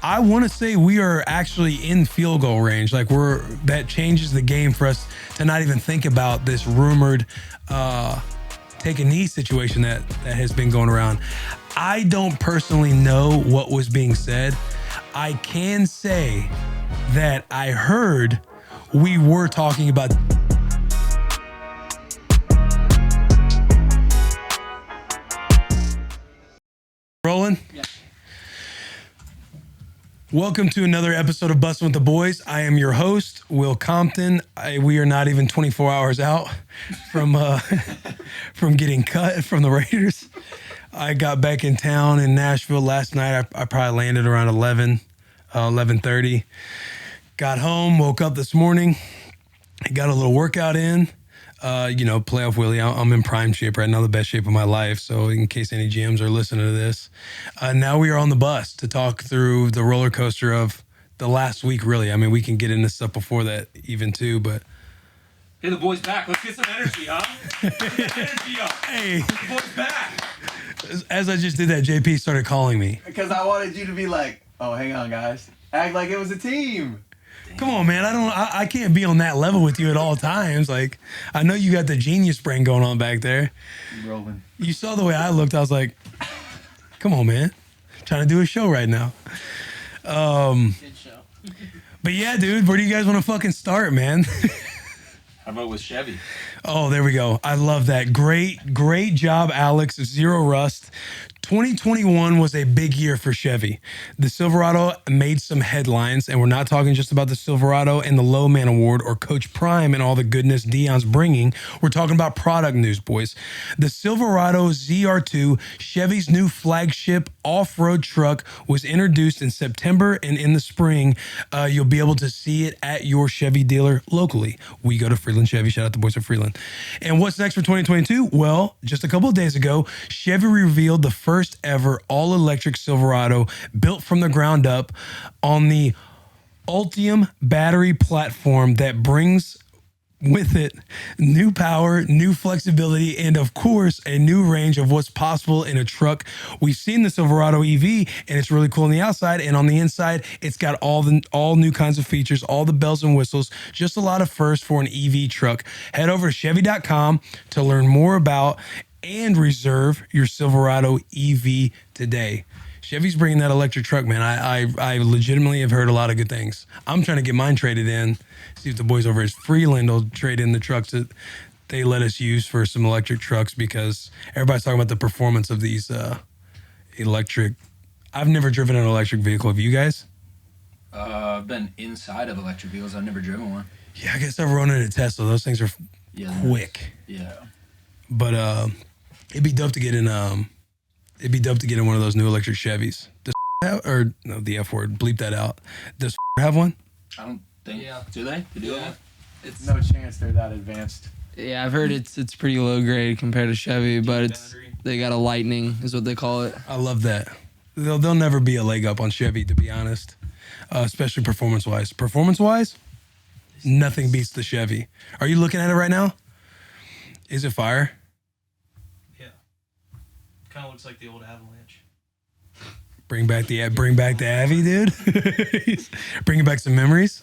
I want to say we are actually in field goal range. Like that changes the game for us to not even think about this rumored take a knee situation that has been going around. I don't personally know what was being said. I can say that I heard we were talking about rolling. Yeah. Welcome to another episode of Bussin With The Boys. I am your host, Will Compton. We are not even 24 hours out from getting cut from the Raiders. I got back in town in Nashville last night. I probably landed around 11:30. Got home, woke up this morning, got a little workout in. Playoff Willy, I'm in prime shape right now, the best shape of my life. So in case any GMs are listening to this, now we are on the bus to talk through the roller coaster of the last week, really. I mean, we can get into stuff before that even too, but. Hey, the boys back. Let's get some energy, huh? Get that energy up. Hey. The boys back. As I just did that, JP started calling me. Because I wanted you to be like, oh, hang on, guys. Act like it was a team. Come on, man. I can't be on that level with you at all times. Like, I know you got the genius brain going on back there. Rolling. You saw the way I looked. I was like, come on, man. Trying to do a show right now. Good show. But yeah, dude, where do you guys want to fucking start, man? How about with Chevy? Oh, there we go. I love that. Great job, Alex. Zero rust. 2021 was a big year for Chevy. The Silverado made some headlines, and we're not talking just about the Silverado and the Low Man Award or Coach Prime and all the goodness Dion's bringing. We're talking about product news, boys. The Silverado ZR2, Chevy's new flagship off-road truck, was introduced in September, and in the spring, you'll be able to see it at your Chevy dealer locally. We go to Freeland Chevy. Shout out the boys at Freeland. And what's next for 2022? Well, just a couple of days ago, Chevy revealed the first ever all-electric Silverado built from the ground up on the Ultium battery platform that brings with it new power, new flexibility, and of course, a new range of what's possible in a truck. We've seen the Silverado EV, and it's really cool on the outside, and on the inside, it's got all new kinds of features, all the bells and whistles, just a lot of firsts for an EV truck. Head over to Chevy.com to learn more about and reserve your Silverado EV today. Chevy's bringing that electric truck, man. I legitimately have heard a lot of good things. I'm trying to get mine traded in. See if the boys over at Freeland will trade in the trucks that they let us use for some electric trucks, because everybody's talking about the performance of these electric. I've never driven an electric vehicle. Have you guys? I've been inside of electric vehicles. I've never driven one. Yeah, I guess I've run in a Tesla. Those things are quick. Yeah. But it'd be dope to get in. It'd be dope to get in one of those new electric Chevys. Does the F word? Bleep that out. Does have one? I don't think. Yeah. Do they? They do that? It's no chance they're that advanced. Yeah, I've heard it's pretty low grade compared to Chevy, but they got a Lightning is what they call it. I love that. They'll never be a leg up on Chevy, to be honest, especially performance wise. Performance wise, nothing beats the Chevy. Are you looking at it right now? Is it fire? Kind of looks like the old Avalanche. Bring back the Avi, dude. Bringing back some memories.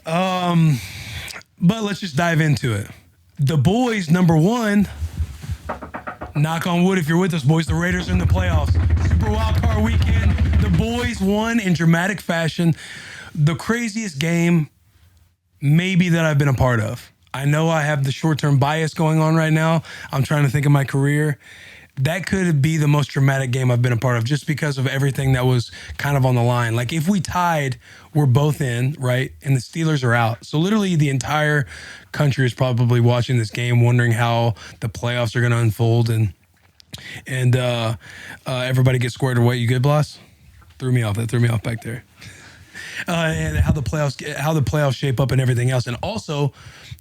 Yeah. But let's just dive into it. The boys, number one. Knock on wood if you're with us, boys. The Raiders are in the playoffs. Super wild card weekend. The boys won in dramatic fashion. The craziest game, maybe, that I've been a part of. I know I have the short-term bias going on right now. I'm trying to think of my career. That could be the most dramatic game I've been a part of, just because of everything that was kind of on the line. Like, if we tied, we're both in, right? And the Steelers are out. So literally the entire country is probably watching this game, wondering how the playoffs are going to unfold. And everybody gets squared away. You good, Bloss? Threw me off back there. And how the playoffs shape up and everything else. And also,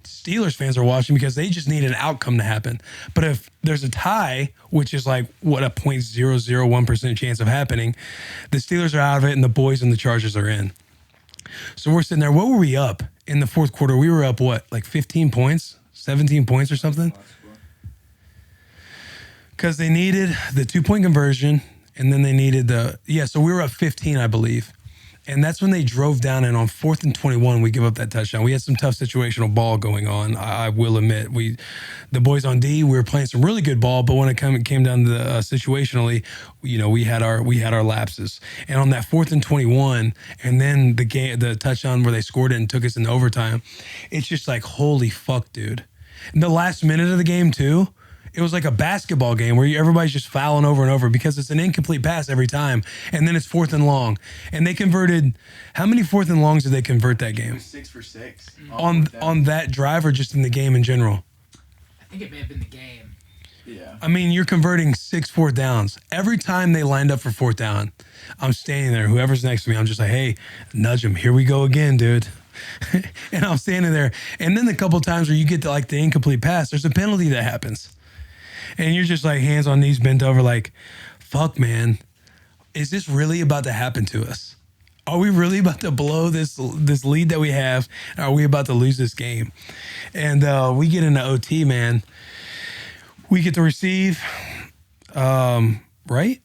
Steelers fans are watching because they just need an outcome to happen. But if there's a tie, which is like, what, a 0.001% chance of happening, the Steelers are out of it and the boys and the Chargers are in. So we're sitting there. What were we up in the fourth quarter? We were up, what, like 15 points, 17 points or something? Because they needed the 2-point conversion. And then they needed so we were up 15, I believe. And that's when they drove down, and on 4th and 21, we give up that touchdown. We had some tough situational ball going on. I will admit, the boys on D, we were playing some really good ball, but when it came down to the situationally, we had our lapses. And on that 4th and 21, and then the touchdown where they scored it and took us into overtime, it's just like, holy fuck, dude. And the last minute of the game too. It was like a basketball game where everybody's just fouling over and over because it's an incomplete pass every time. And then it's 4th and long. And they converted, how many 4th and longs did they convert that game? 6 for 6. On that drive or just in the game in general? I think it may have been the game. Yeah. I mean, you're converting 6 4th downs. Every time they lined up for 4th down, I'm standing there. Whoever's next to me, I'm just like, hey, nudge him. Here we go again, dude. And I'm standing there. And then the couple times where you get to the incomplete pass, there's a penalty that happens. And you're just like hands on knees bent over like, fuck, man, is this really about to happen to us? Are we really about to blow this lead that we have? Are we about to lose this game? And we get into OT, man. We get to receive, right?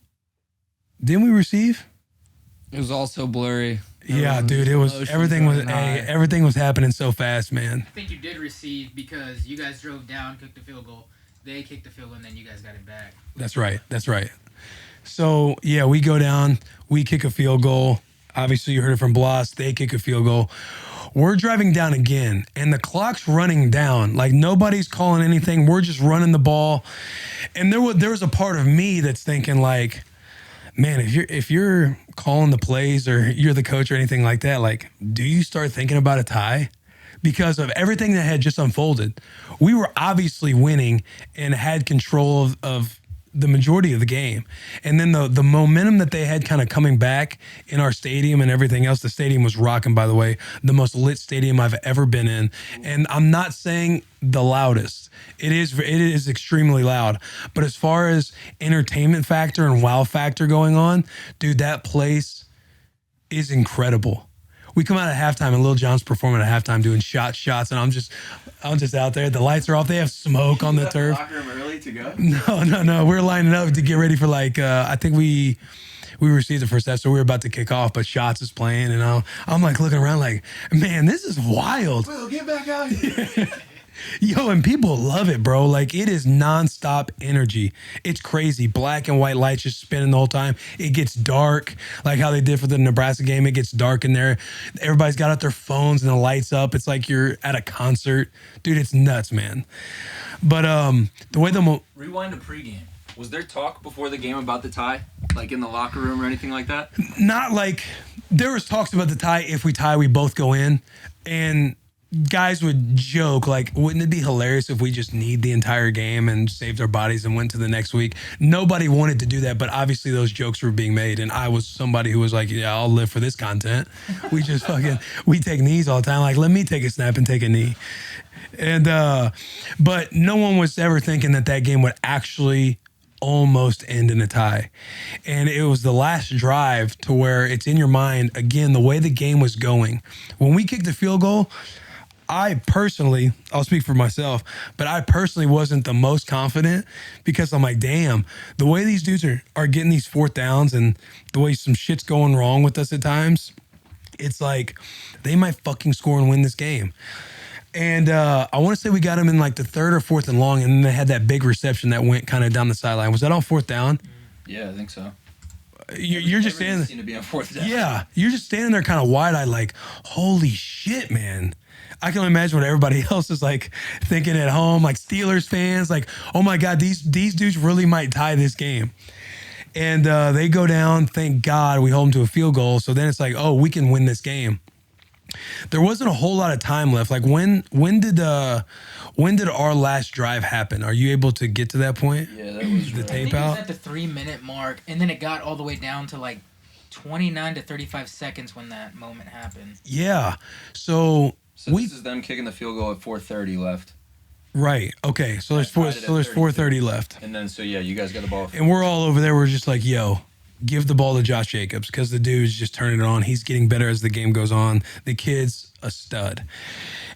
Didn't we receive? It was also blurry. Yeah, dude, everything was happening so fast, man. I think you did receive because you guys drove down, kicked the field goal. They kicked the field goal, and then you guys got it back. That's right. So, yeah, we go down. We kick a field goal. Obviously, you heard it from Blas. They kick a field goal. We're driving down again, and the clock's running down. Like, nobody's calling anything. We're just running the ball. And there was a part of me that's thinking, like, man, if you're calling the plays or you're the coach or anything like that, like, do you start thinking about a tie? Because of everything that had just unfolded. We were obviously winning and had control of the majority of the game. And then the momentum that they had kind of coming back in our stadium and everything else, the stadium was rocking, by the way, the most lit stadium I've ever been in. And I'm not saying the loudest. It is extremely loud. But as far as entertainment factor and wow factor going on, dude, that place is incredible. We come out at halftime and Lil Jon's performing at halftime doing shots, and I'm just out there. The lights are off. They have smoke on the turf. Locker room early to go? No. We're lining up to get ready for I think we received the first half, so we were about to kick off, but Shots is playing, and I'm like looking around like, man, this is wild. Will, get back out here. Yo, and people love it, bro. Like, it is nonstop energy. It's crazy. Black and white lights just spinning the whole time. It gets dark, like how they did for the Nebraska game. It gets dark in there. Everybody's got out their phones and the lights up. It's like you're at a concert. Dude, it's nuts, man. But the way Rewind to pregame. Was there talk before the game about the tie? Like in the locker room or anything like that? Not like, there was talks about the tie. If we tie, we both go in. And guys would joke, like, wouldn't it be hilarious if we just need the entire game and saved our bodies and went to the next week? Nobody wanted to do that, but obviously those jokes were being made, and I was somebody who was like, yeah, I'll live for this content. We just we take knees all the time. Like, let me take a snap and take a knee. And, but no one was ever thinking that game would actually almost end in a tie. And it was the last drive to where it's in your mind, again, the way the game was going. When we kicked the field goal, I personally, I'll speak for myself, but I personally wasn't the most confident because I'm like, damn, the way these dudes are getting these 4th downs and the way some shit's going wrong with us at times, it's like they might fucking score and win this game. And I want to say we got them in like the 3rd or 4th and long, and then they had that big reception that went kind of down the sideline. Was that on 4th down? Yeah, I think so. You're just standing there. Seemed to be on 4th down. Yeah, you're just standing there kind of wide-eyed like, holy shit, man. I can imagine what everybody else is like thinking at home, like Steelers fans, like, oh my God, these dudes really might tie this game. And they go down, thank God we hold them to a field goal. So then it's like, oh, we can win this game. There wasn't a whole lot of time left. Like when did our last drive happen? Are you able to get to that point? Yeah, that was the right. tape I think out. it was at the 3-minute mark, and then it got all the way down to like 29 to 35 seconds when that moment happened. Yeah. So this is them kicking the field goal at 4:30 left. Right. Okay. So there's 4:30 left. And then you guys got the ball. And we're all over there. We're just like, yo, give the ball to Josh Jacobs because the dude's just turning it on. He's getting better as the game goes on. The kid's a stud.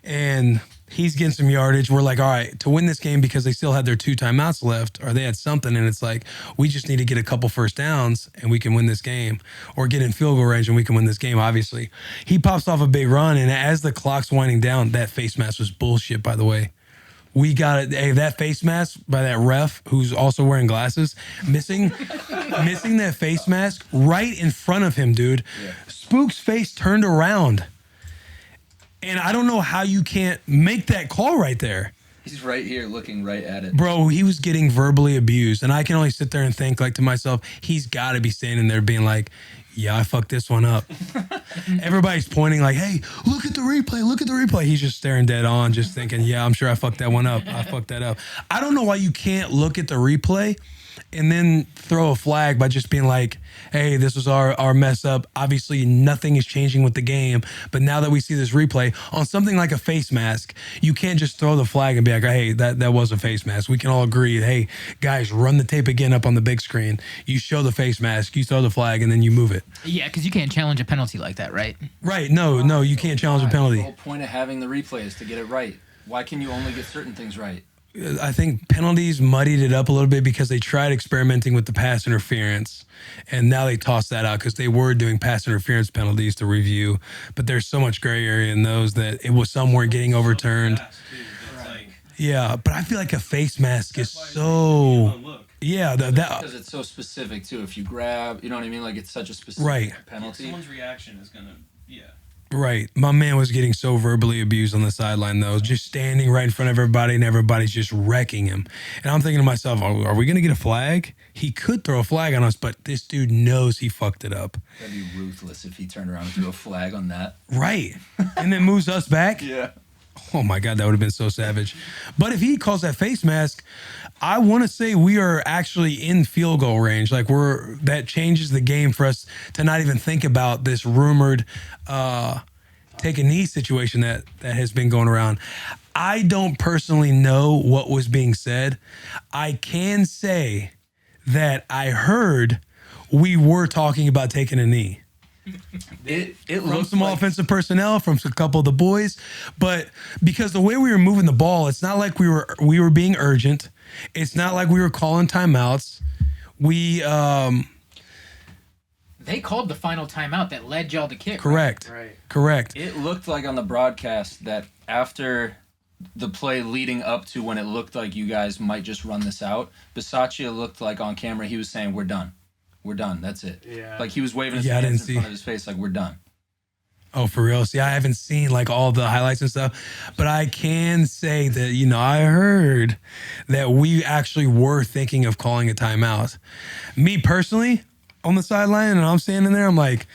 And He's getting some yardage. We're like, all right, to win this game because they still had their 2 timeouts left, or they had something, and it's like, we just need to get a couple first downs and we can win this game, or get in field goal range and we can win this game, obviously. He pops off a big run, and as the clock's winding down, that face mask was bullshit, by the way. We got it. Hey, that face mask by that ref, who's also wearing glasses, missing that face mask right in front of him, dude. Yeah. Spook's face turned around. And I don't know how you can't make that call right there. He's right here looking right at it. Bro, he was getting verbally abused. And I can only sit there and think like to myself, he's got to be standing there being like, yeah, I fucked this one up. Everybody's pointing like, hey, look at the replay. Look at the replay. He's just staring dead on, just thinking, yeah, I'm sure I fucked that one up. I fucked that up. I don't know why you can't look at the replay and then throw a flag by just being like, hey, this was our mess up. Obviously, nothing is changing with the game. But now that we see this replay on something like a face mask, you can't just throw the flag and be like, hey, that was a face mask. We can all agree, hey, guys, run the tape again up on the big screen. You show the face mask, you throw the flag, and then you move it. Yeah, because you can't challenge a penalty like that, right? Right. No, you can't challenge a penalty. The whole point of having the replay is to get it right. Why can you only get certain things right? I think penalties muddied it up a little bit because they tried experimenting with the pass interference, and now they tossed that out because they were doing pass interference penalties to review, but there's so much gray area in those that it was some weren't getting overturned. Yeah, but I feel like a face mask is so... Yeah, because it's so specific too. If you grab, you know what I mean? Like it's such a specific penalty. Someone's reaction is gonna, Right. My man was getting so verbally abused on the sideline, though, just standing right in front of everybody, and everybody's just wrecking him. And I'm thinking to myself, are we going to get a flag? He could throw a flag on us, but this dude knows he fucked it up. That'd be ruthless if he turned around and threw a flag on that. Right. And then moves us back? Yeah. Oh, my God, that would have been so savage. But if he calls that face mask, I want to say we are actually in field goal range. Like that changes the game for us to not even think about this rumored take a knee situation that has been going around. I don't personally know what was being said. I can say that I heard we were talking about taking a knee. It From some offensive personnel, from a couple of the boys, but because the way we were moving the ball, it's not like we were being urgent. It's not like we were calling timeouts. They called the final timeout that led y'all to kick. Correct. Right. Correct. It looked like on the broadcast that after the play leading up to when it looked like you guys might just run this out, Bisaccia looked like on camera he was saying, "We're done. We're done. That's it." Yeah. Like he was waving his Yeah, I didn't hands in see. front of his face like, "We're done." Oh, for real? See, I haven't seen like all the highlights and stuff, but I can say that, I heard that we actually were thinking of calling a timeout. Me personally, on the sideline, and I'm standing there, I'm like,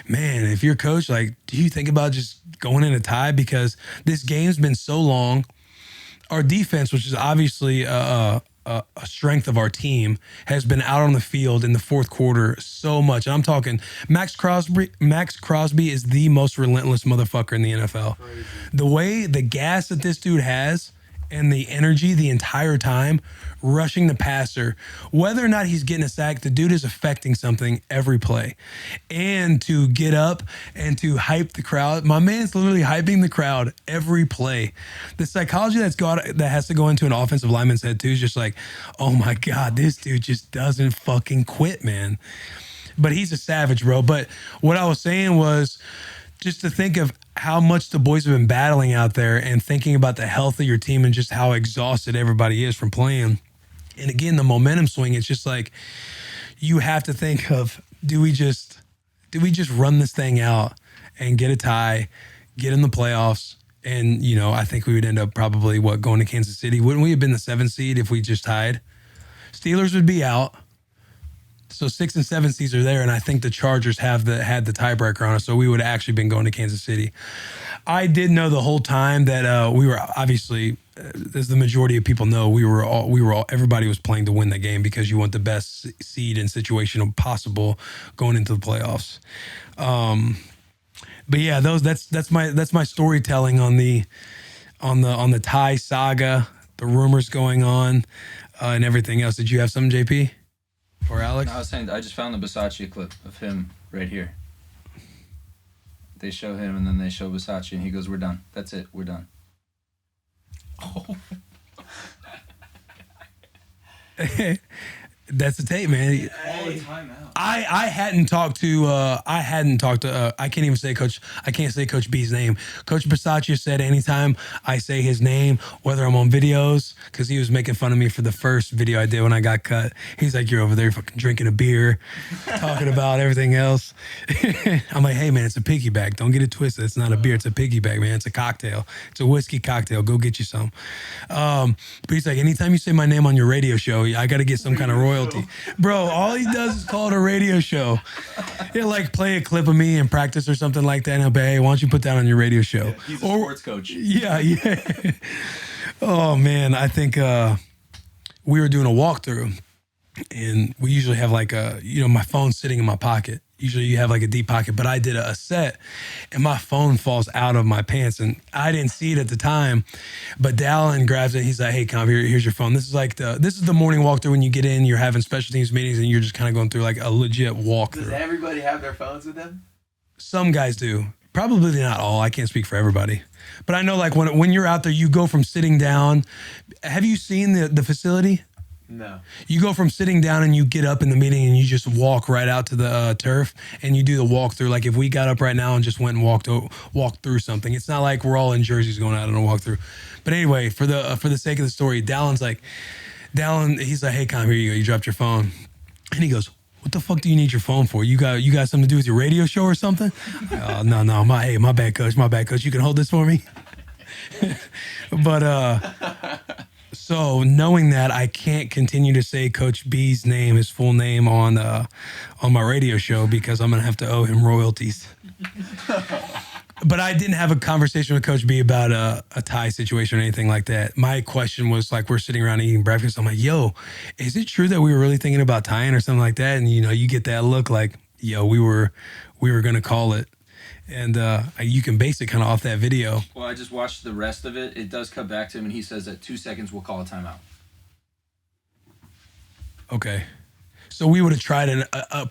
man, if you're coach, like, do you think about just going in a tie? Because this game's been so long. Our defense, which is obviously a strength of our team, has been out on the field in the fourth quarter so much. And I'm talking Max Crosby is the most relentless motherfucker in the NFL. Crazy. The way, the gas that this dude has and the energy the entire time rushing the passer, whether or not he's getting a sack, the dude is affecting something every play. And to get up and to hype the crowd, my man's literally hyping the crowd every play. The psychology that has to go into an offensive lineman's head too is just like, oh my God, this dude just doesn't fucking quit, man. But he's a savage, bro. But what I was saying was just to think of how much the boys have been battling out there and thinking about the health of your team and just how exhausted everybody is from playing. And again, the momentum swing, it's just like you have to think of, do we just run this thing out and get a tie, get in the playoffs? And, I think we would end up probably, going to Kansas City? Wouldn't we have been the 7th seed if we just tied? Steelers would be out. So 6 and 7 seeds are there, and I think the Chargers had the tiebreaker on us, so we would have actually been going to Kansas City. I did know the whole time that we were obviously, as the majority of people know, everybody was playing to win the game because you want the best seed and situation possible going into the playoffs. But yeah, that's my storytelling on the tie saga, the rumors going on, and everything else. Did you have something, JP? Or Alex? No, I was saying, I just found the Bisaccia clip of him right here. They show him, and then they show Bisaccia, and he goes, "We're done. That's it. We're done." That's the tape, man. All the time out. I hadn't talked to I can't even say Coach B's name. Coach Bisaccia said anytime I say his name, whether I'm on videos, because he was making fun of me for the first video I did when I got cut. He's like, you're over there fucking drinking a beer, talking about everything else. I'm like, hey man, it's a piggyback. Don't get it twisted. It's not a beer, it's a piggyback, man. It's a cocktail. It's a whiskey cocktail. Go get you some. But he's like, anytime you say my name on your radio show, I got to get some kind of royalty. Bro, all he does is call it a radio show. He'll like play a clip of me in practice or something like that, and he'll be, hey, why don't you put that on your radio show? Yeah, he's a sports coach. Yeah. Oh man, I think we were doing a walkthrough, and we usually have like my phone's sitting in my pocket. Usually you have like a deep pocket, but I did a set and my phone falls out of my pants, and I didn't see it at the time, but Dallin grabs it. He's like, hey, come here's your phone. This is the morning walkthrough when you get in, you're having special teams meetings and you're just kind of going through like a legit walkthrough. Does everybody have their phones with them? Some guys do. Probably not all. I can't speak for everybody. But I know like when you're out there, you go from sitting down. Have you seen the facility? No. You go from sitting down and you get up in the meeting and you just walk right out to the turf and you do the walkthrough. Like if we got up right now and just went and walked through something, it's not like we're all in jerseys going out on a walkthrough. But anyway, for the sake of the story, Dallin's like, he's like, hey, Con, here you go. You dropped your phone. And he goes, what the fuck do you need your phone for? You got something to do with your radio show or something? No, my bad, coach. You can hold this for me? But so knowing that, I can't continue to say Coach B's name, his full name on my radio show, because I'm gonna have to owe him royalties. But I didn't have a conversation with Coach B about a tie situation or anything like that. My question was like, we're sitting around eating breakfast. I'm like, yo, is it true that we were really thinking about tying or something like that? And you get that look like, yo, we were gonna call it. And you can base it kind of off that video. Well, I just watched the rest of it. It does cut back to him, and he says that 2 seconds we'll call a timeout. Okay. So we would have tried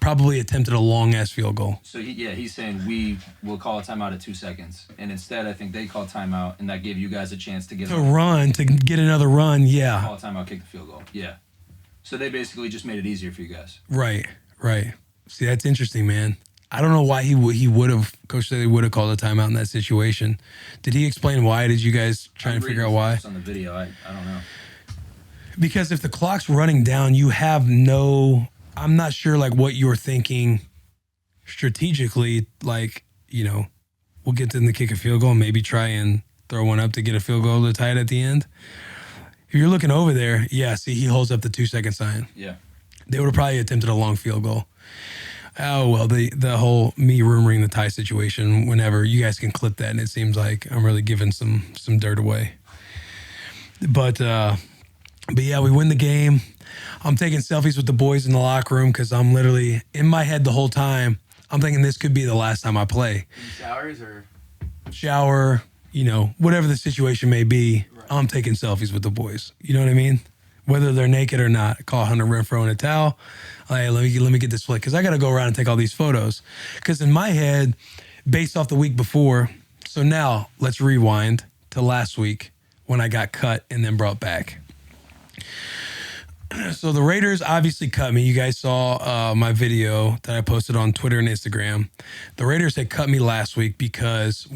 probably attempted a long-ass field goal. So, he's saying we will call a timeout at 2 seconds. And instead, I think they called timeout, and that gave you guys a chance to get another run, yeah. Call a timeout, kick the field goal, yeah. So they basically just made it easier for you guys. Right. See, that's interesting, man. I don't know why he would have, Coach said he would have called a timeout in that situation. Did he explain why? Did you guys try and figure out why? On the video, I don't know. Because if the clock's running down, you have I'm not sure like what you're thinking strategically, like, we'll get them to kick a field goal and maybe try and throw one up to get a field goal to tie it at the end. If you're looking over there, see, he holds up the 2 second sign. Yeah. They would have probably attempted a long field goal. Oh, well, the whole me rumoring the tie situation, whenever you guys can clip that, and it seems like I'm really giving some dirt away. But yeah, we win the game. I'm taking selfies with the boys in the locker room because I'm literally in my head the whole time. I'm thinking this could be the last time I play. Showers or? Shower, whatever the situation may be, right. I'm taking selfies with the boys. You know what I mean? Whether they're naked or not. Call Hunter Renfro in a towel. Hey, let me get this flick, because I got to go around and take all these photos. Because in my head, based off the week before, so now let's rewind to last week when I got cut and then brought back. So the Raiders obviously cut me. You guys saw my video that I posted on Twitter and Instagram. The Raiders had cut me last week because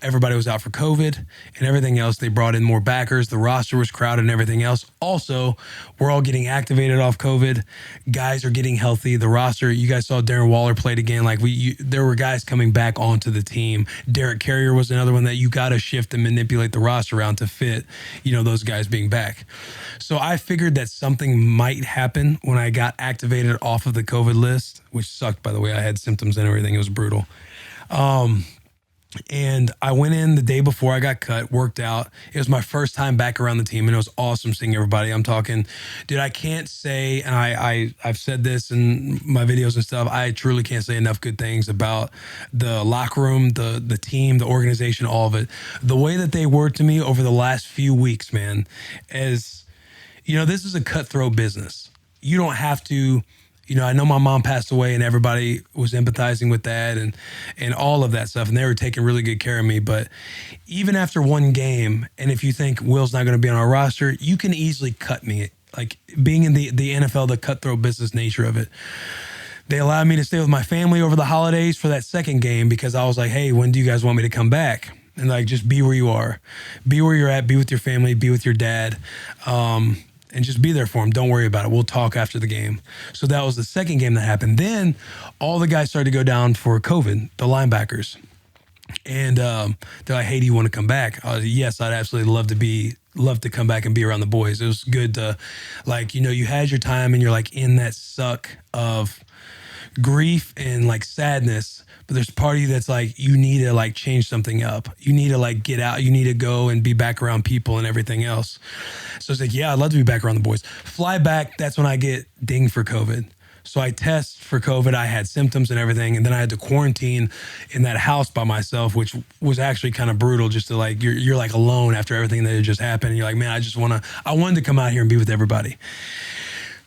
everybody was out for COVID and everything else. They brought in more backers. The roster was crowded and everything else. Also, we're all getting activated off COVID. Guys are getting healthy. The roster, you guys saw Darren Waller played again. Like there were guys coming back onto the team. Derek Carrier was another one that you got to shift and manipulate the roster around to fit, those guys being back. So I figured that something might happen when I got activated off of the COVID list, which sucked, by the way. I had symptoms and everything. It was brutal. And I went in the day before I got cut, worked out. It was my first time back around the team, and it was awesome seeing everybody. I'm talking, dude, I can't say, and I've said this in my videos and stuff, I truly can't say enough good things about the locker room, the team, the organization, all of it. The way that they were to me over the last few weeks, man, as... this is a cutthroat business. You don't have to I know my mom passed away and everybody was empathizing with that and all of that stuff. And they were taking really good care of me. But even after one game, and if you think Will's not going to be on our roster, you can easily cut me. Like being in the NFL, the cutthroat business nature of it. They allowed me to stay with my family over the holidays for that second game because I was like, hey, when do you guys want me to come back? And like, just be where you are. Be where you're at. Be with your family. Be with your dad. And just be there for him. Don't worry about it. We'll talk after the game. So that was the second game that happened. Then all the guys started to go down for COVID, the linebackers. And they're like, hey, do you want to come back? I was like, yes, I'd absolutely love to come back and be around the boys. It was good to, like, you had your time and you're like in that suck of grief and like sadness. But there's part of you that's like, you need to like change something up. You need to like get out. You need to go and be back around people and everything else. So it's like, yeah, I'd love to be back around the boys. Fly back, that's when I get dinged for COVID. So I test for COVID. I had symptoms and everything. And then I had to quarantine in that house by myself, which was actually kind of brutal just to like, you're like alone after everything that had just happened. And you're like, man, I wanted to come out here and be with everybody.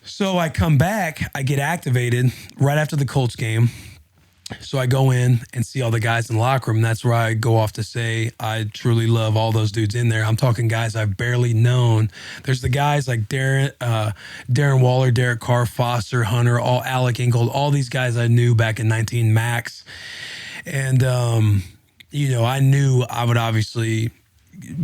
So I come back, I get activated right after the Colts game. So I go in and see all the guys in the locker room. And that's where I go off to say I truly love all those dudes in there. I'm talking guys I've barely known. There's the guys like Darren Waller, Derek Carr, Foster, Hunter, all Alec Ingold, all these guys I knew back in 19 Max. And, I knew I would obviously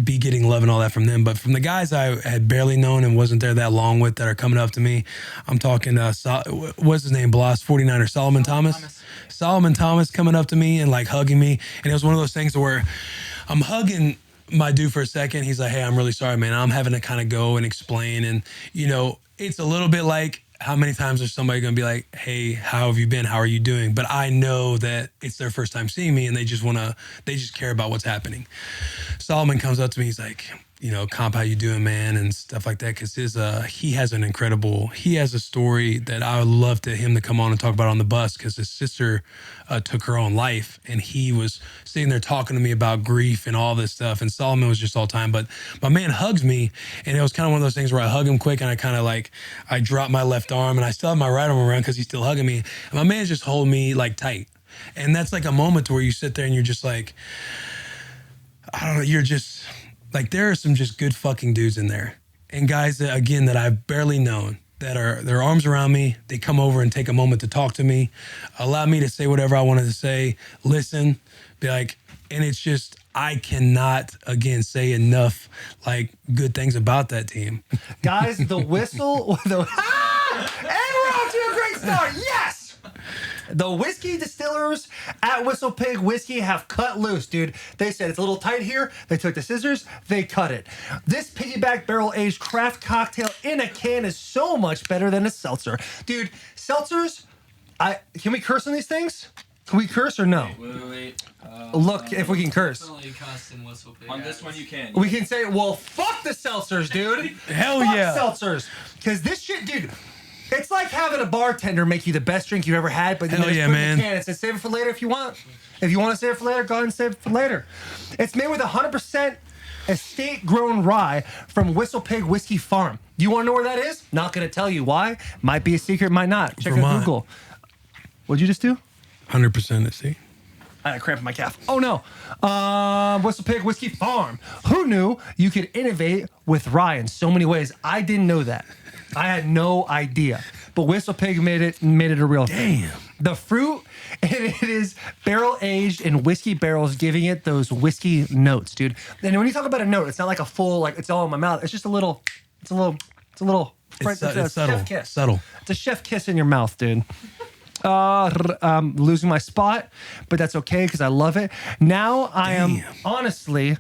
be getting love and all that from them. But from the guys I had barely known and wasn't there that long with that are coming up to me, I'm talking, what's his name, Bloss, 49er, Solomon Thomas. Solomon Thomas coming up to me and like hugging me. And it was one of those things where I'm hugging my dude for a second. He's like, hey, I'm really sorry, man. I'm having to kind of go and explain. And, it's a little bit like, how many times is somebody going to be like, hey, how have you been? How are you doing? But I know that it's their first time seeing me and they just care about what's happening. Solomon comes up to me. He's like, Comp, how you doing, man? And stuff like that. Cause he has a story that I would love him to come on and talk about on the bus. Cause his sister took her own life and he was sitting there talking to me about grief and all this stuff. And Solomon was just all time, but my man hugs me and it was kind of one of those things where I hug him quick and I kind of like, I drop my left arm and I still have my right arm around cause he's still hugging me. And my man's just holding me like tight. And that's like a moment where you sit there and you're just like, I don't know, you're just like, there are some just good fucking dudes in there. And guys that, again, that I've barely known that are their arms around me. They come over and take a moment to talk to me, allow me to say whatever I wanted to say, listen, be like, and it's just, I cannot, again, say enough like good things about that team. Guys, the whistle, and we're off to a great start. Yes! The whiskey distillers at Whistle Pig Whiskey have cut loose, dude. They said it's a little tight here. They took the scissors. They cut it. This piggyback barrel-aged craft cocktail in a can is so much better than a seltzer. Dude, seltzers, can we curse on these things? Can we curse or no? Wait. Look, if we can curse. On this one, you can. We can say, well, fuck the seltzers, dude. Hell fuck yeah. seltzers. Because this shit, dude, it's like having a bartender make you the best drink you've ever had, but then Hell they just yeah, put it man. in the can and say, save it for later if you want. If you want to save it for later, go ahead and save it for later. It's made with 100% estate-grown rye from Whistle Pig Whiskey Farm. Do you want to know where that is? Not going to tell you why. Might be a secret, might not. Check out Google. What'd you just do? 100% see. I had a cramp in my calf. Oh no. Whistle Pig Whiskey Farm. Who knew you could innovate with rye in so many ways? I didn't know that. I had no idea. But Whistle Pig made it a real thing. Damn. The fruit, and it is barrel aged in whiskey barrels, giving it those whiskey notes, dude. And when you talk about a note, it's not like a full, like it's all in my mouth. It's just a little, it's subtle. Chef kiss. Subtle. It's a chef kiss in your mouth, dude. I'm losing my spot, but that's okay because I love it. Now I am honestly,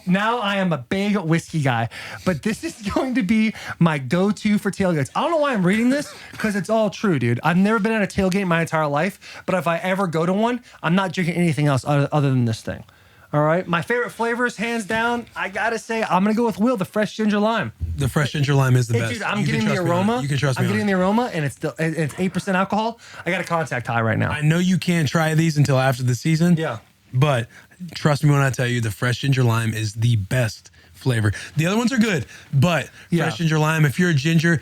now I am a big whiskey guy, but this is going to be my go-to for tailgates. I don't know why I'm reading this because it's all true, dude. I've never been at a tailgate my entire life, but if I ever go to one, I'm not drinking anything else other than this thing. All right, my favorite flavors, hands down, I gotta say, I'm gonna go with Will, the fresh ginger lime. The fresh ginger lime is the best. Dude, I'm getting the aroma. You can trust me. I'm getting the aroma, and it's 8% alcohol. I got a contact high right now. I know you can't try these until after the season. Yeah. But trust me when I tell you, the fresh ginger lime is the best flavor. The other ones are good, but fresh ginger lime. If you're a ginger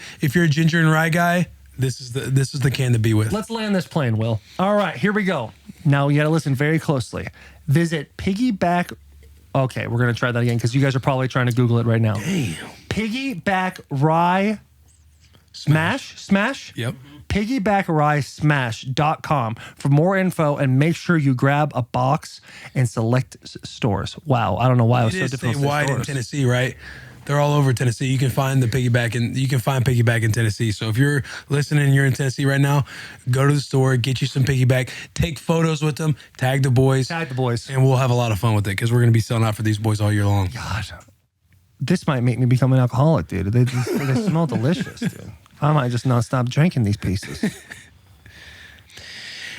and rye guy, This is the can to be with. Let's land this plane, Will. All right, here we go. Now you got to listen very closely. Visit piggyback. Okay, we're gonna try that again because you guys are probably trying to Google it right now. Damn. Piggyback Rye Smash. Yep. PiggybackRyeSmash.com for more info and make sure you grab a box and select stores. Wow, I don't know why it was so difficult. Stay wide in Tennessee, right? They're all over Tennessee. You can find the piggyback and you can find piggyback in Tennessee. So if you're listening and you're in Tennessee right now, go to the store, get you some piggyback, take photos with them, tag the boys. Tag the boys. And we'll have a lot of fun with it because we're going to be selling out for these boys all year long. God, this might make me become an alcoholic, dude. They smell delicious, dude. I might just not stop drinking these pieces.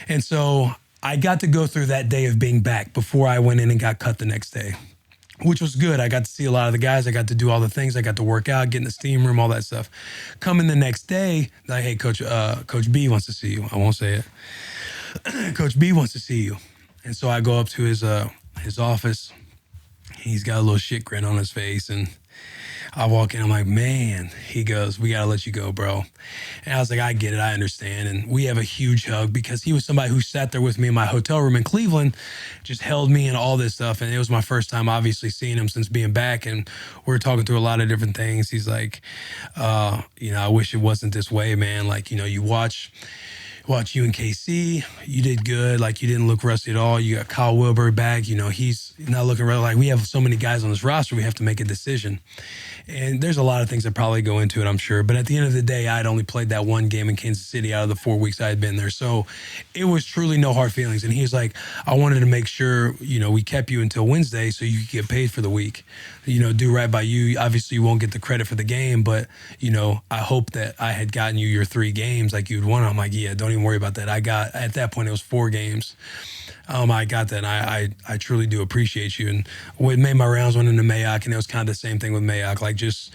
And so I got to go through that day of being back before I went in and got cut the next day, which was good. I got to see a lot of the guys. I got to do all the things. I got to work out, get in the steam room, all that stuff. Coming the next day, like, hey, Coach B wants to see you. I won't say it. Coach B wants to see you. And so I go up to his office. He's got a little shit grin on his face. And I walk in, I'm like, man. He goes, we got to let you go, bro. And I was like, I get it. I understand. And we have a huge hug because he was somebody who sat there with me in my hotel room in Cleveland, just held me and all this stuff. And it was my first time, obviously, seeing him since being back. And we were talking through a lot of different things. He's like, I wish it wasn't this way, man. Like, you watch you and KC, you did good. Like, you didn't look rusty at all. You got Kyle Wilbur back. He's not looking real. Like, we have so many guys on this roster, we have to make a decision. And there's a lot of things that probably go into it, I'm sure. But at the end of the day, I'd only played that one game in Kansas City out of the 4 weeks I had been there. So it was truly no hard feelings. And he's like, I wanted to make sure, we kept you until Wednesday so you could get paid for the week. Do right by you. Obviously, you won't get the credit for the game, but, I hope that I had gotten you your 3 games like you'd won. I'm like, yeah, don't even worry about that. At that point, it was 4 games. I got that, and I truly do appreciate you. And we made my rounds, went into Mayock, and it was kind of the same thing with Mayock. Like, just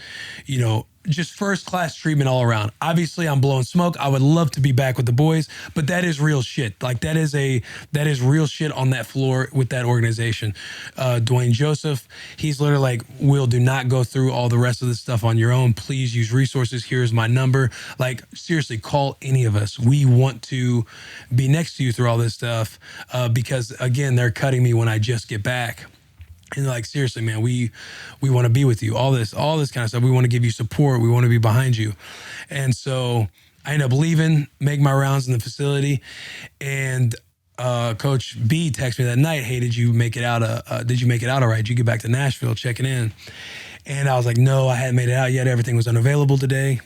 first-class treatment all around. Obviously, I'm blowing smoke. I would love to be back with the boys, but that is real shit. Like, that is real shit on that floor with that organization. Dwayne Joseph, he's literally like, Will, do not go through all the rest of this stuff on your own. Please use resources. Here's my number. Like, seriously, call any of us. We want to be next to you through all this stuff because, again, they're cutting me when I just get back. And like, seriously, man, we want to be with you. All this kind of stuff. We want to give you support. We want to be behind you. And so I end up leaving, make my rounds in the facility. And Coach B texted me that night, hey, did you make it out all right? Did you get back to Nashville, checking in? And I was like, no, I hadn't made it out yet. Everything was unavailable today.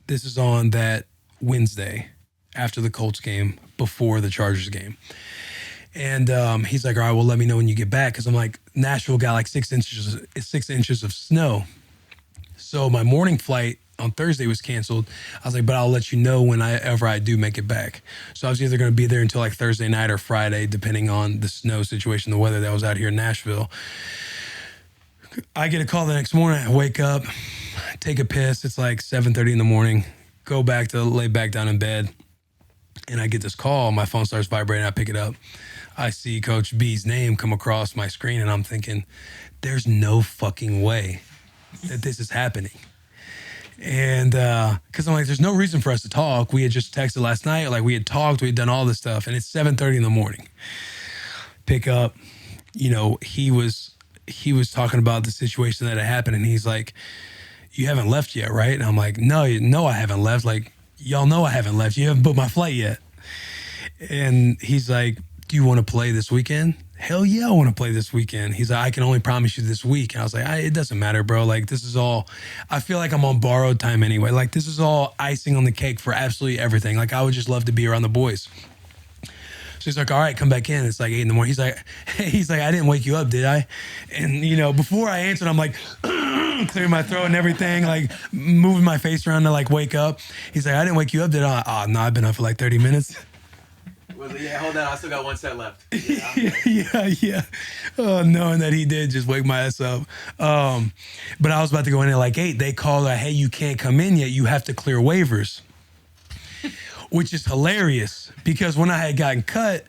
This is on that Wednesday after the Colts game, before the Chargers game. And he's like, all right, well, let me know when you get back. Because I'm like, Nashville got like 6 inches of snow. So my morning flight on Thursday was canceled. I was like, but I'll let you know whenever I do make it back. So I was either going to be there until like Thursday night or Friday, depending on the snow situation, the weather that was out here in Nashville. I get a call the next morning. I wake up, take a piss. It's like 7:30 in the morning. Go back to lay back down in bed. And I get this call. My phone starts vibrating. I pick it up. I see Coach B's name come across my screen, and I'm thinking, there's no fucking way that this is happening. And because I'm like, there's no reason for us to talk. We had just texted last night. Like, we had talked. We had done all this stuff. And it's 7:30 in the morning. Pick up. He was talking about the situation that had happened, and he's like, you haven't left yet, right? And I'm like, no, I haven't left. Like, y'all know I haven't left. You haven't booked my flight yet. And he's like, do you want to play this weekend? Hell yeah, I want to play this weekend. He's like, I can only promise you this week. And I was like, it doesn't matter, bro. Like, this is all, I feel like I'm on borrowed time anyway. Like, this is all icing on the cake for absolutely everything. Like, I would just love to be around the boys. So he's like, all right, come back in. It's like 8 in the morning. He's like, I didn't wake you up, did I? And, before I answered, I'm like, clearing my throat and everything, like moving my face around to like wake up. He's like, I didn't wake you up, did I? Oh, no, I've been up for like 30 minutes. Well, yeah, hold on. I still got 1 set left. Yeah. Oh, knowing that he did just wake my ass up. But I was about to go in at like 8. They called like, hey, you can't come in yet. You have to clear waivers, which is hilarious because when I had gotten cut,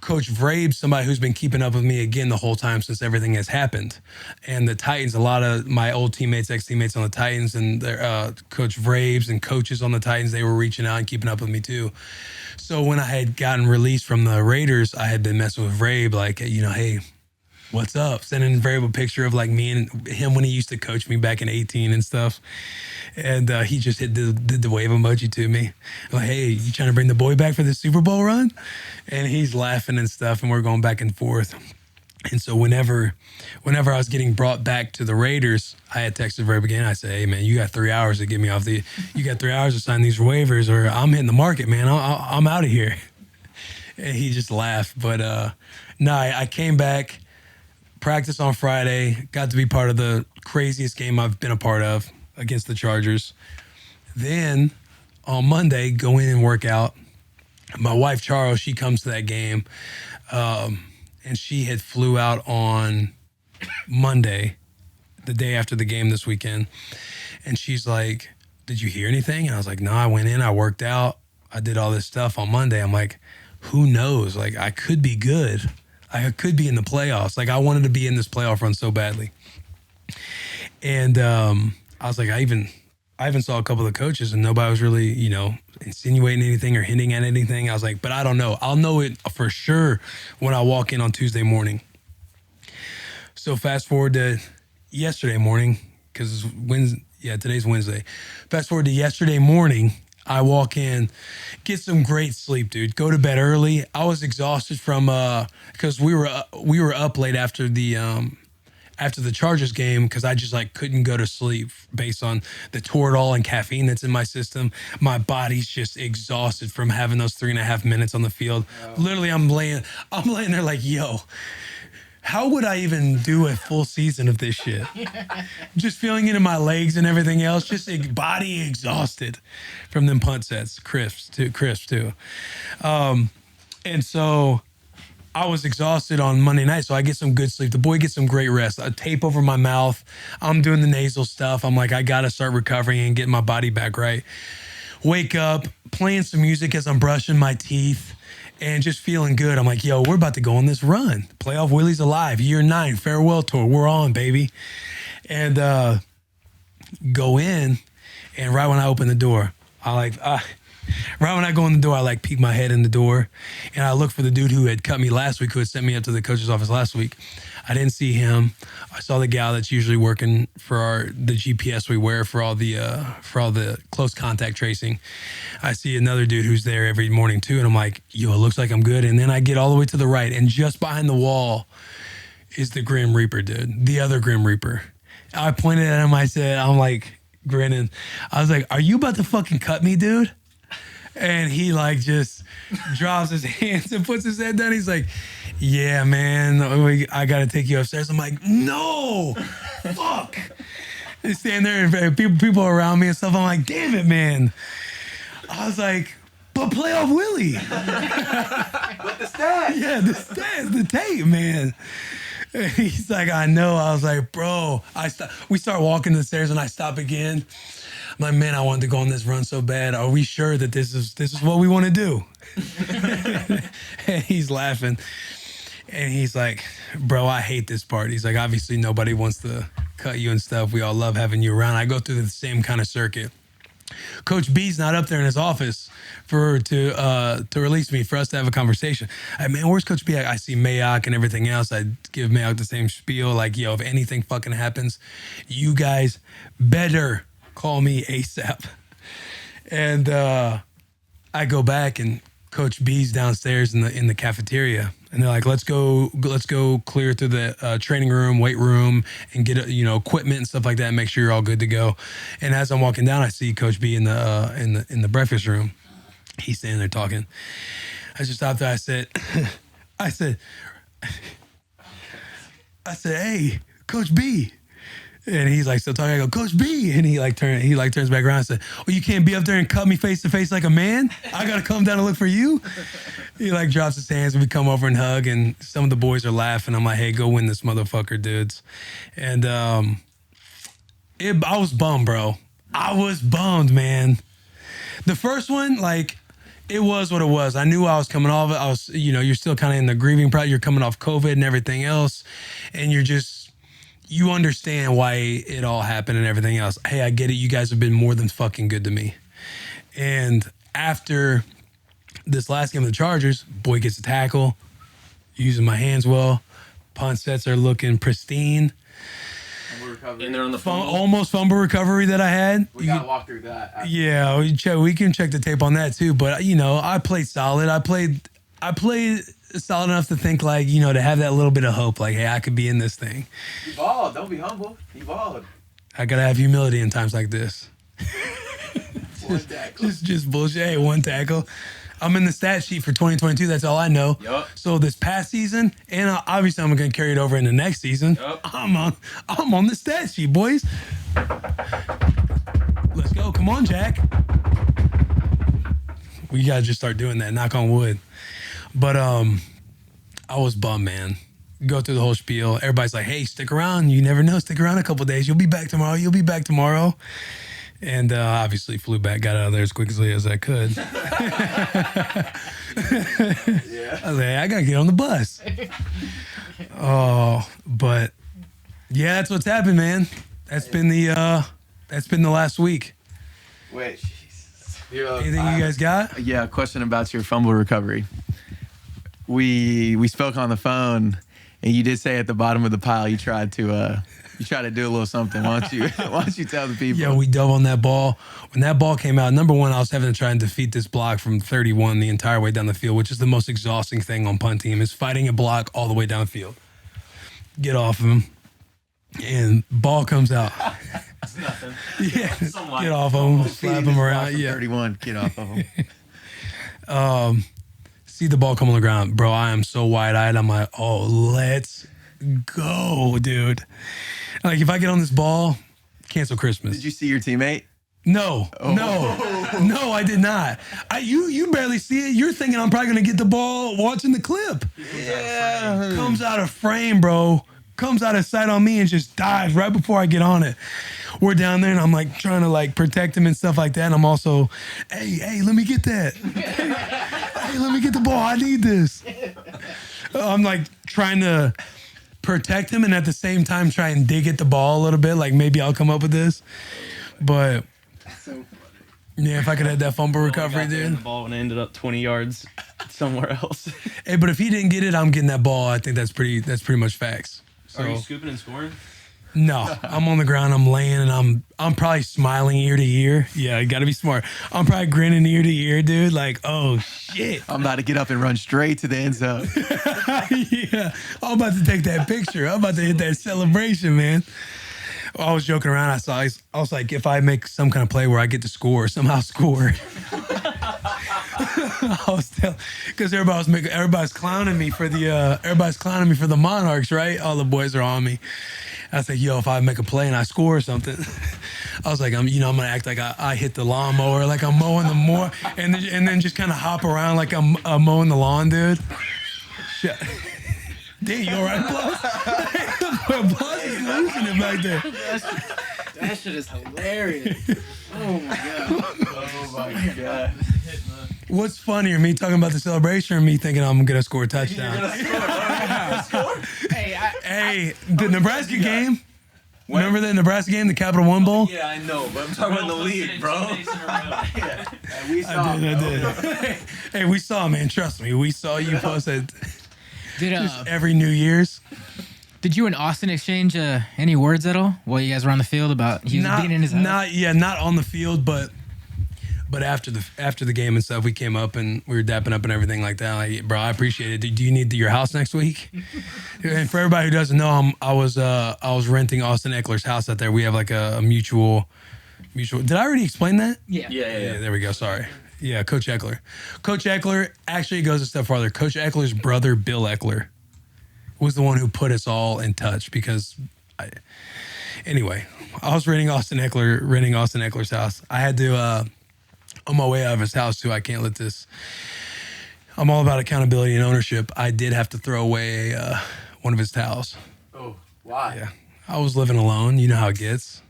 Coach Vrabel, somebody who's been keeping up with me again the whole time since everything has happened. And the Titans, a lot of my old teammates, ex-teammates on the Titans, and their Coach Vrabel and coaches on the Titans, they were reaching out and keeping up with me too. So when I had gotten released from the Raiders, I had been messing with Vrabel, like, hey, what's up? Sending Vrabel a picture of like me and him when he used to coach me back in 18 and stuff. And he just did the wave emoji to me. I'm like, hey, you trying to bring the boy back for the Super Bowl run? And he's laughing and stuff, and we're going back and forth. And so whenever I was getting brought back to the Raiders, I had texted Vrabel again. I said, hey, man, you got 3 hours to get me off you got 3 hours to sign these waivers or I'm hitting the market, man. I'm out of here. And he just laughed. But no, I came back, practiced on Friday, got to be part of the craziest game I've been a part of against the Chargers. Then on Monday, go in and work out. My wife, Charles, she comes to that game. And she had flew out on Monday, the day after the game this weekend. And she's like, did you hear anything? And I was like, no, I went in, I worked out. I did all this stuff on Monday. I'm like, who knows? Like, I could be good. I could be in the playoffs. Like, I wanted to be in this playoff run so badly. And I was like, I even saw a couple of the coaches and nobody was really, insinuating anything or hinting at anything. I was like, but I don't know. I'll know it for sure when I walk in on Tuesday morning. So fast forward to yesterday morning, because today's Wednesday. Fast forward to yesterday morning, I walk in, get some great sleep, dude. Go to bed early. I was exhausted from because we were up late after the Chargers game because I just couldn't go to sleep based on the Toradol and caffeine that's in my system. My body's just exhausted from having those 3.5 minutes on the field. Wow. Literally, I'm laying there like, yo, how would I even do a full season of this shit? Just feeling it in my legs and everything else, just body exhausted from them punt sets, crisps too. And so I was exhausted on Monday night, so I get some good sleep. The boy gets some great rest. A tape over my mouth. I'm doing the nasal stuff. I'm like, I got to start recovering and getting my body back right. Wake up, playing some music as I'm brushing my teeth and just feeling good. I'm like, yo, we're about to go on this run. Playoff Willy's alive. Year 9, farewell tour. We're on, baby. And go in, and right when I open the door, right when I go in the door, I peek my head in the door and I look for the dude who had cut me last week, who had sent me up to the coach's office last week. I didn't see him. I saw the gal that's usually working for the GPS we wear for all the close contact tracing. I see another dude who's there every morning too. And I'm like, yo, it looks like I'm good. And then I get all the way to the right, and just behind the wall is the Grim Reaper, dude. The other Grim Reaper. I pointed at him. I'm like grinning. I was like, are you about to fucking cut me, dude? And he just drops his hands and puts his head down. He's like, yeah, man, I got to take you upstairs. I'm like, no, fuck. They stand there and people around me and stuff. I'm like, damn it, man. I was like, but playoff Willy. But the stats. Yeah, the stats, the tape, man. And he's like, I know. I was like, bro. We start walking the stairs and I stop again. I'm like, man, I wanted to go on this run so bad. Are we sure that this is what we want to do? And he's laughing. And he's like, bro, I hate this part. He's like, obviously nobody wants to cut you and stuff. We all love having you around. I go through the same kind of circuit. Coach B's not up there in his office to release me, for us to have a conversation. Hey, man, where's Coach B? I see Mayock and everything else. I give Mayock the same spiel. Like, yo, if anything fucking happens, you guys better call me ASAP. And I go back, and Coach B's downstairs in the cafeteria, and they're like, let's go clear through the training room, weight room, and get equipment and stuff like that, and make sure you're all good to go. And as I'm walking down, I see Coach B in the breakfast room. He's standing there talking. I just stopped there. I said, hey, Coach B. And he's still talking. I go, Coach B. And he turns back around and said, well, you can't be up there and cut me face to face like a man? I got to come down and look for you? He drops his hands, and we come over and hug, and some of the boys are laughing. I'm like, hey, go win this motherfucker, dudes. And I was bummed, bro. I was bummed, man. The first one, It was what it was. I knew I was coming off it. I was, you're still kind of in the grieving process. You're coming off COVID and everything else. And you understand why it all happened and everything else. Hey, I get it. You guys have been more than fucking good to me. And after this last game of the Chargers, boy gets a tackle, using my hands well. Punt sets are looking pristine. And they're on the phone. Almost fumble recovery that I had. We gotta walk through that. Yeah, we can check the tape on that too. But I played solid. I played solid enough to think like, to have that little bit of hope. Like, hey, I could be in this thing. You balled. Don't be humble. You balled. I gotta have humility in times like this. One tackle. just bullshit. Hey, one tackle. I'm in the stat sheet for 2022. That's all I know. Yup. So this past season, and obviously I'm going to carry it over in the next season. Yup. I'm on the stat sheet, boys. Let's go. Come on, Jack. We got to just start doing that. Knock on wood. But I was bummed, man. Go through the whole spiel. Everybody's like, hey, stick around. You never know. Stick around a couple days. You'll be back tomorrow. And obviously flew back, got out of there as quickly as I could. Yeah. I was like, I gotta get on the bus. Oh, but yeah, that's what's happened, man. That's been the last week. Wait. Anything you guys got? Yeah, a question about your fumble recovery. We spoke on the phone, and you did say at the bottom of the pile you tried to do a little something. Why don't you tell the people? Yeah, we dove on that ball. When that ball came out, number one, I was having to try and defeat this block from 31 the entire way down the field, which is the most exhausting thing on punt team, is fighting a block all the way down the field. Get off of him. And ball comes out. It's nothing. Yeah, Some get off of him, slap him around. From Yeah. 31, get off of him. See the ball come on the ground. Bro, I am so wide-eyed. I'm like, oh, let's go, dude. Like, if I get on this ball, cancel Christmas. Did you see your teammate? No, no, I did not. You barely see it. You're thinking I'm probably going to get the ball watching the clip. Yeah. Comes out of frame, bro. Comes out of sight on me and just dives right before I get on it. We're down there and I'm like trying to like protect him and stuff like that. And I'm also, hey, let me get that. Hey, let me get the ball. I need this. I'm like trying to protect him and at the same time try and dig at the ball a little bit. Like maybe I'll come up with this. But yeah, if I could have that fumble recovery, The dude. ball and it ended up 20 yards somewhere else. Hey, but if he didn't get it, I'm getting that ball. I think that's pretty much facts. Are you So scooping and scoring? no, I'm on the ground. I'm laying and I'm probably smiling ear to ear. Yeah, you got to be smart. I'm probably grinning ear to ear, dude. Like, oh shit. I'm about to get up and run straight to the end zone. Yeah, I'm about to take that picture. I'm about to hit that celebration, man. I was joking around. I was like, if I make some kind of play where I get to score, somehow score. I was telling, because everybody's clowning me for the Monarchs, right? All the boys are on me. I was like, yo, if I make a play and I score or something, I was like, I'm gonna act like I hit the lawnmower, like I'm mowing the mower, and then just kind of hop around like I'm mowing the lawn, dude. Shit. Damn, you all right, Plus? Plus is losing it back there. That shit is hilarious. Oh my god. Oh my god. What's funnier, me talking about the celebration or me thinking I'm gonna score a touchdown? Hey, the Nebraska game. Remember the Nebraska game, the Capital One Bowl? Yeah, I know, but I'm talking about the league, bro. We saw I did. Hey, we saw, man. Trust me, we saw you post it just every New Year's. Did you and Austin exchange any words at all while you guys were on the field about he was being in his house? Not on the field, but after the game and stuff, we came up and we were dapping up and everything like that. Like, bro, I appreciate it. Do you need your house next week? And for everybody who doesn't know, I was renting Austin Eckler's house out there. We have like a mutual. Did I already explain that? Yeah. Yeah. There we go. Sorry. Yeah, Coach Eckler. Coach Eckler actually goes a step farther. Coach Eckler's brother, Bill Eckler, was the one who put us all in touch because anyway, I was renting Austin Eckler's house. I had to, on my way out of his house too, I can't let this, I'm all about accountability and ownership. I did have to throw away one of his towels. Oh, why? Yeah. I was living alone. You know how it gets.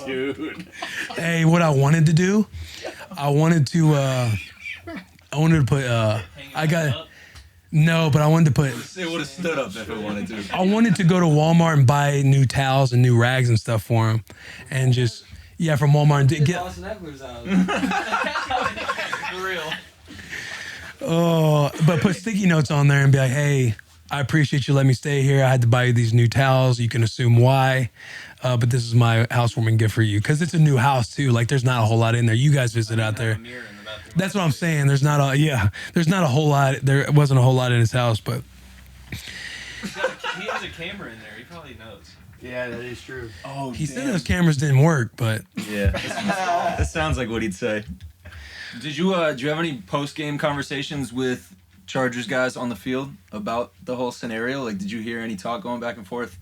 Dude. Hey, what I wanted to do, I wanted to put no, but I wanted to put It would have stood up if it wanted to. I wanted to go to Walmart and buy new towels and new rags and stuff for him, and just from Walmart and get. Austin Eckler's out. For real. Oh, but put sticky notes on there and be like, hey, I appreciate you letting me stay here. I had to buy you these new towels. You can assume why, but this is my housewarming gift for you because it's a new house too. Like there's not a whole lot in there. You guys visit out there. That's what I'm saying. There's not a whole lot. There wasn't a whole lot in his house, but He has a camera in there. He probably knows. Yeah, that is true. Oh, he said those cameras didn't work. But Yeah. That sounds like what he'd say. Did you have any post game conversations with Chargers guys on the field about the whole scenario? Like, did you hear any talk going back and forth?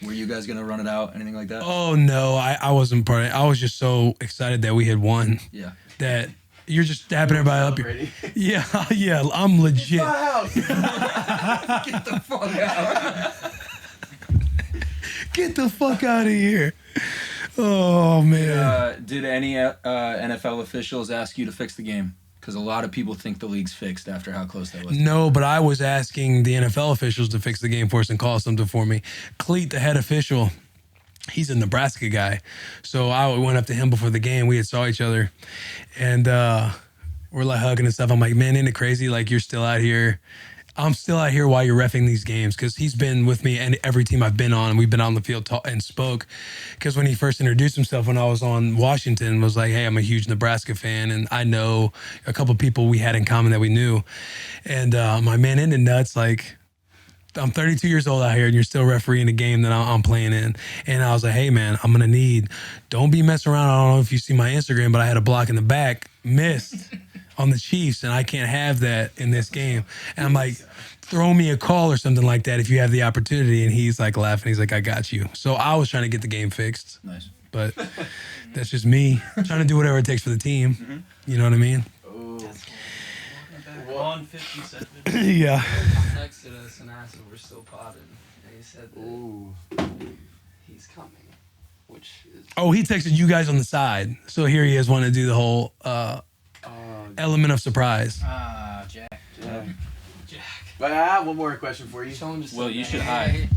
Were you guys gonna run it out? Anything like that? oh no, I wasn't part of it. I was just so excited that we had won. Yeah. That you're just dapping everybody up here. Yeah, I'm legit. Get the fuck out. Get the fuck out of here. Oh man. Did any NFL officials ask you to fix the game? Because a lot of people think the league's fixed after how close that was. No, but I was asking the NFL officials to fix the game for us and call something for me. Cleat, the head official, he's a Nebraska guy. So I went up to him before the game. We had saw each other. And we're like hugging and stuff. I'm like, man, isn't it crazy? Like you're still out here. I'm still out here while you're reffing these games because he's been with me and every team I've been on. We've been on the field and spoke because when he first introduced himself when I was on Washington was like, hey, I'm a huge Nebraska fan and I know a couple of people we had in common that we knew. And my man, isn't it nuts? Like I'm 32 years old out here and you're still refereeing a game that I'm playing in. And I was like, hey, man, I'm going to don't be messing around. I don't know if you see my Instagram, but I had a block in the back, missed on the Chiefs, and I can't have that in this game. And I'm like, throw me a call or something like that if you have the opportunity. And he's like laughing. He's like, I got you. So I was trying to get the game fixed. Nice. But that's just me trying to do whatever it takes for the team. Mm-hmm. You know what I mean? Oh. 157. Yeah. He texted us and asked if we're still potting, and he said that he's coming, which is. Oh, he texted you guys on the side. So here he is wanting to do the whole element of surprise. Jack. But I have one more question for you. Well, you should hide.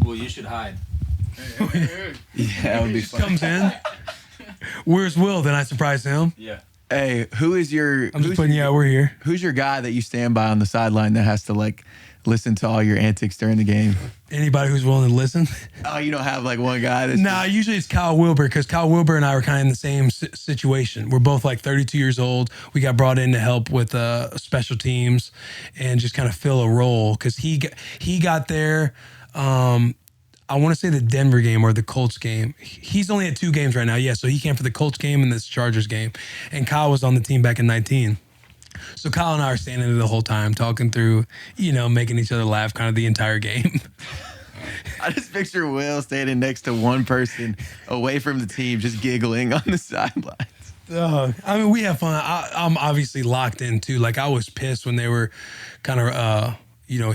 Yeah, that would be fun. Comes in. Where's Will? Then I surprise him. Yeah. Hey, who is your? I'm just putting, we're here. Who's your guy that you stand by on the sideline that has to like listen to all your antics during the game? Anybody who's willing to listen. Oh, you don't have like one guy that's Nah, usually it's Kyle Wilbur because Kyle Wilbur and I were kind of in the same situation. We're both like 32 years old. We got brought in to help with special teams and just kind of fill a role because he got there. I want to say the Denver game or the Colts game. He's only at 2 games right now. Yeah, so he came for the Colts game and this Chargers game. And Kyle was on the team back in 19. So Kyle and I are standing there the whole time talking through, making each other laugh kind of the entire game. I just picture Will standing next to one person away from the team, just giggling on the sidelines. I mean, we have fun. I'm obviously locked in too. Like I was pissed when they were kind of,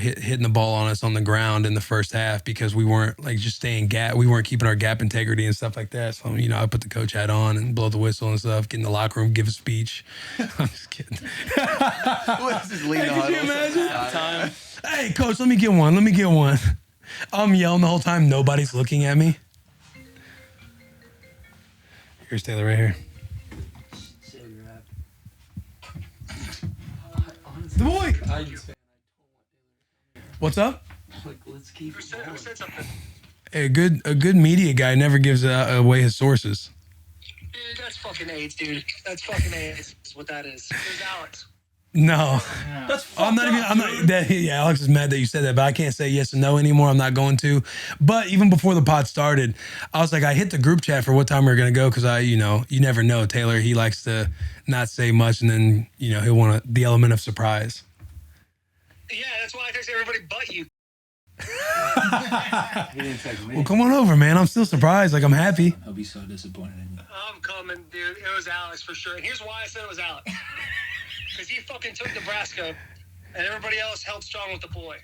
hitting the ball on us on the ground in the first half because we weren't like just staying gap. We weren't keeping our gap integrity and stuff like that. So, I put the coach hat on and blow the whistle and stuff, get in the locker room, give a speech. I'm just kidding. What's this leading Could you imagine? Hey, coach, let me get one. I'm yelling the whole time. Nobody's looking at me. Here's Taylor right here. The boy. What's up? Like, let's keep it going. Who said something? A good media guy never gives away his sources. Dude, that's fucking AIDS, dude. That's fucking AIDS. That's what that is. Who's Alex? No, That's I'm not even. I'm not. That, yeah, Alex is mad that you said that, but I can't say yes and no anymore. I'm not going to. But even before the pod started, I was like, I hit the group chat for what time we are gonna go because you never know. Taylor, he likes to not say much, and then he'll want the element of surprise. Yeah, that's why I text everybody but you. He didn't text me. Well, come on over, man. I'm still surprised. Like I'm happy. I'll be so disappointed in you. I'm coming, dude. It was Alex for sure. And here's why I said it was Alex. Because he fucking took Nebraska, and everybody else held strong with the boy.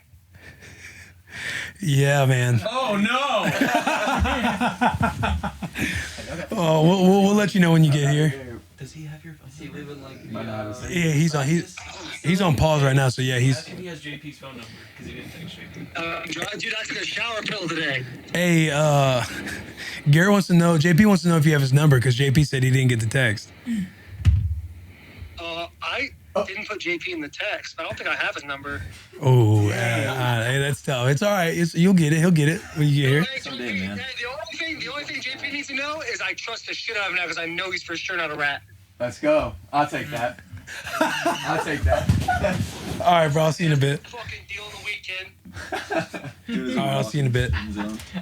Yeah, man. Oh no! Oh, we'll let you know when you get here. Does he have your phone? Is he living like Yeah, he's on pause right now. So yeah, he's. Ask if he has JP's phone number because he didn't text JP. Dude, I took a shower pill today. Hey, Garrett wants to know. JP wants to know if you have his number because JP said he didn't get the text. I didn't put JP in the text. I don't think I have his number. Oh, hey, that's tough. It's all right. You'll get it. He'll get it when you get here. Hey, Someday, man. The only thing JP needs to know is I trust the shit out of him now because I know he's for sure not a rat. Let's go. I'll take that. I'll take that. All right, bro. I'll see you in a bit. Fucking deal of the weekend. All right, I'll see you in a bit.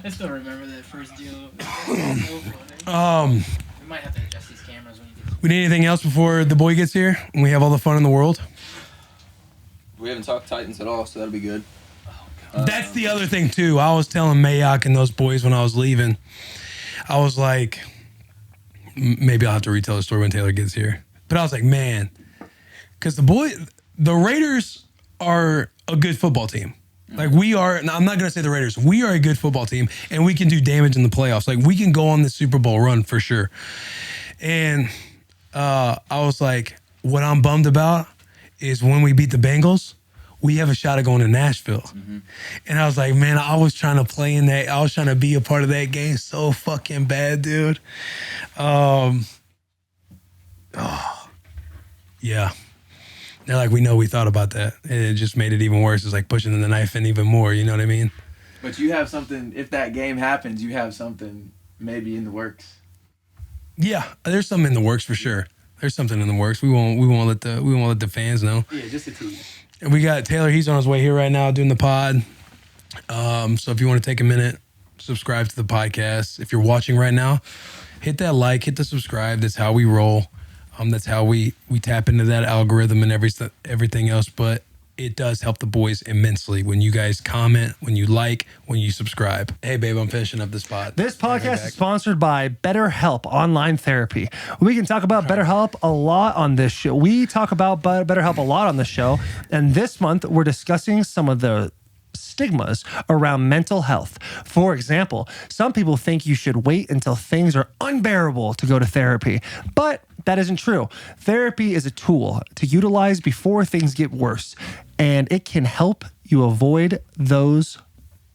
I still remember that first deal. We might have to adjust these cameras when you get. We need anything else before the boy gets here and we have all the fun in the world? We haven't talked Titans at all, so that'll be good. That's the other thing too. I was telling Mayock and those boys when I was leaving, I was like, maybe I'll have to retell the story when Taylor gets here. But I was like, man, because the Raiders are a good football team. Like we are, and I'm not going to say the Raiders, we are a good football team and we can do damage in the playoffs. Like we can go on the Super Bowl run for sure. And I was like, what I'm bummed about is when we beat the Bengals, we have a shot at going to Nashville. Mm-hmm. And I was like, man, I was trying to play in that. I was trying to be a part of that game so fucking bad, dude. Yeah. They're like, we know we thought about that. And it just made it even worse. It's like pushing the knife in even more. You know what I mean? But you have something, if that game happens, you have something maybe in the works. Yeah, there's something in the works for sure. There's something in the works. We won't let the fans know. Yeah, just a tease. And we got Taylor. He's on his way here right now doing the pod. So if you want to take a minute, subscribe to the podcast. If you're watching right now, hit that like, hit the subscribe. That's how we roll. That's how we tap into that algorithm and everything else. But it does help the boys immensely when you guys comment, when you like, when you subscribe. Hey, babe, I'm finishing up this pod. This podcast is sponsored by BetterHelp Online Therapy. We can talk about BetterHelp a lot on this show. We talk about BetterHelp a lot on the show. And this month, we're discussing some of the stigmas around mental health. For example, some people think you should wait until things are unbearable to go to therapy, but that isn't true. Therapy is a tool to utilize before things get worse, and it can help you avoid those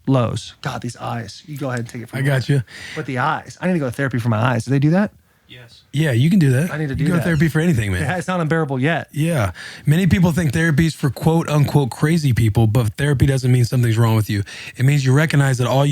lows. God, these eyes. You go ahead and take it from me. I got you. But the eyes. I need to go to therapy for my eyes. Do they do that? Yes. Yeah, you can do that. I need to do you go that. to therapy for anything, man. It's not unbearable yet. Yeah. Many people think therapy is for quote unquote crazy people, but therapy doesn't mean something's wrong with you. It means you recognize that all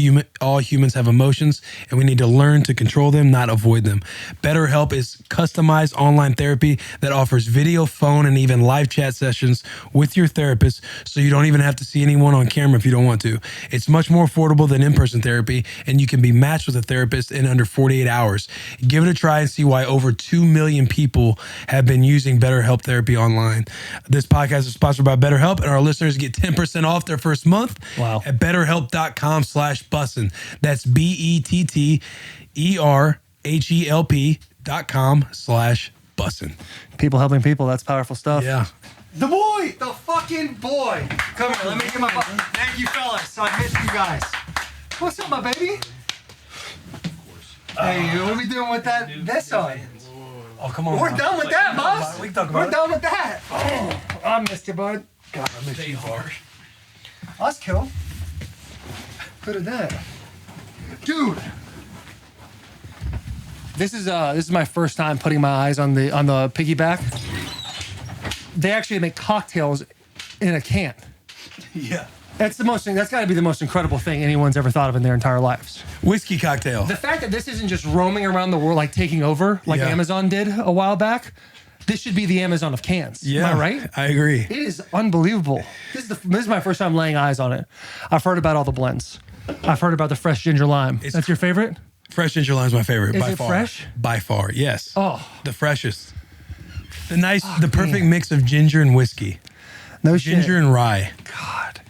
humans have emotions and we need to learn to control them, not avoid them. BetterHelp is customized online therapy that offers video, phone, and even live chat sessions with your therapist, so you don't even have to see anyone on camera if you don't want to. It's much more affordable than in-person therapy, and you can be matched with a therapist in under 48 hours. Give it a try and see why over 2 million people have been using BetterHelp therapy online. This podcast is sponsored by BetterHelp, and our listeners get 10% off their first month at betterhelp.com/bussin. That's BetterHelp.com/bussin. People helping people. That's powerful stuff. Yeah. The boy, the fucking boy. Come here, let me get my. Thank you, fellas. I missed you guys. What's up, my baby? Hey, what are we doing with that? This on? Oh, come on. We're done with that, boss. We can talk about We're it. done with that. Oh, I missed you, bud. God, I miss you hard. That's cool. Look at that, dude. This is my first time putting my eyes on the piggyback. They actually make cocktails in a can. Yeah. That's got to be the most incredible thing anyone's ever thought of in their entire lives. Whiskey cocktail. The fact that this isn't just roaming around the world like taking over like Amazon did a while back. This should be the Amazon of cans. Yeah. Am I right? I agree. It is unbelievable. This is my first time laying eyes on it. I've heard about all the blends. I've heard about the fresh ginger lime. That's your favorite? Fresh ginger lime is my favorite. Is by it far. fresh? By far, yes. Oh. The freshest. The perfect mix of ginger and whiskey. No Ginger and rye. God.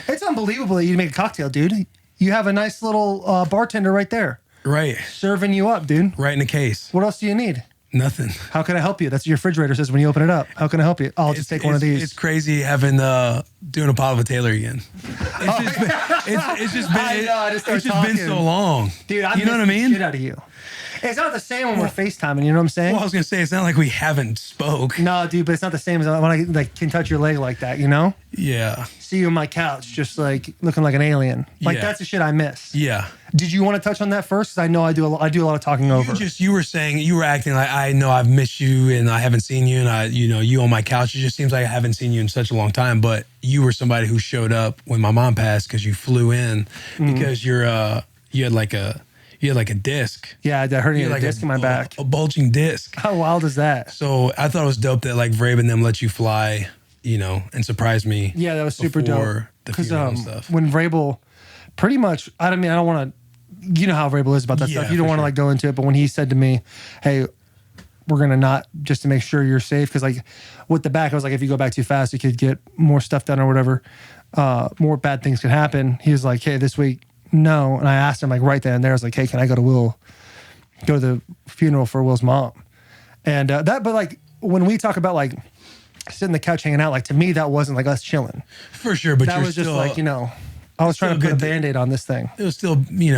It's unbelievable that you make a cocktail, dude. You have a nice little bartender right there. Right. Serving you up, dude. Right in the case. What else do you need? Nothing. How can I help you? That's what your refrigerator says when you open it up. How can I help you? I'll just take one of these. It's crazy having doing a pod with Taylor again. It's just been so long. Dude, you know what I mean? Shit out of you. It's not the same when we're FaceTiming, you know what I'm saying? Well, I was gonna say it's not like we haven't spoke. No, dude, but it's not the same as when I like can touch your leg like that, you know? Yeah. See you on my couch, just like looking like an alien. Like Yeah. that's the shit I miss. Yeah. Did you want to touch on that first? 'Cause I know I do a lot of talking over. You were saying, you were acting like, I know I've missed you and I haven't seen you, and you on my couch. It just seems like I haven't seen you in such a long time. But you were somebody who showed up when my mom passed because you flew in because you had like a disc. Yeah, I heard you You had had a disc in my back. a bulging disc. How wild is that? So I thought it was dope that like Vrabel and them let you fly, and surprise me. Yeah, that was super before dope. the funeral and stuff. When Vrabel, pretty much, I don't want to. You know how Vrabel is about that Yeah, stuff. You don't for want to sure. like go into it, but when he said to me, "Hey, we're gonna not just to make sure you're safe," because like with the back, I was like, if you go back too fast, you could get more stuff done or whatever. More bad things could happen. He was like, "Hey, this week, no." And I asked him like right then and there, I was like, "Hey, can I go to the funeral for Will's mom?" And but like when we talk about like sitting on the couch hanging out, like to me that wasn't like us chilling. For sure, but That you're was just still, like I was trying to still put a good. Band-Aid on this thing. It was still,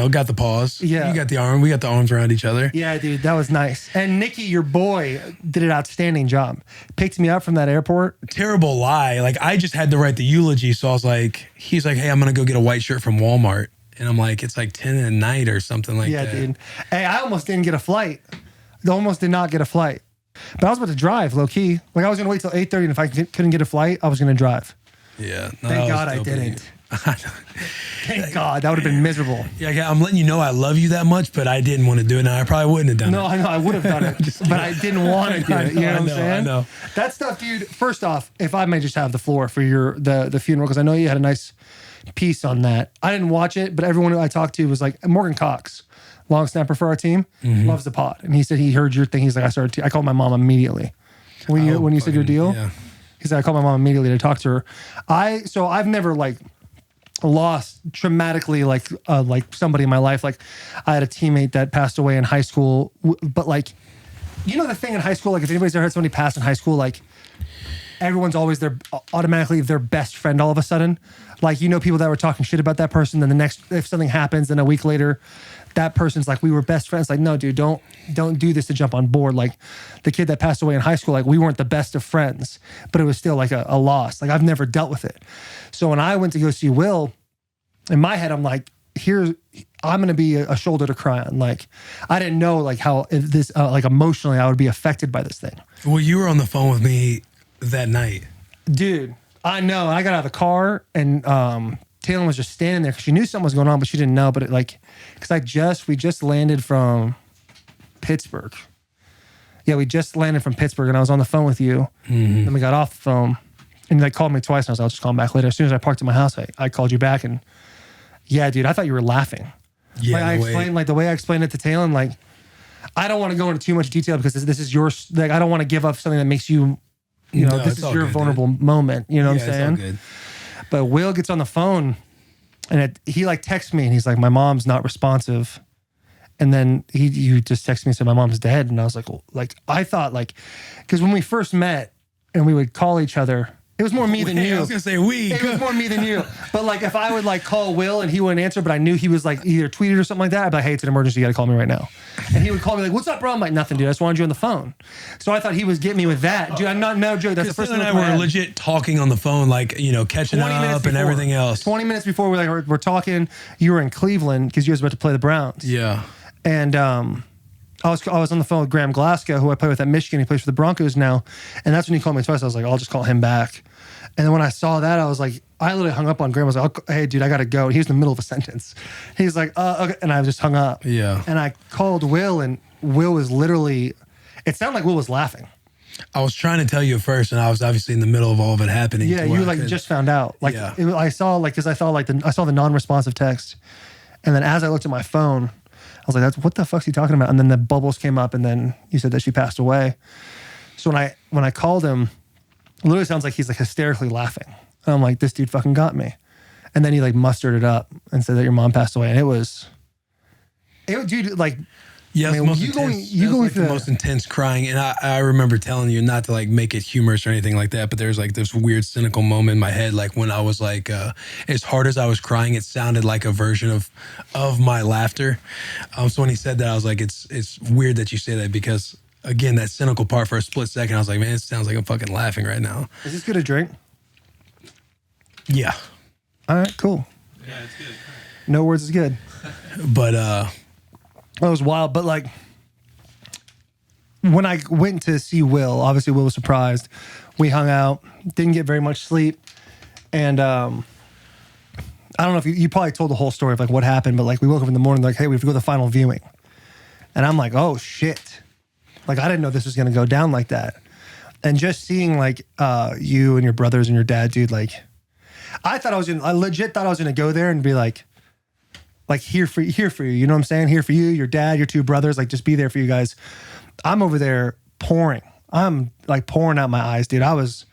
got the pause. Yeah. You got the arm. We got the arms around each other. Yeah, dude, that was nice. And Nikki, your boy, did an outstanding job. Picked me up from that airport. Terrible lie. Like I just had to write the eulogy. So I was like, he's like, hey, I'm going to go get a white shirt from Walmart. And I'm like, it's like 10 at night or something like Yeah, that. dude. Hey, I almost didn't get a flight. Almost did not get a flight. But I was about to drive, low key. Like I was going to wait till 8:30, and if I couldn't get a flight, I was going to drive. Yeah. No, Thank that God was I dope of you. didn't. Thank God. That would have been miserable. Yeah, I'm letting you know I love you that much, but I didn't want to do it. Now I probably wouldn't have done No, it. I know. I would have done it, but I didn't want to do it. You know what I'm saying? I know. That stuff, dude. First off, if I may just have the floor for the funeral, because I know you had a nice piece on that. I didn't watch it, but everyone who I talked to was like, Morgan Cox, long snapper for our team, loves the pod, and he said he heard your thing. He's like, I called my mom immediately when you said your deal. Yeah. He said I called my mom immediately to talk to her. I've never like lost traumatically like somebody in my life. Like I had a teammate that passed away in high school, but like the thing in high school, like if anybody's ever heard somebody pass in high school, like everyone's always automatically their best friend all of a sudden. Like people that were talking shit about that person, then if something happens, then a week later that person's like, we were best friends. Like, no, dude, don't do this to jump on board. Like the kid that passed away in high school, like we weren't the best of friends, but it was still like a loss. Like I've never dealt with it. So when I went to go see Will, in my head, I'm like, I'm going to be a shoulder to cry on. Like I didn't know like how this, like emotionally I would be affected by this thing. Well, you were on the phone with me that night. Dude, I know. I got out of the car and Taylor was just standing there because she knew something was going on, but she didn't know. But because we just landed from Pittsburgh. Yeah, we just landed from Pittsburgh, and I was on the phone with you. Then we got off the phone, and you called me twice, and I was like, I'll just call him back later. As soon as I parked at my house, I called you back, and yeah, dude, I thought you were laughing. Yeah, I explained the way I explained it to Taylor, like I don't want to go into too much detail because this is your like I don't want to give up something that makes you. No, this it's is all your good, vulnerable moment. You know what I'm It's all saying? good. But Will gets on the phone and he like texts me and he's like, my mom's not responsive. And then you just text me and said, my mom's dead. And I was like, well, like, I thought like, because when we first met and we would call each other, it was more me than you. I was going to say we. It was more me than you. But like, if I would like call Will and he wouldn't answer, but I knew he was like either tweeted or something like that, I'd be like, hey, it's an emergency. You got to call me right now. And he would call me like, what's up, bro? I'm like, nothing, dude. I just wanted you on the phone. So I thought he was getting me with that. Dude, I'm not, no joke. That's the first Taylor thing and I that were were legit talking on the phone, like, catching 20 up minutes and before. everything else. 20 minutes before we're talking, you were in Cleveland because you was about to play the Browns. Yeah. And I was on the phone with Graham Glasgow, who I play with at Michigan. He plays for the Broncos now. And that's when he called me twice. I was like, I'll just call him back. And then when I saw that, I was like, I literally hung up on Graham. I was like, hey, dude, I got to go. He was in the middle of a sentence. He's like, okay. And I just hung up. Yeah. And I called Will, and Will was literally, it sounded like Will was laughing. I was trying to tell you at first, and I was obviously in the middle of all of it happening. Yeah, to where you I like could- just found out. Like Yeah. I saw the non-responsive text, and then as I looked at my phone, I was like, what the fuck's he talking about? And then the bubbles came up, and then you said that she passed away. So when I called him, it literally sounds like he's like hysterically laughing. And I'm like, this dude fucking got me. And then he like mustered it up and said that your mom passed away, and dude, like Yeah, I mean, most you intense, going- you that was going like the through most intense crying, and I remember telling you not to like make it humorous or anything like that. But there's like this weird cynical moment in my head, like when I was like, as hard as I was crying, it sounded like a version of my laughter. So when he said that, I was like, it's weird that you say that because again, that cynical part for a split second, I was like, man, it sounds like I'm fucking laughing right now. Is this good a drink? Yeah, All right, cool. Yeah, it's good. No words is good. but That was wild. But like when I went to see Will, obviously Will was surprised. We hung out, didn't get very much sleep. And I don't know if you probably told the whole story of like what happened, but like we woke up in the morning like, hey, we have to go to the final viewing. And I'm like, oh shit. Like I didn't know this was gonna go down like that. And just seeing like you and your brothers and your dad, dude, like I legit thought I was gonna go there and be like here for you, you know what I'm saying? Here for you, your dad, your two brothers, like just be there for you guys. I'm over there pouring. I'm like pouring out my eyes, dude. I was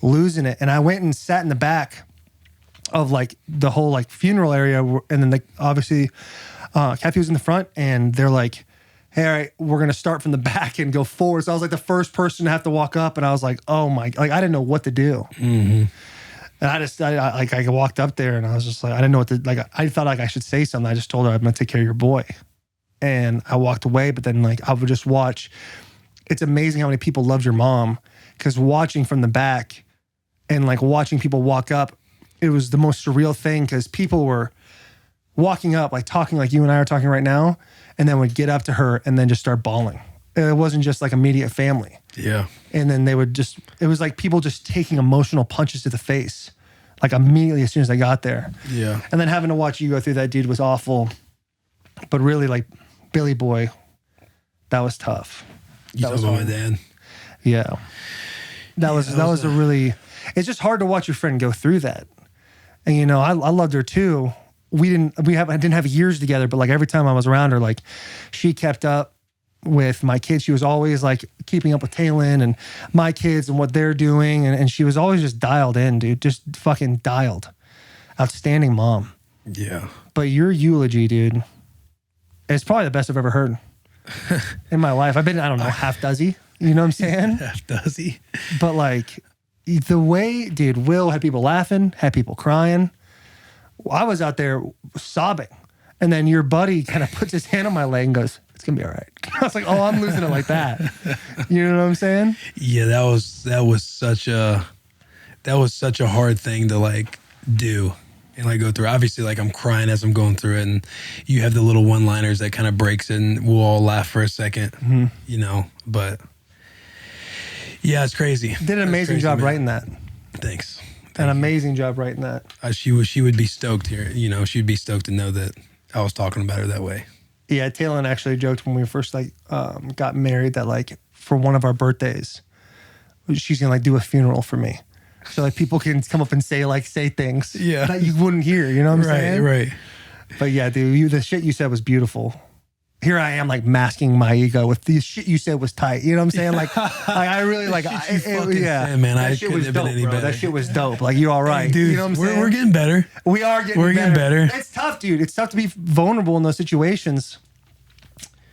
losing it. And I went and sat in the back of like the whole like funeral area. And then like obviously Kathy was in the front and they're like, hey, all right, we're going to start from the back and go forward. So I was like the first person to have to walk up and I was like, oh my, like I didn't know what to do. mm-hmm. And I walked up there and I was just like, I didn't know what to, like, I thought like I should say something. I just told her I'm going to take care of your boy. And I walked away, but then like I would just watch. It's amazing how many people loved your mom because watching from the back and like watching people walk up, it was the most surreal thing because people were walking up, like talking like you and I are talking right now, and then would get up to her and then just start bawling. It wasn't just like immediate family. Yeah. And then they would just, it was like people just taking emotional punches to the face, like immediately as soon as they got there. Yeah. And then having to watch you go through that, dude, was awful. But really, like, Billy Boy, that was tough. You That talking was about my hard. dad? Yeah. That was a really, it's just hard to watch your friend go through that. And, you know, I loved her too. I didn't have years together, but like every time I was around her, like she kept up with my kids. She was always like keeping up with Taylin and my kids and what they're doing. And she was always just dialed in, dude, just fucking dialed. Outstanding mom. Yeah. But your eulogy, dude, it's probably the best I've ever heard in my life. I've been, I don't know, half dozy. You know what I'm saying? Half does he? But like the way, dude, Will had people laughing, had people crying. I was out there sobbing. And then your buddy kind of puts his hand on my leg and goes, it's going to be all right. I was like, oh, I'm losing it like that. You know what I'm saying? Yeah, that was such a hard thing to like do and like go through. Obviously, like I'm crying as I'm going through it, and you have the little one-liners that kind of breaks it, and we'll all laugh for a second, you know. But yeah, it's crazy. Did an amazing job writing that. Thanks. An amazing job writing that. She would be stoked here. You know, she'd be stoked to know that I was talking about her that way. Yeah, Taylor actually joked when we first like got married that like for one of our birthdays, she's gonna like do a funeral for me, so like people can come up and say things that you wouldn't hear. You know what I'm saying? Right. But yeah, dude, the shit you said was beautiful. Here I am like masking my ego with the shit you said was tight. You know what I'm saying? Like I really like said, man, I shit couldn't was have been dope, any bro. better. That shit was dope. Like you're all right, Dude, you know what I'm saying? we're getting better. We are getting We're getting better. It's tough, dude. It's tough to be vulnerable in those situations.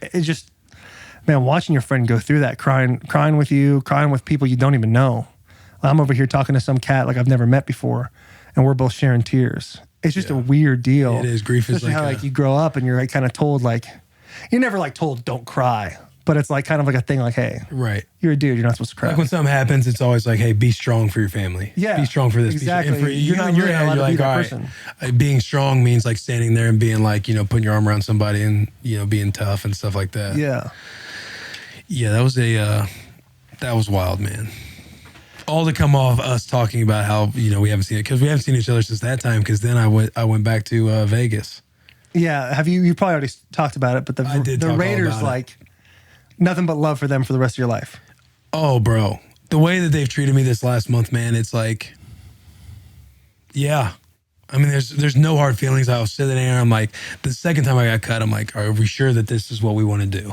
It's just, man, watching your friend go through that, crying with you, crying with people you don't even know. I'm over here talking to some cat like I've never met before, and we're both sharing tears. It's just a weird deal. It is. Grief is Especially like how like you grow up and you're like kind of told like, you're never like told don't cry, but it's like kind of like a thing like, hey, right. You're a dude, you're not supposed to cry. Like when something happens, it's always like, hey, be strong for your family. Yeah, be strong for this. exactly. And for You're not in your really head, allowed you're to be like, that all person. right, being strong means like standing there and being like, you know, putting your arm around somebody and, you know, being tough and stuff like that. Yeah. Yeah, that was wild, man. All to come off us talking about how, you know, we haven't seen it because we haven't seen each other since that time. Because then I went back to Vegas. Yeah, have you probably already talked about it, but I did talk all Raiders about it. like nothing but love for them for the rest of your life. Oh, bro, the way that they've treated me this last month, man, it's like, yeah. I mean, there's no hard feelings. I was sitting there. I'm like, the second time I got cut, I'm like, are we sure that this is what we want to do?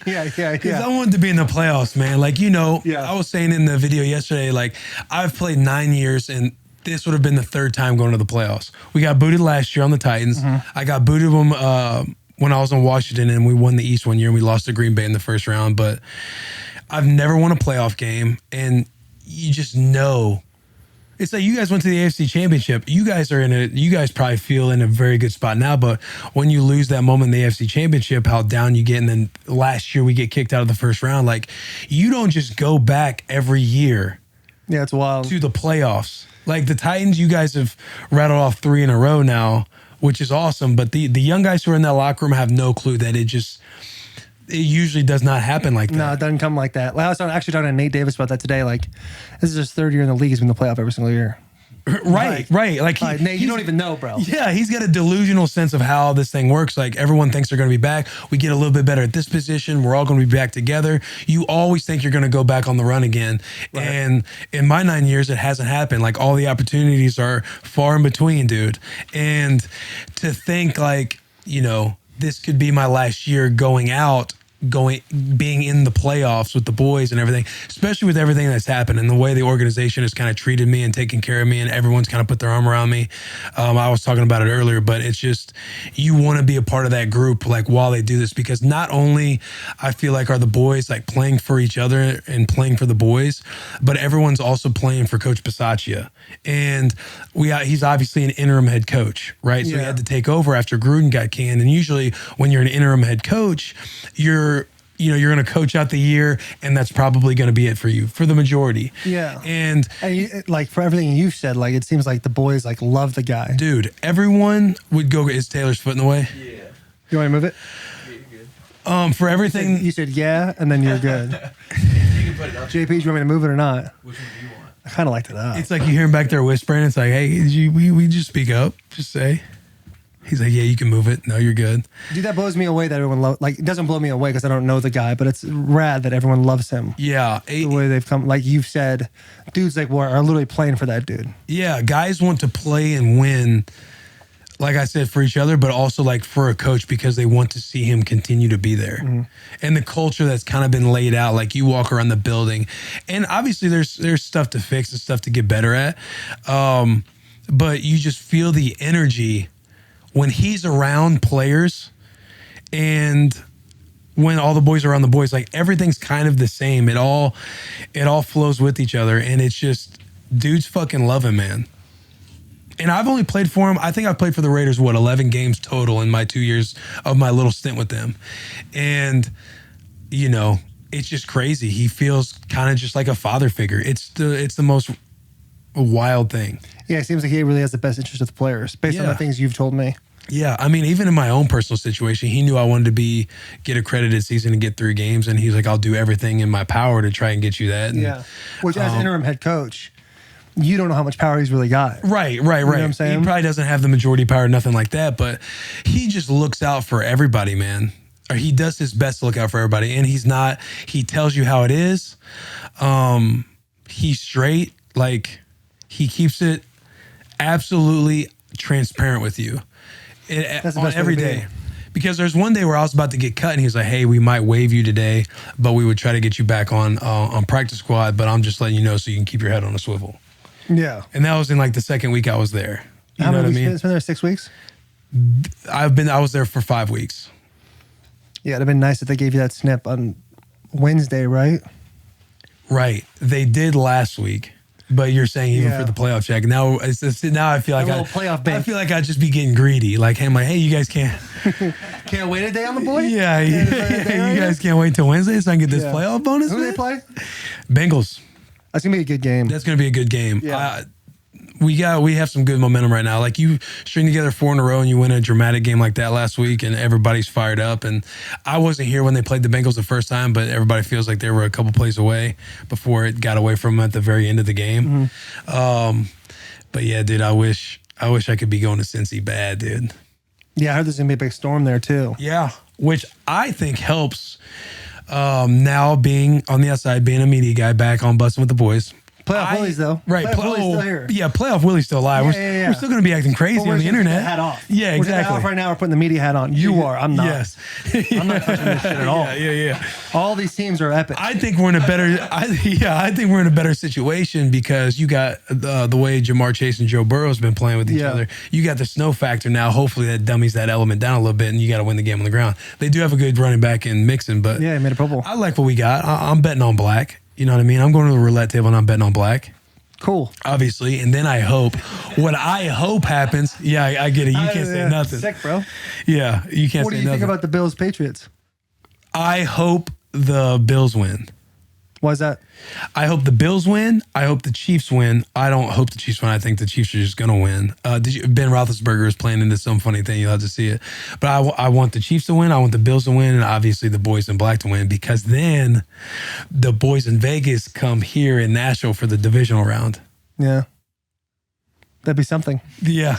yeah. Because I wanted to be in the playoffs, man. Like, you know, I was saying in the video yesterday, like, I've played 9 years, and this would have been the third time going to the playoffs. We got booted last year on the Titans. I got booted them when I was in Washington and we won the East one year and we lost to Green Bay in the first round, but I've never won a playoff game, and you just know. It's like you guys went to the AFC Championship. You guys probably feel in a very good spot now, but when you lose that moment in the AFC Championship, how down you get, and then last year we get kicked out of the first round, like you don't just go back every year. Yeah, it's wild. To the playoffs. Like the Titans, you guys have rattled off 3 in a row now, which is awesome, but the young guys who are in that locker room have no clue that it usually does not happen like that. No, it doesn't come like that. I was actually talking to Nate Davis about that today. Like, this is his 3rd year in the league. He's been in the playoff every single year. Right. Like Nate, you don't even know, bro. Yeah, he's got a delusional sense of how this thing works. Like everyone thinks they're going to be back. We get a little bit better at this position. We're all going to be back together. You always think you're going to go back on the run again. Right. And in my 9 years, it hasn't happened. Like all the opportunities are far in between, dude. And to think like, this could be my last year being in the playoffs with the boys and everything, especially with everything that's happened and the way the organization has kind of treated me and taken care of me, and everyone's kind of put their arm around me. I was talking about it earlier, but it's just, you want to be a part of that group, like while they do this, because not only I feel like are the boys like playing for each other and playing for the boys, but everyone's also playing for Coach Bisaccia. And he's obviously an interim head coach, right? So he had to take over after Gruden got canned. And usually when you're an interim head coach, you're going to coach out the year, and that's probably going to be it for you for the majority. Yeah. And like for everything you've said, like it seems like the boys like love the guy. Dude, everyone would go, is Taylor's foot in the way? Yeah. You want to move it? Yeah, you're good. For everything. You said yeah, and then you're good. You can put it up. JP, do you want me to move it or not? Which one do you want? I kind of liked it up. It's like you hear him back there whispering. It's like, hey, we just speak up. Just say. He's like, yeah, you can move it. No, you're good. Dude, that blows me away that everyone like, it doesn't blow me away because I don't know the guy, but it's rad that everyone loves him. Yeah. The way they've come, like you've said, dudes like are literally playing for that dude. Yeah, guys want to play and win, like I said, for each other, but also like for a coach because they want to see him continue to be there. Mm-hmm. And the culture that's kind of been laid out, like you walk around the building, and obviously there's stuff to fix and stuff to get better at, but you just feel the energy when he's around players and when all the boys are around the boys. Like everything's kind of the same. It all flows with each other, and it's just dudes fucking love him, man. And I've only played for him. I think I've played for the Raiders, 11 games total in my 2 years of my little stint with them. And, it's just crazy. He feels kind of just like a father figure. It's the most wild thing. Yeah, it seems like he really has the best interest of the players based on the things you've told me. Yeah, I mean, even in my own personal situation, he knew I wanted to get accredited season and get 3 games, and he's like, I'll do everything in my power to try and get you that. And, which as interim head coach, you don't know how much power he's really got. Right. You know what I'm saying? He probably doesn't have the majority power, nothing like that, but he just looks out for everybody, man. Or he does his best to look out for everybody, and he tells you how it is. He's straight, like he keeps it absolutely transparent with you. That's the on best every day. Because there's one day where I was about to get cut, and he was like, hey, we might waive you today, but we would try to get you back on practice squad, but I'm just letting you know so you can keep your head on a swivel. Yeah. And that was in like the second week I was there. You How know many what I mean? It's been there 6 weeks? I was there for 5 weeks. Yeah, it'd have been nice if they gave you that snip on Wednesday, right? Right. They did last week. But you're saying even for the playoff check. Now I feel like I feel like I'd just be getting greedy. Like, hey, you guys can't wait a day on the boy? Yeah, you guys can't wait till Wednesday so I can get this playoff bonus. Who do they play? Bengals. That's gonna be a good game. That's gonna be a good game. Yeah. We have some good momentum right now. Like you string together 4 in a row and you win a dramatic game like that last week, and everybody's fired up. And I wasn't here when they played the Bengals the first time, but everybody feels like they were a couple plays away before it got away from them at the very end of the game. Mm-hmm. But yeah, dude, I wish I could be going to Cincy bad, dude. Yeah, I heard there's gonna be a big storm there too. Yeah, which I think helps. Now being on the outside, being a media guy back on Bussin' With The Boys, Playoff Willy's though. Right. Playoff Willy's still here. Yeah, playoff Willy's still alive. Yeah. We're still going to be acting crazy Well, on the internet. Hat off. Yeah, We're taking it exactly. off right now. We're putting the media hat on. You are. I'm not. Yes. I'm not touching this shit at all. Yeah. All these teams are epic. I think we're in a better. I think we're in a better situation because you got the way Jamar Chase and Joe Burrow's been playing with each other. You got the snow factor now. Hopefully that dummies that element down a little bit, and you got to win the game on the ground. They do have a good running back in Mixon, but yeah, he made a Pro Bowl. I like what we got. I'm betting on black. You know what I mean? I'm going to the roulette table and I'm betting on black. Cool. Obviously. And then I hope, what I hope happens. Yeah, I get it. You can't say nothing. Sick, bro. Yeah, you can't What say do you nothing. think about the Bills Patriots? I hope the Bills win. Why is that? I hope the Bills win. I hope the Chiefs win. I don't hope the Chiefs win. I think the Chiefs are just going to win. Ben Roethlisberger is playing into some funny thing. You'll have to see it. But I want the Chiefs to win. I want the Bills to win. And obviously the boys in black to win, because then the boys in Vegas come here in Nashville for the divisional round. Yeah. That'd be something. Yeah.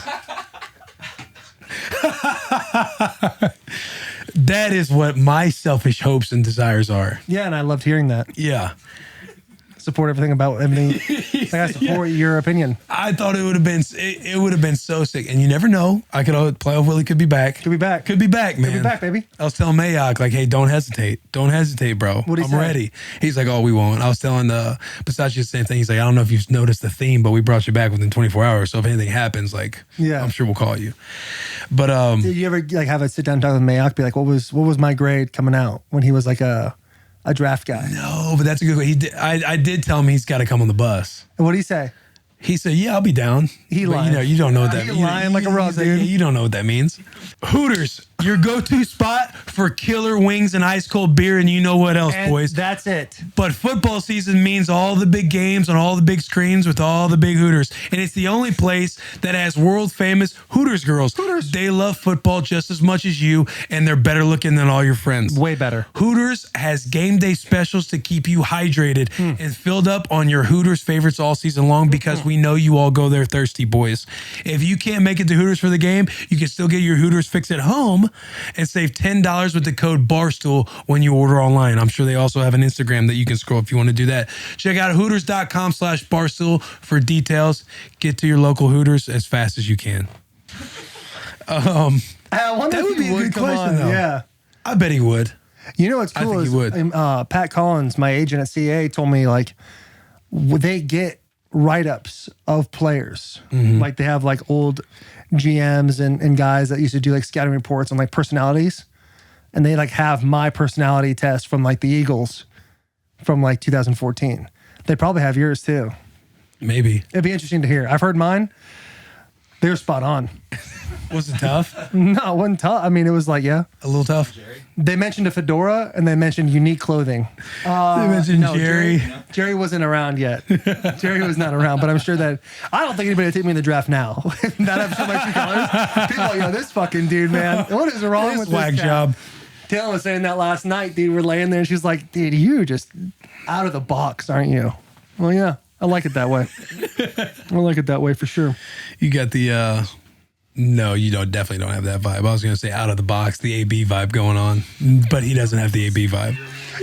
That is what my selfish hopes and desires are. Yeah, and I loved hearing that. Yeah. Support everything about everything. I support your opinion. I thought it would have been so sick. And you never know. Playoff Willy could be back. Could be back. Could be back, man. Could be back, baby. I was telling Mayock, like, hey, don't hesitate. Don't hesitate, bro. What'd he say? Ready. He's like, oh, we won't. I was telling Versace the same thing. He's like, I don't know if you've noticed the theme, but we brought you back within 24 hours. So if anything happens, like, I'm sure we'll call you. But did you ever like have a sit down talk with Mayock? Be like, what was my grade coming out when he was like a draft guy? No, but that's a good way. I did tell him he's got to come on the bus. And what did he say? He said, yeah, I'll be down. He But lied. you don't know what that means. lying like a rug, He's like, dude. yeah, you don't know what that means. Hooters, your go-to spot for killer wings and ice cold beer, and you know what else, And boys. that's it. But football season means all the big games on all the big screens with all the big Hooters. And it's the only place that has world famous Hooters girls. Hooters. They love football just as much as you, and they're better looking than all your friends. Way better. Hooters has game day specials to keep you hydrated and filled up on your Hooters favorites all season long, because we know you all go there thirsty, boys. If you can't make it to Hooters for the game, you can still get your Hooters fix at home and save $10 with the code Barstool when you order online. I'm sure they also have an Instagram that you can scroll if you want to do that. Check out Hooters.com/Barstool for details. Get to your local Hooters as fast as you can. I wonder That if would he be a good come question, on. though. Yeah. I bet he would. You know what's I cool think is he would. Pat Collins, my agent at CA, told me like they get write-ups of players. Like they have like old GMs and guys that used to do like scouting reports on like personalities, and they like have my personality test from like the Eagles from like 2014. They probably have yours too. Maybe. It'd be interesting to hear. I've heard mine. They were spot on. Was it tough? No, it wasn't tough. I mean, it was like, yeah. A little tough? They mentioned a fedora and they mentioned unique clothing. They mentioned No, Jerry. Jerry wasn't around yet. Jerry was not around, but I'm sure that I don't think anybody would take me in the draft now. Not after my 2 colors. People are like, yo, this fucking dude, man. What is wrong with Whack this cat? job. Taylor was saying that last night, dude. We're laying there and she's like, dude, you're just out of the box, aren't you? Well, yeah, I like it that way. I like it that way for sure. You got the no, you definitely don't have that vibe. I was gonna say out of the box, the AB vibe going on, but he doesn't have the AB vibe.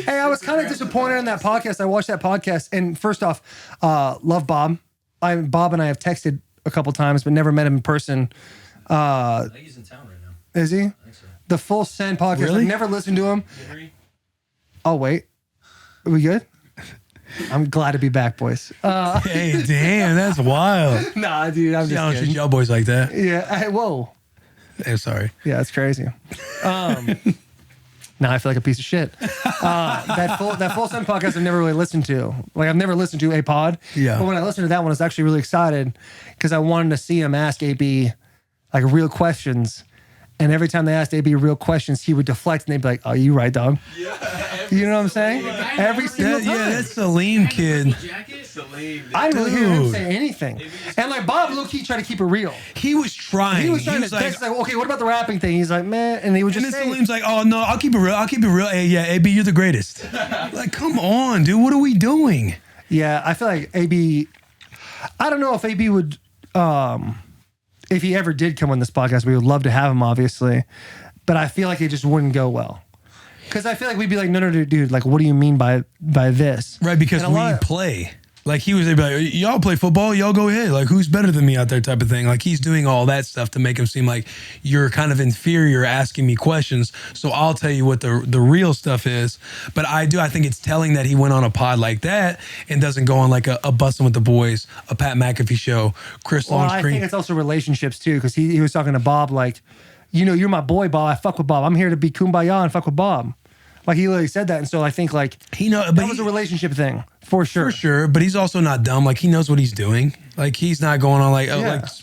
Hey, I was kind of disappointed in that podcast. I watched that podcast, and first off, love Bob. Bob and I have texted a couple times, but never met him in person. I think he's in town right now. Is he? I think so. The Full Send podcast. Really? I've never listened to him. Oh, wait. Are we good? I'm glad to be back, boys. Hey, damn, that's wild. Nah, dude, I'm I don't just treat kidding. y'all boys like that. Yeah, hey, whoa. I'm sorry. Yeah, it's crazy. Now I feel like a piece of shit. That full Send podcast I've never really listened to. Like I've never listened to a pod. Yeah. But when I listened to that one, I was actually really excited because I wanted to see him ask AB like real questions. And every time they asked AB real questions, he would deflect and they'd be like, "Oh, you right, dog." Yeah. You know what I'm saying? Every single time. Yeah, that's Salim kid. I didn't really hear him Dude. say anything. And like Bob low-key tried to keep it real. He was trying. He was trying to text like, okay, what about the rapping thing? He's like, man, and he would And just then say, Salim's like, oh no, I'll keep it real. I'll keep it real. Hey, yeah, AB, you're the greatest. Like, come on, dude. What are we doing? yeah, I feel like AB, I don't know if AB would, if he ever did come on this podcast, we would love to have him, obviously. But I feel like it just wouldn't go well. Because I feel like we'd be like, no, dude, like, what do you mean by this? Right, because And a lot we of- play. Like he was, they'd be like, y'all play football, y'all go ahead. Like who's better than me out there type of thing. Like he's doing all that stuff to make him seem like you're kind of inferior asking me questions. So I'll tell you what the real stuff is. But I think it's telling that he went on a pod like that and doesn't go on like a Bussin' With The Boys, a Pat McAfee show, Chris Well, Longstream. I think it's also relationships too, because he was talking to Bob like, you know, you're my boy, Bob. I fuck with Bob. I'm here to be kumbaya and fuck with Bob. Like he literally said that, and so I think like that was a relationship thing for sure. For sure, but he's also not dumb. Like he knows what he's doing. Like he's not going on like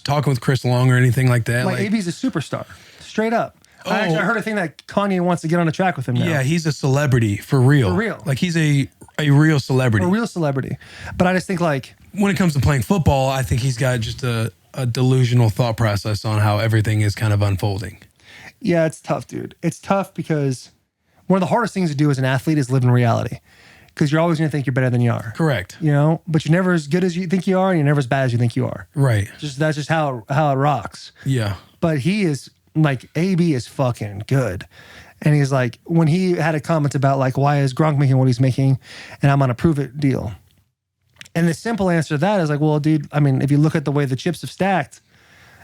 talking with Chris Long or anything like that. Like AB's a superstar, straight up. I heard a thing that Kanye wants to get on a track with him now. Yeah, he's a celebrity for real. For real. Like he's a real celebrity. A real celebrity. But I just think like when it comes to playing football, I think he's got just a delusional thought process on how everything is kind of unfolding. Yeah, it's tough, dude. It's tough because one of the hardest things to do as an athlete is live in reality, because you're always going to think you're better than you are. Correct. You know, but you're never as good as you think you are, and you're never as bad as you think you are. Right. That's just how it rocks. Yeah. But he is like, AB is fucking good. And he's like, when he had a comment about like, why is Gronk making what he's making and I'm on a prove it deal? And the simple answer to that is like, well, dude, I mean, if you look at the way the chips have stacked,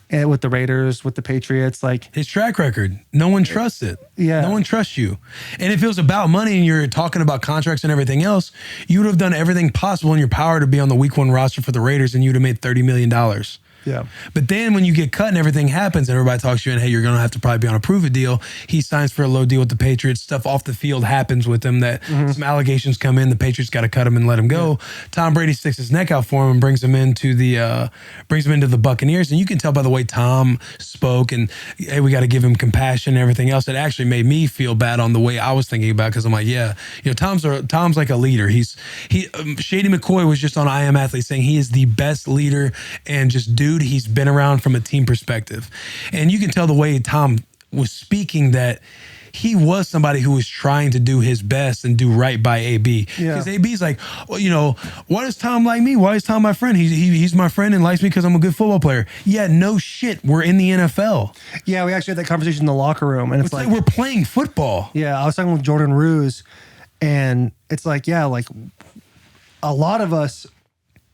and with the Raiders, with the Patriots, like his track record, no one trusts it. Yeah. No one trusts you. And if it was about money and you're talking about contracts and everything else, you would have done everything possible in your power to be on the week 1 roster for the Raiders and you'd have made $30 million. Yeah. But then when you get cut and everything happens and everybody talks to you and hey, you're going to have to probably be on a prove it deal. He signs for a low deal with the Patriots. Stuff off the field happens with him that some allegations come in. The Patriots got to cut him and let him go. Yeah. Tom Brady sticks his neck out for him and brings him into the Buccaneers. And you can tell by the way Tom spoke and hey, we got to give him compassion and everything else. It actually made me feel bad on the way I was thinking about, because I'm like, yeah, you know, Tom's like a leader. Shady McCoy was just on I Am Athlete saying he is the best leader and just dude he's been around from a team perspective. And you can tell the way Tom was speaking that he was somebody who was trying to do his best and do right by AB. Because AB's like, well, you know, why does Tom like me? Why is Tom my friend? He's my friend and likes me because I'm a good football player. Yeah, no shit. We're in the NFL. Yeah, we actually had that conversation in the locker room. And it's like we're playing football. Yeah, I was talking with Jordan Ruse, and it's like, yeah, like a lot of us,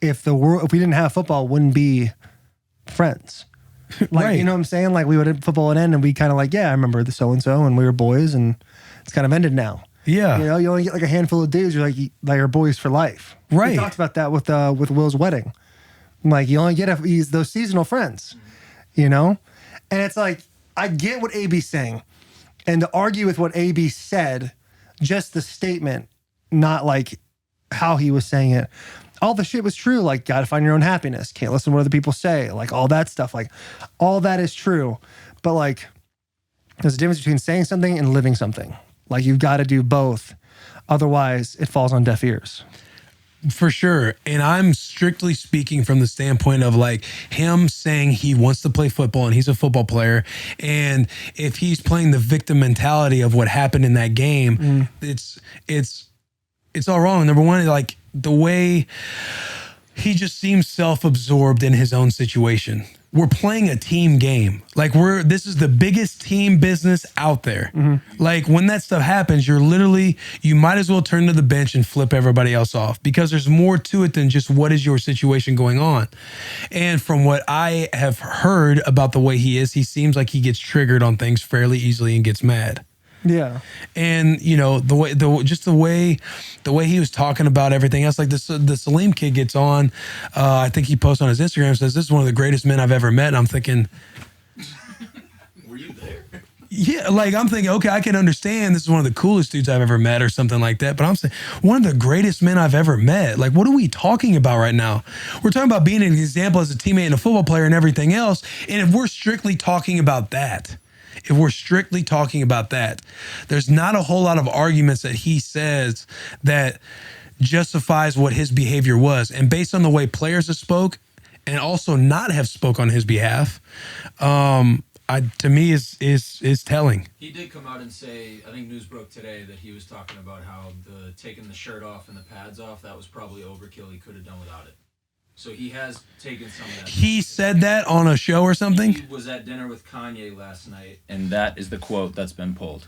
if we didn't have football, wouldn't be friends. Like, right. You know what I'm saying? Like we would football would end and we kind of like, yeah, I remember the so-and-so and we were boys and it's kind of ended now. Yeah. You know, you only get like a handful of dudes, you're like are boys for life. Right. We talked about that with Will's wedding. Like you only get those seasonal friends, you know? And it's like, I get what AB's saying. And to argue with what AB said, just the statement, not like how he was saying it. All the shit was true. Like, gotta find your own happiness. Can't listen to what other people say. Like, all that stuff. Like, all that is true. But, like, there's a difference between saying something and living something. Like, you've got to do both. Otherwise, it falls on deaf ears. For sure. And I'm strictly speaking from the standpoint of, like, him saying he wants to play football and he's a football player. And if he's playing the victim mentality of what happened in that game, it's all wrong. Number one, like, the way he just seems self-absorbed in his own situation. We're playing a team game. Like this is the biggest team business out there. Mm-hmm. Like when that stuff happens, you might as well turn to the bench and flip everybody else off, because there's more to it than just what is your situation going on. And from what I have heard about the way he seems like he gets triggered on things fairly easily and gets mad. Yeah. And you know, the way he was talking about everything else, like the Salim kid gets on, I think he posts on his Instagram, says this is one of the greatest men I've ever met. And I'm thinking, were you there? Yeah, like I'm thinking, okay, I can understand this is one of the coolest dudes I've ever met or something like that. But I'm saying one of the greatest men I've ever met. Like, what are we talking about right now? We're talking about being an example as a teammate and a football player and everything else. And if we're strictly talking about that, there's not a whole lot of arguments that he says that justifies what his behavior was. And based on the way players have spoke and also not have spoke on his behalf, to me is telling. He did come out and say, I think news broke today that he was talking about how taking the shirt off and the pads off, that was probably overkill. He could have done without it. So he has taken some of that. He said that on a show or something? He was at dinner with Kanye last night, and that is the quote that's been pulled.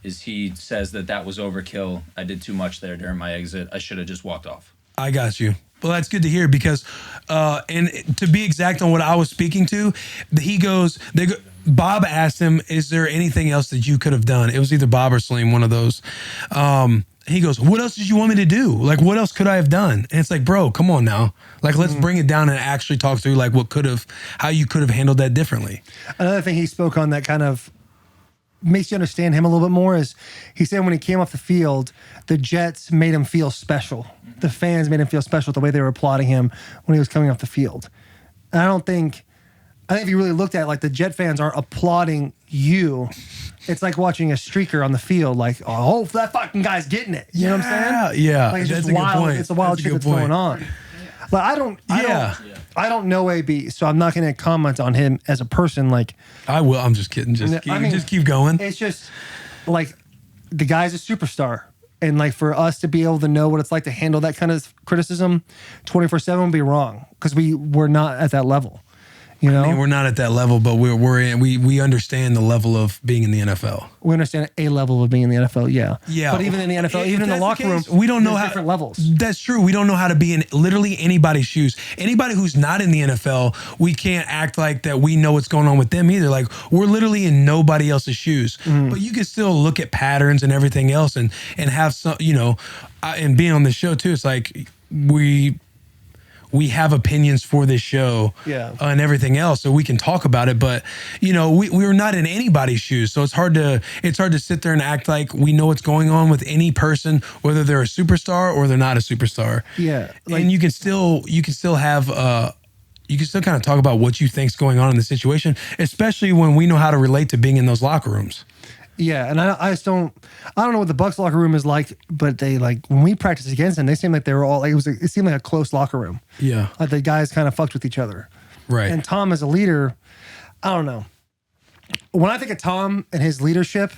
Is he says that was overkill. I did too much there during my exit. I should have just walked off. I got you. Well, that's good to hear because, and to be exact on what I was speaking to, Bob asked him, is there anything else that you could have done? It was either Bob or Slim, one of those. He goes, what else did you want me to do? Like, what else could I have done? And it's like, bro, come on now. Like, let's bring it down and actually talk through like how you could have handled that differently. Another thing he spoke on that kind of makes you understand him a little bit more is he said when he came off the field, the Jets made him feel special. The fans made him feel special the way they were applauding him when he was coming off the field. And I think if you really looked at it, like the Jet fans aren't applauding you. It's like watching a streaker on the field, like, oh, that fucking guy's getting it. You know what I'm saying? Yeah. Like it's That's just a good wild. point. It's a wild shit that's going on. But I don't know AB, so I'm not going to comment on him as a person. Like I will. I'm just kidding. Just keep going. It's just like the guy's a superstar. And like for us to be able to know what it's like to handle that kind of criticism 24/7 would be wrong because we're not at that level. You know, I mean, we're not at that level, but we understand the level of being in the NFL. We understand a level of being in the NFL, yeah. Yeah. But even in the NFL, even in the locker room, we don't know how different levels. That's true. We don't know how to be in literally anybody's shoes. Anybody who's not in the NFL, we can't act like that we know what's going on with them either. Like we're literally in nobody else's shoes. But you can still look at patterns and everything else and have some, and being on the show too, it's like we have opinions for this show and everything else, so we can talk about it. But we're not in anybody's shoes, so it's hard to sit there and act like we know what's going on with any person, whether they're a superstar or they're not a superstar. Yeah, and you can still have you can still kind of talk about what you think's going on in the situation, especially when we know how to relate to being in those locker rooms. Yeah, and I just don't know what the Bucs locker room is like, but they like when we practiced against them, they seemed like they were all like it seemed like a close locker room. Yeah, like the guys kind of fucked with each other. Right. And Tom as a leader, I don't know. When I think of Tom and his leadership,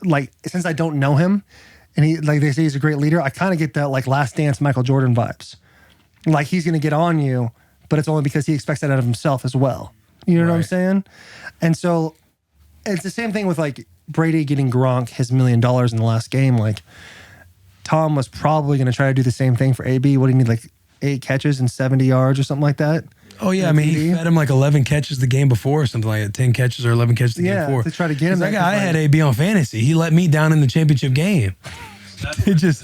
like since I don't know him, and he like they say he's a great leader, I kind of get that like Last Dance Michael Jordan vibes. Like he's gonna get on you, but it's only because he expects that out of himself as well. You know what I'm saying? And so it's the same thing with like Brady getting Gronk his $1 million in the last game. Like Tom was probably going to try to do the same thing for AB. What do you need, like 8 catches and 70 yards or something like that? Oh yeah, I mean he fed him like 11 catches the game before or something like that. 10 catches or 11 catches the game before. To try to get him. Like, I had AB on fantasy. He let me down in the championship game. This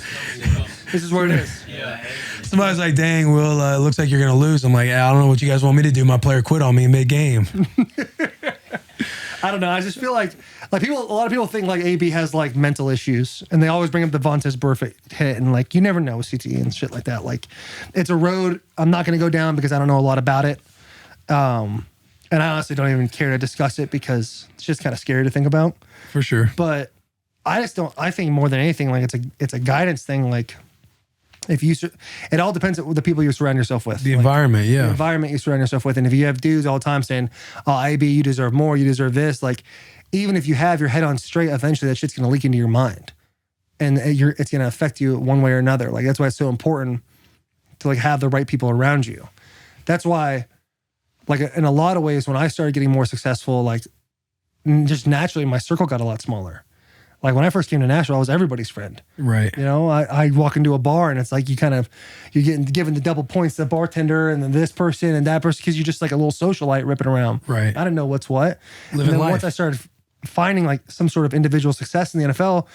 is where it is. Yeah. Somebody's like, dang, Will, it looks like you're going to lose. I'm like, I don't know what you guys want me to do. My player quit on me mid-game. I don't know. I just feel like a lot of people think like AB has like mental issues, and they always bring up the Vontaze Burfict hit, and like you never know with CTE and shit like that. Like it's a road I'm not going to go down because I don't know a lot about it, and I honestly don't even care to discuss it because it's just kind of scary to think about. For sure. But I just don't. I think more than anything, like it's a guidance thing. Like if you, it all depends on the people you surround yourself with. The environment, yeah. The environment you surround yourself with. And if you have dudes all the time saying, oh, AB, you deserve more, you deserve this. Like, even if you have your head on straight, eventually that shit's going to leak into your mind. And it's going to affect you one way or another. Like, that's why it's so important to, like, have the right people around you. That's why, like, in a lot of ways, when I started getting more successful, like, just naturally, my circle got a lot smaller. Like when I first came to Nashville, I was everybody's friend. Right. You know, I walk into a bar and it's like you're getting given the double points to the bartender and then this person and that person because you're just like a little socialite ripping around. Right. I didn't know what's what. Living and then life. once I started finding like some sort of individual success in the NFL,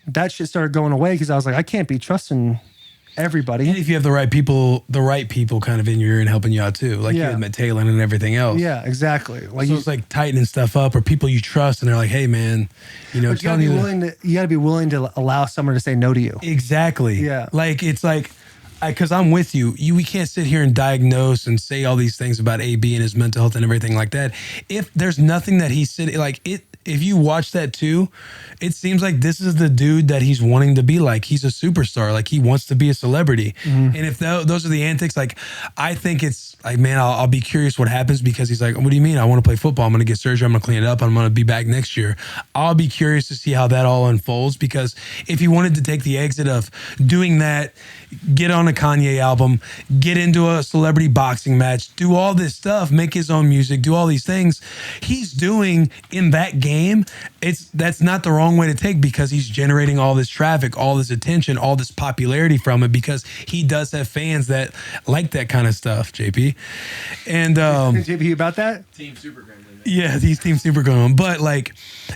that shit started going away because I was like, I can't be trusting everybody. And if you have the right people kind of in your ear and helping you out too, like you had met Taylor and everything else. Yeah, exactly. Like so it's like tightening stuff up, or people you trust, and they're like, "Hey, man, you gotta be willing to allow someone to say no to you." Exactly. Yeah. Like it's like, because I'm with you. We can't sit here and diagnose and say all these things about AB and his mental health and everything like that. If there's nothing that he's sitting like it. If you watch that too, it seems like this is the dude that he's wanting to be like. He's a superstar. Like he wants to be a celebrity. Mm-hmm. And if those are the antics, like I think it's like, man, I'll be curious what happens because he's like, what do you mean? I want to play football. I'm going to get surgery. I'm going to clean it up. I'm going to be back next year. I'll be curious to see how that all unfolds because if he wanted to take the exit of doing that, get on a Kanye album, get into a celebrity boxing match, do all this stuff, make his own music, do all these things he's doing in that game game, that's not the wrong way to take, because he's generating all this traffic, all this attention, all this popularity from it, because he does have fans that like that kind of stuff, JP. And JP, you about that? Team Super Gremlin. yeah, these teams super going. But like,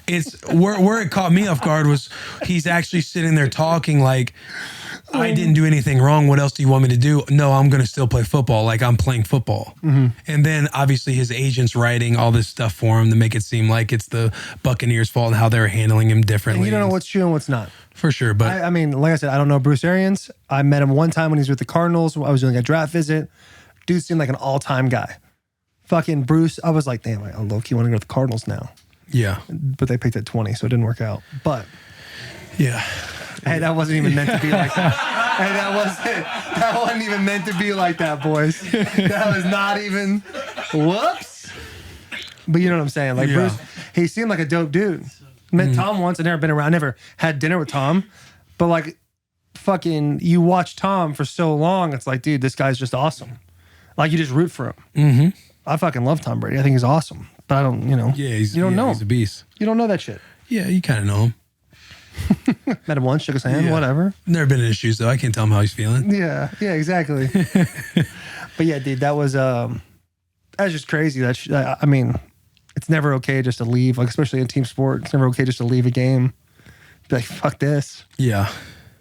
it's where it caught me off guard was he's actually sitting there talking like, I didn't do anything wrong. What else do you want me to do? No, I'm going to still play football. Like, I'm playing football. Mm-hmm. And then obviously his agent's writing all this stuff for him to make it seem like it's the Buccaneers' fault and how they're handling him differently. And you don't know what's true and what's not. For sure. But I mean, like I said, I don't know Bruce Arians. I met him one time when he was with the Cardinals. I was doing a draft visit. Dude seemed like an all-time guy. Fucking Bruce. I was like, damn, I low-key want to go to the Cardinals now. yeah. But they picked at 20, so it didn't work out. But Yeah. hey, that wasn't even meant to be like that. Hey, that wasn't even meant to be like that, boys. That was not even. Whoops. But you know what I'm saying? Like, Yeah. Bruce, he seemed like a dope dude. Met Tom once. I never been around. Never had dinner with Tom. But like, fucking, you watch Tom for so long. It's like, dude, this guy's just awesome. Like, you just root for him. Mm-hmm. I fucking love Tom Brady. I think he's awesome. But I don't, you know. Yeah, you don't know he's a him. beast. You don't know that shit. Yeah, you kind of know him. Met him once, shook his hand, Yeah. whatever. Never been in his shoes, though. I can't tell him how he's feeling. Yeah, exactly. But yeah, dude, that was just crazy. I mean, it's never okay just to leave, like especially in team sport. It's never okay just to leave a game. Be like, fuck this. Yeah.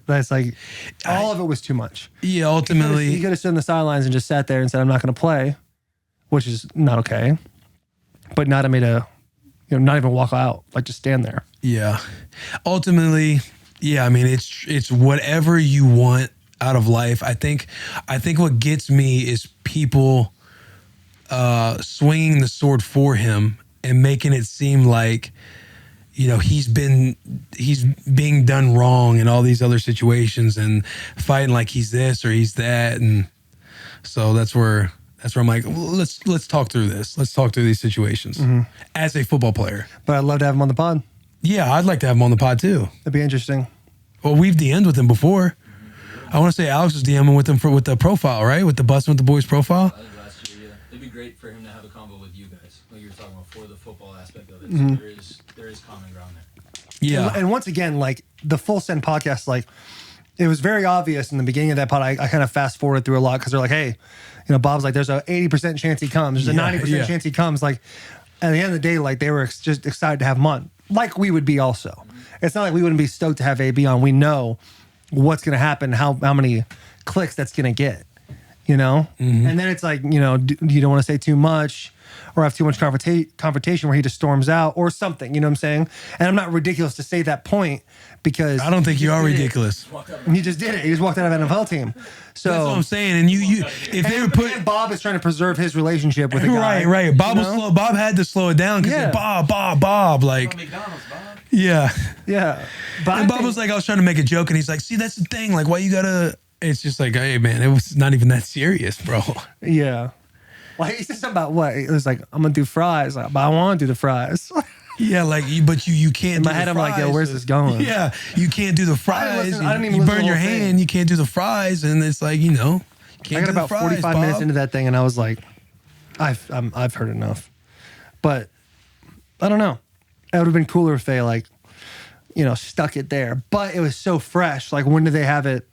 That's like all of it was too much. Yeah, ultimately. You could have stood on the sidelines and just sat there and said, I'm not going to play, which is not okay. But not not even walk out, like just stand there. Yeah. Ultimately, yeah, I mean, it's whatever you want out of life. I think what gets me is people swinging the sword for him and making it seem like, you know, he's being done wrong in all these other situations and fighting like he's this or he's that. And so that's where I'm like, well, let's talk through this. Let's talk through these situations as a football player. But I'd love to have him on the pod. Yeah, I'd like to have him on the pod too. That'd be interesting. Well, we've DM'd with him before. I want to say Alex was DMing with him with the profile, right? With the Bussin With The Boys profile. I think last year, yeah. It'd be great for him to have a convo with you guys, like you were talking about, for the football aspect of it. So there is common ground there. Yeah. And once again, like the Full Send podcast, like it was very obvious in the beginning of that pod. I kind of fast forwarded through a lot because they're like, hey, you know, Bob's like, there's a 80% chance he comes. There's a 90% chance he comes. Like at the end of the day, like they were just excited to have him on, like we would be also. It's not like we wouldn't be stoked to have AB on. We know what's going to happen, how many clicks that's going to get, you know? And then it's like, you know, you don't want to say too much or have too much confrontation where he just storms out or something, you know what I'm saying? And I'm not ridiculous to say that point because I don't think you are ridiculous. he just did it. He just walked out of an NFL team. So That's what I'm saying. And you if they were and Bob is trying to preserve his relationship with the guy. Right. Bob you was know? slow. Bob had to slow it down because Bob, like, McDonald's, Bob. yeah. Yeah. But And Bob was like, I was trying to make a joke, and he's like, see, that's the thing. Like, why you gotta? It's just like, hey, man, it was not even that serious, bro. yeah. Well, he said something about what? It was like, I'm gonna do fries. Like, but I want to do the fries. Yeah, like, but you can't. In do my head, the I'm like, yo, fries. where's this going? Yeah, you can't do the fries. I didn't even you listen to burn the your whole hand. thing. You can't do the fries, and it's like, you know, I can't got do the about fries, 45 minutes Bob. into that thing, and I was like, I've heard enough. But I don't know. It would have been cooler if they like, you know, stuck it there. But it was so fresh. Like, when did they have it?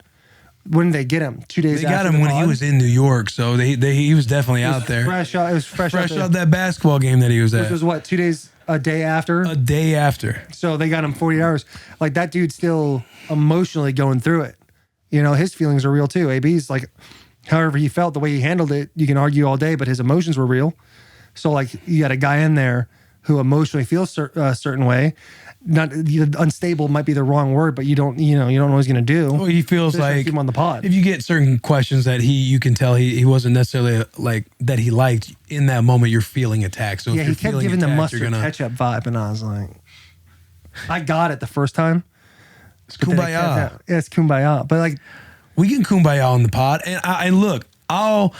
When did they get him? 2 days. They got after him the when he pod? was in New York, so he was definitely out there. Fresh out. It was fresh out that basketball game that he was Which at. was what, 2 days, a day after? A day after. So they got him 40 hours. Like, that dude's still emotionally going through it. You know, his feelings are real too. AB's like, however he felt, the way he handled it, you can argue all day, but his emotions were real. So like, you got a guy in there who emotionally feels a certain way. Not unstable might be the wrong word, but you don't know what he's gonna do. Well, he feels Just like keep him on the pod. if you get certain questions that you can tell he wasn't necessarily like that he liked in that moment, you're feeling attacked. So Yeah, if you're he kept feeling giving the attacked, mustard you're gonna ketchup vibe, and I was like, I got it the first time. it's But then it kumbaya. kept- Yeah, it's kumbaya. But like, We can kumbaya on the pod, and look, I'll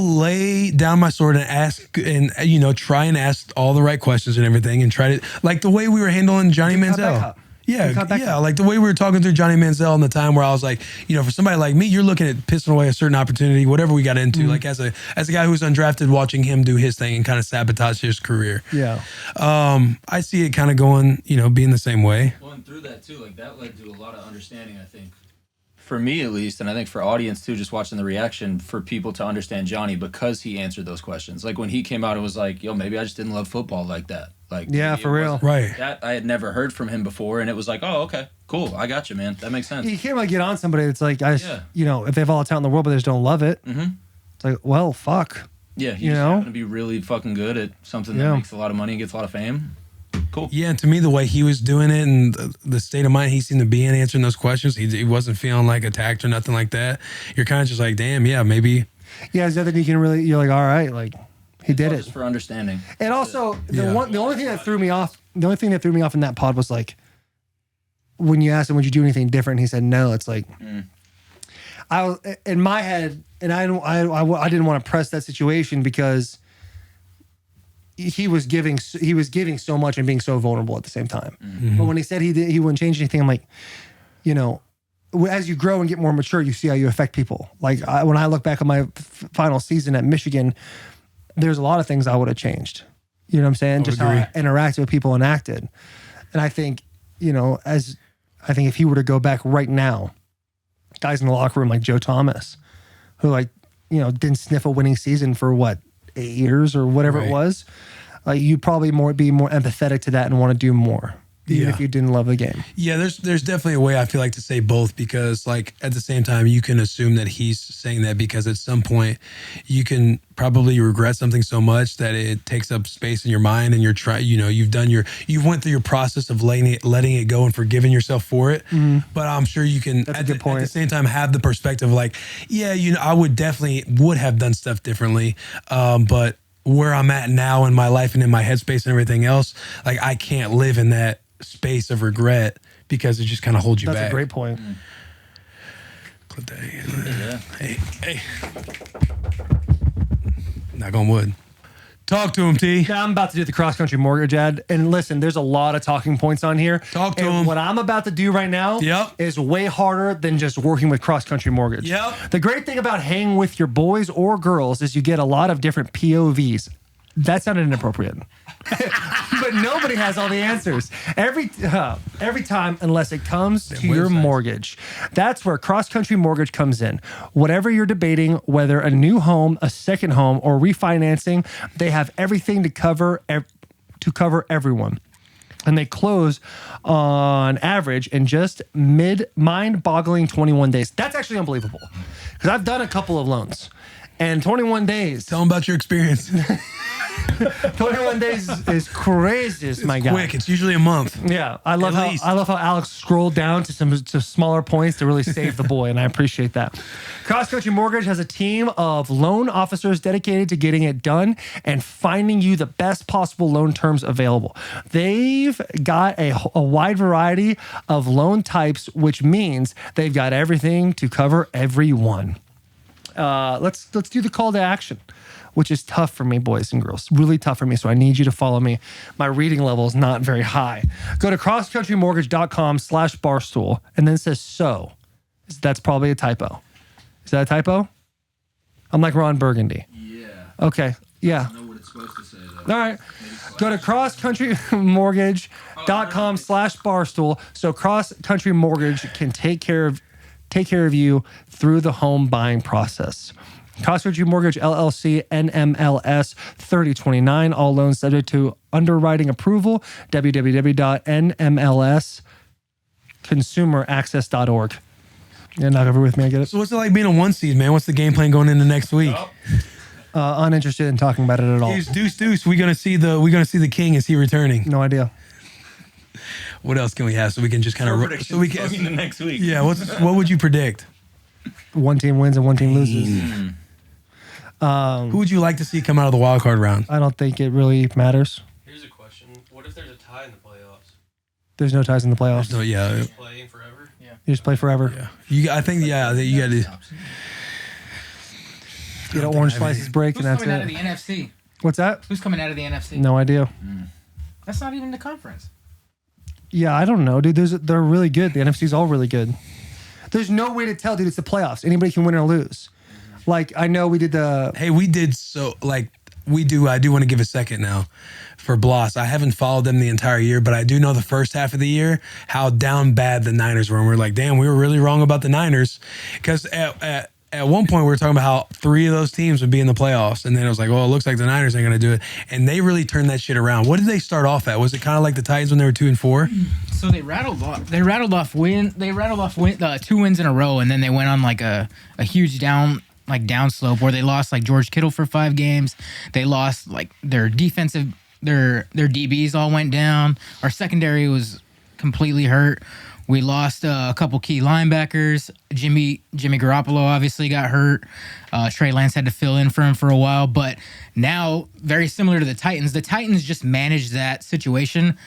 lay down my sword and ask, and try and ask all the right questions and everything, and try to like the way we were handling Johnny cut back Manziel. up. Yeah, cut back. yeah. Like the way we were talking through Johnny Manziel and the time where I was like, you know, for somebody like me, you're looking at pissing away a certain opportunity, whatever we got into. Mm-hmm. Like as a guy who's undrafted, watching him do his thing and kind of sabotage his career. Yeah. I see it kind of going, you know, being the same way. Well, and through that too, like that led to a lot of understanding, I think. For me at least, and I think for audience too, just watching the reaction, for people to understand Johnny because he answered those questions. Like when he came out and was like, yo, maybe I just didn't love football like that. Like, Yeah, maybe for it real. wasn't Right. That I had never heard from him before, and it was like, oh, okay, cool, I got you, man. That makes sense. You can't like get on somebody that's like, Yeah. you know, if they have all the talent in the world, but they just don't love it. Mm-hmm. It's like, well, fuck. Yeah, You you know? happen to be really fucking good at something that Yeah. makes a lot of money and gets a lot of fame. Cool. Yeah, and to me, the way he was doing it and the state of mind he seemed to be in answering those questions, he wasn't feeling like attacked or nothing like that. You're kind of just like, damn, yeah, maybe. Yeah, there's nothing you can really. You're like, all right, like he did it. Just for understanding. And also, Yeah. the only thing that threw me off in that pod was like, when you asked him, would you do anything different? He said no. It's like, I was in my head, and I didn't want to press that situation because he was giving so much and being so vulnerable at the same time. But when he said he wouldn't change anything, I'm like, you know, as you grow and get more mature, you see how you affect people. Like when I look back on my final season at Michigan, there's a lot of things I would have changed. You know what I'm saying? Just agree. how I interacted with people and acted. And I think, you know, if he were to go back right now, guys in the locker room like Joe Thomas, who like, you know, didn't sniff a winning season for what, 8 years or whatever Right. it was, you'd probably be more empathetic to that and want to do more, even Yeah. if you didn't love the game. Yeah, there's definitely a way I feel like to say both because like at the same time you can assume that he's saying that because at some point you can probably regret something so much that it takes up space in your mind and you're you've went through your process of letting it go and forgiving yourself for it. But I'm sure you can That's a at good point. the same time have the perspective like, yeah, you know, I would have done stuff differently. But where I'm at now in my life and in my headspace and everything else, like I can't live in that space of regret because it just kind of holds you That's back. a great point. Clip that. Yeah. Hey. Knock on wood. Talk to him, T. Yeah, I'm about to do the cross-country mortgage ad. And listen, there's a lot of talking points on here. Talk to And him. what I'm about to do right now Yep. is way harder than just working with cross-country mortgage. Yep. The great thing about hanging with your boys or girls is you get a lot of different POVs. That sounded inappropriate. But nobody has all the answers. Every time, unless it comes to your websites. mortgage. That's where cross-country mortgage comes in. Whatever you're debating, whether a new home, a second home, or refinancing, they have everything to cover everyone. And they close on average in just mind-boggling 21 days. That's actually unbelievable. Because I've done a couple of loans. And 21 days. Tell him about your experience. 21 days is crazy, my guy. Quick. It's usually a month. Yeah, I love At least. how Alex scrolled down to smaller points to really save the boy, and I appreciate that. Cross Country Mortgage has a team of loan officers dedicated to getting it done and finding you the best possible loan terms available. They've got a wide variety of loan types, which means they've got everything to cover everyone. Let's do the call to action, which is tough for me, boys and girls. Really tough for me, so I need you to follow me. My reading level is not very high. Go to crosscountrymortgage.com/barstool, and then it says so. That's probably a typo. Is that a typo? I'm like Ron Burgundy. Yeah. Okay, yeah. I know what it's supposed to say though. All right. Go to crosscountrymortgage.com/barstool so Cross Country Mortgage can take care of you through the home buying process. Cross Country Mortgage LLC NMLS 3029. All loans subject to underwriting approval. www.nmlsconsumeraccess.org. You're not over with me, I get it. So what's it like being a 1 seed, man? What's the game plan going into next week? Uninterested in talking about it at all. He's deuce. We're gonna see the king. Is he returning? No idea. What else can we have so we can just kind of Predictions going into next week. Yeah. What would you predict? One team wins and one team loses. Who would you like to see come out of the wild card round? I don't think it really matters. Here's a question: what if there's a tie in the playoffs? There's no ties in the playoffs. No, yeah. Playing forever? You just play forever. I think you got to. You know, orange slices break, Who's and that's coming out of it. the NFC? What's that? Who's coming out of the NFC? No idea. That's not even the conference. Yeah, I don't know, dude. They're really good. The NFC's all really good. There's no way to tell, dude. It's the playoffs. Anybody can win or lose. Like, I know we did the... Hey, we did so, like, I do want to give a second now for Bloss. I haven't followed them the entire year, but I do know the first half of the year, how down bad the Niners were. And we're like, damn, we were really wrong about the Niners. Because at one point, we were talking about how 3 of those teams would be in the playoffs. And then it was like, well, it looks like the Niners ain't going to do it. And they really turned that shit around. What did they start off at? Was it kind of like the Titans when they were 2-4? So they rattled off 2 wins in a row, and then they went on like a huge downslope where they lost like George Kittle for 5 games. They lost like their defensive, their DBs all went down. Our secondary was completely hurt. We lost a couple key linebackers. Jimmy Garoppolo obviously got hurt. Trey Lance had to fill in for him for a while. But now, very similar to the Titans just managed that situation,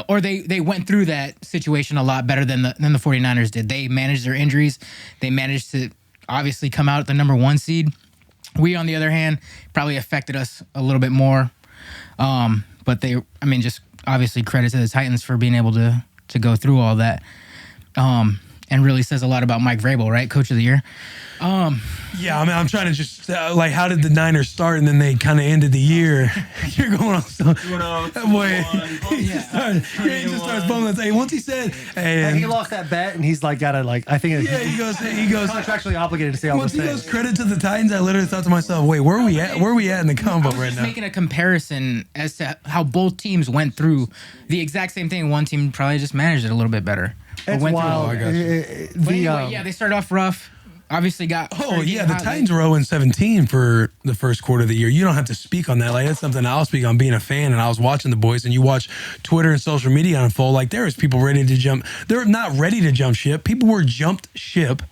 or they went through that situation a lot better than the 49ers did. They managed their injuries. They managed to obviously come out at the number 1 seed. We, on the other hand, probably affected us a little bit more. But just obviously credit to the Titans for being able to go through all that. And really says a lot about Mike Vrabel, right? Coach of the year. Yeah, I'm trying to just, how did the Niners start and then they kind of ended the year? You're going on so... Boy, he just starts bumming. Hey, once he said... And he lost that bet, and he's like, gotta, like, I think... Yeah, he goes... contractually obligated to say all Once this he goes credit to the Titans, I literally thought to myself, wait, where are we at? Where are we at in the combo right now? Making a comparison as to how both teams went through the exact same thing. One team probably just managed it a little bit better. It's wild. They started off rough. Obviously got... Oh, yeah, the Titans were 0-17 for the first quarter of the year. You don't have to speak on that. Like, that's something I'll speak on being a fan, and I was watching the boys, and you watch Twitter and social media unfold. Like, there was people ready to jump. They're not ready to jump ship. People were jumped ship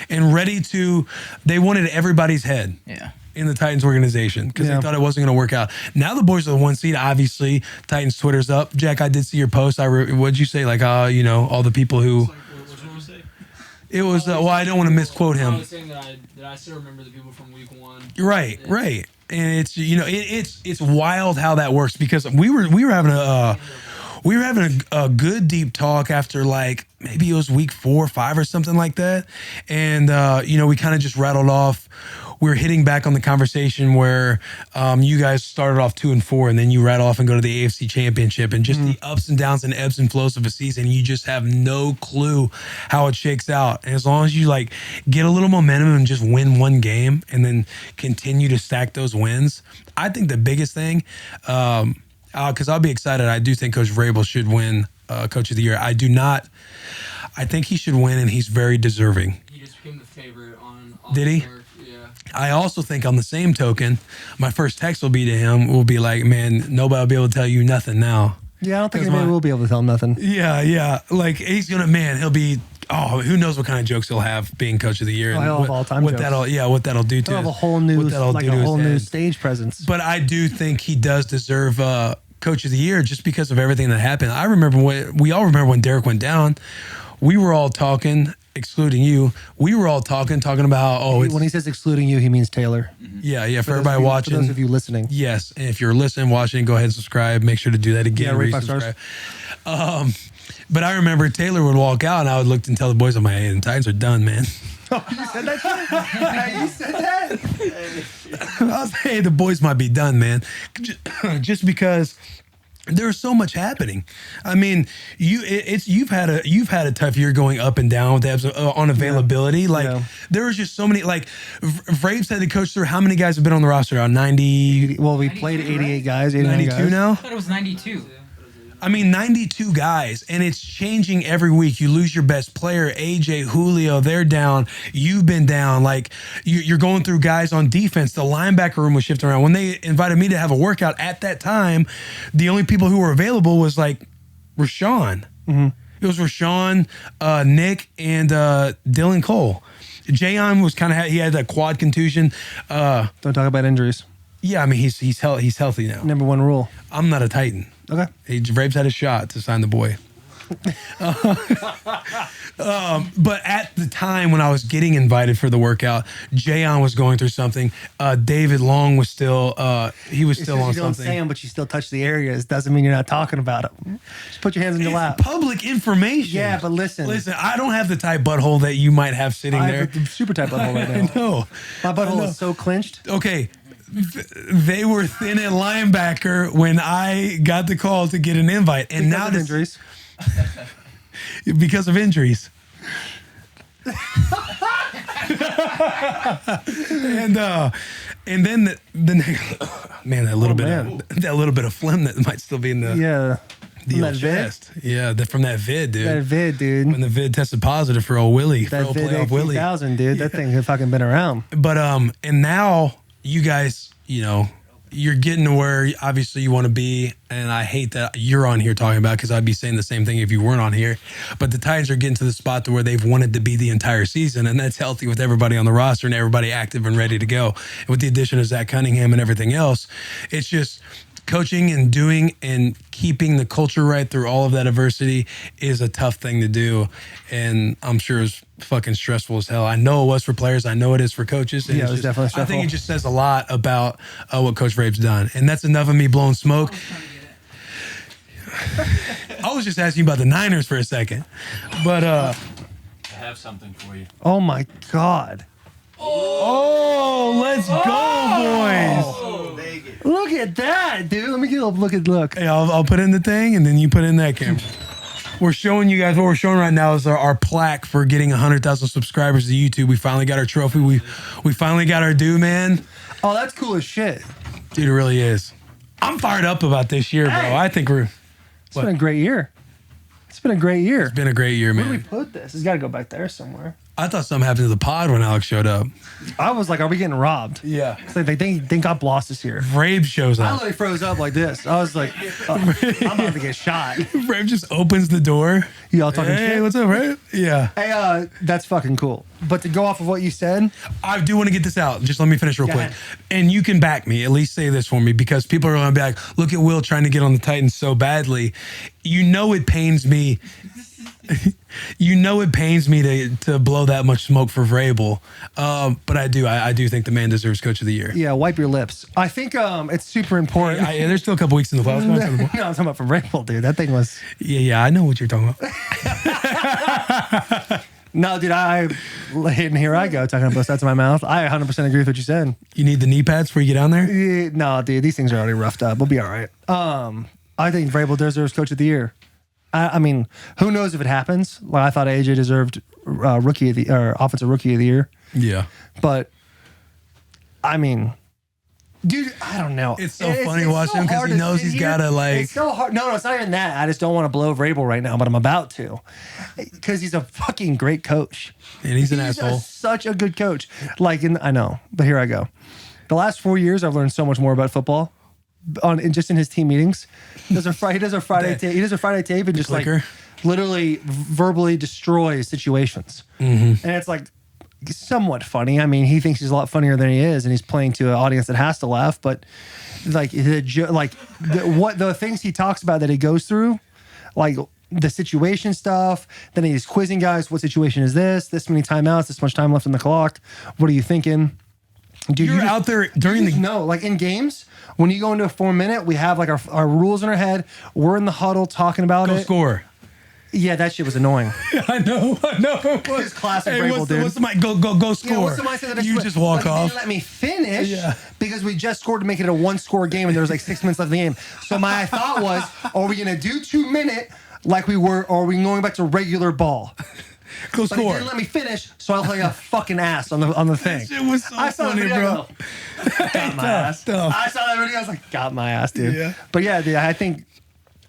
and ready to... They wanted everybody's head. Yeah. In the Titans organization because they thought it wasn't going to work out. Now the boys are the 1 seed. Obviously, Titans Twitter's up. Jack, I did see your post. What'd you say? Like, all the people who... It was, I don't want to misquote him. I was saying that I still remember the people from week 1. Right. And it's, it's wild how that works because we were having a good deep talk after like maybe it was week 4 or 5 or something like that. And, we kind of just rattled off. We were hitting back on the conversation where you guys started off 2-4 and then you rattle off and go to the AFC Championship and just the ups and downs and ebbs and flows of a season. You just have no clue how it shakes out. And as long as you like get a little momentum and just win one game and then continue to stack those wins, I think the biggest thing, because I'll be excited. I do think Coach Vrabel should win Coach of the Year. I do not. I think he should win, and he's very deserving. He just became the favorite on Did he? Turf. Yeah. I also think on the same token, my first text will be to him, will be like, man, nobody will be able to tell you nothing now. Yeah, I don't think anybody will be able to tell him nothing. Yeah. Like, he'll be, who knows what kind of jokes he'll have being Coach of the Year. He'll have all-time jokes. What that'll do to He'll have a whole new stage presence. But I do think he does deserve Coach of the Year just because of everything that happened. I remember we all remember when Derek went down. We were all talking, excluding you. We were all talking about how, when he says excluding you, he means Taylor. Yeah. For everybody watching. For those of you listening. Yes. And if you're listening, watching, go ahead and subscribe. Make sure to do that again. Yeah, rate 5 stars. But I remember Taylor would walk out and I would look and tell the boys, I'm like, hey, the Titans are done, man. Oh, you said that shit? You said that? I was like, hey, the boys might be done, man. Just because there's so much happening. I mean, you've had a tough year going up and down with the on availability. Yeah. There was just so many. Like Vrabel said, the coach through how many guys have been on the roster now? 90. Well, we played 88 guys. 92 guys. now. I thought it was 92. I mean, 92 guys, and it's changing every week. You lose your best player, AJ, Julio, they're down. You've been down. Like, you're going through guys on defense. The linebacker room was shifting around. When they invited me to have a workout at that time, the only people who were available was, like, Rashawn. Mm-hmm. It was Rashawn, Nick, and Dylan Cole. Jayon was he had that quad contusion. Don't talk about injuries. Yeah, I mean, he's healthy now. Number 1 rule. I'm not a Titan. Okay. Vrabel's had a shot to sign the boy. But at the time when I was getting invited for the workout, Jayon was going through something. David Long was still he was still on you don't something. say them, but you still touch the areas. Doesn't mean you're not talking about them. Just put your hands in your lap. Public information. Yeah, but listen. Listen, I don't have the tight butthole that you might have sitting I there. have a super tight butthole right now. I know. My I butthole know. is so clenched. Okay. They were thin at linebacker when I got the call to get an invite, and Because now of this- injuries. because of injuries. And then the man, that little bit of phlegm that might still be in the Yeah. the From old that vid? chest. Yeah, from that vid, dude. That vid, dude. When the vid tested positive for old Willy, for That old vid playoff Willy. 18,000, dude. That thing had fucking been around. But and now you guys, you're getting to where obviously you want to be, and I hate that you're on here talking about, because I'd be saying the same thing if you weren't on here. But the Titans are getting to the spot to where they've wanted to be the entire season, and that's healthy with everybody on the roster and everybody active and ready to go. And with the addition of Zach Cunningham and everything else, it's just coaching and doing and keeping the culture right through all of that adversity is a tough thing to do. And I'm sure it's fucking stressful as hell. I know it was for players. I know it is for coaches. And Yeah, it's it was just, definitely I stressful. think it just says a lot about what Coach Vrabel's done. And that's enough of me blowing smoke. I was just asking you about the Niners for a second. But I have something for you. Oh my God. oh, let's go, boys. Look at that, dude. Let me get a look. Hey, I'll put in the thing, and then you put in that camera. We're showing you guys what we're showing right now is our plaque for getting 100,000 subscribers to YouTube. We finally got our trophy. We finally got our due, man. Oh, that's cool as shit. Dude, it really is. I'm fired up about this year, bro. Hey. I think we're. It's been a great year. It's been a great year. It's been a great year, Where do we man. put this? It's got to go back there somewhere. I thought something happened to the pod when Alex showed up. I was like, are we getting robbed? Yeah. It's like they think God lost us here. Vrabel shows I up. literally froze up like this. I was like, I'm about to get shot. Vrabel just opens the door. Y'all talking Hey, shit? what's up, Vrabel? Yeah. Hey, that's fucking cool. But to go off of what you said, I do want to get this out. Just let me finish real Go quick. ahead. And you can back me. At least say this for me, because people are going to be like, look at Will trying to get on the Titans so badly. You know it pains me. You know it pains me to blow that much smoke for Vrabel. But I do think the man deserves Coach of the Year. yeah, wipe your lips. I think it's super important. There's still a couple weeks in the playoffs. No, I'm talking about from Vrabel, dude. That thing was... Yeah, I know what you're talking about. No, dude, and here I go, talking both sides of my mouth. I 100% agree with what you said. You need the knee pads before you get down there? No, dude, these things are already roughed up. We'll be all right. I think Vrabel deserves Coach of the Year. I mean, who knows if it happens? Like, I thought AJ deserved Offensive Rookie of the Year. Yeah. But, I mean... Dude, I don't know. It's so funny watching him because he knows he's got to, like... It's so hard. No, it's not even that. I just don't want to blow Vrabel right now, but I'm about to. Because he's a fucking great coach. And he's an asshole. Such a good coach. I know, but here I go. The last 4 years, I've learned so much more about football. Just in his team meetings. He does a Friday tape and just clicker. like literally verbally destroys situations. Mm-hmm. And it's like somewhat funny. I mean, he thinks he's a lot funnier than he is, and he's playing to an audience that has to laugh. But like the things he talks about that he goes through, like the situation stuff. Then he's quizzing guys. What situation is this? This many timeouts. This much time left in the clock. What are you thinking? Dude, You're out there during the... No, like in games, when you go into a 4-minute, we have like our rules in our head. We're in the huddle talking about Go it. score. Yeah, that shit was annoying. I know. It's classic Vrabel, dude. What's the mic? Go score. Yeah, what's the mindset that You just walk He off. didn't let me finish Yeah. because we just scored to make it a 1-score game and there was like 6 minutes left in the game. So my thought was, are we going to do 2-minute like we were, or are we going back to regular ball? Go But he score. didn't let me finish, so I looked like a fucking ass on the thing. Shit was so I saw funny, the video, bro. I go, got my ass. tough. I saw that video, I was like, got my ass, dude. Yeah. But yeah, dude, I think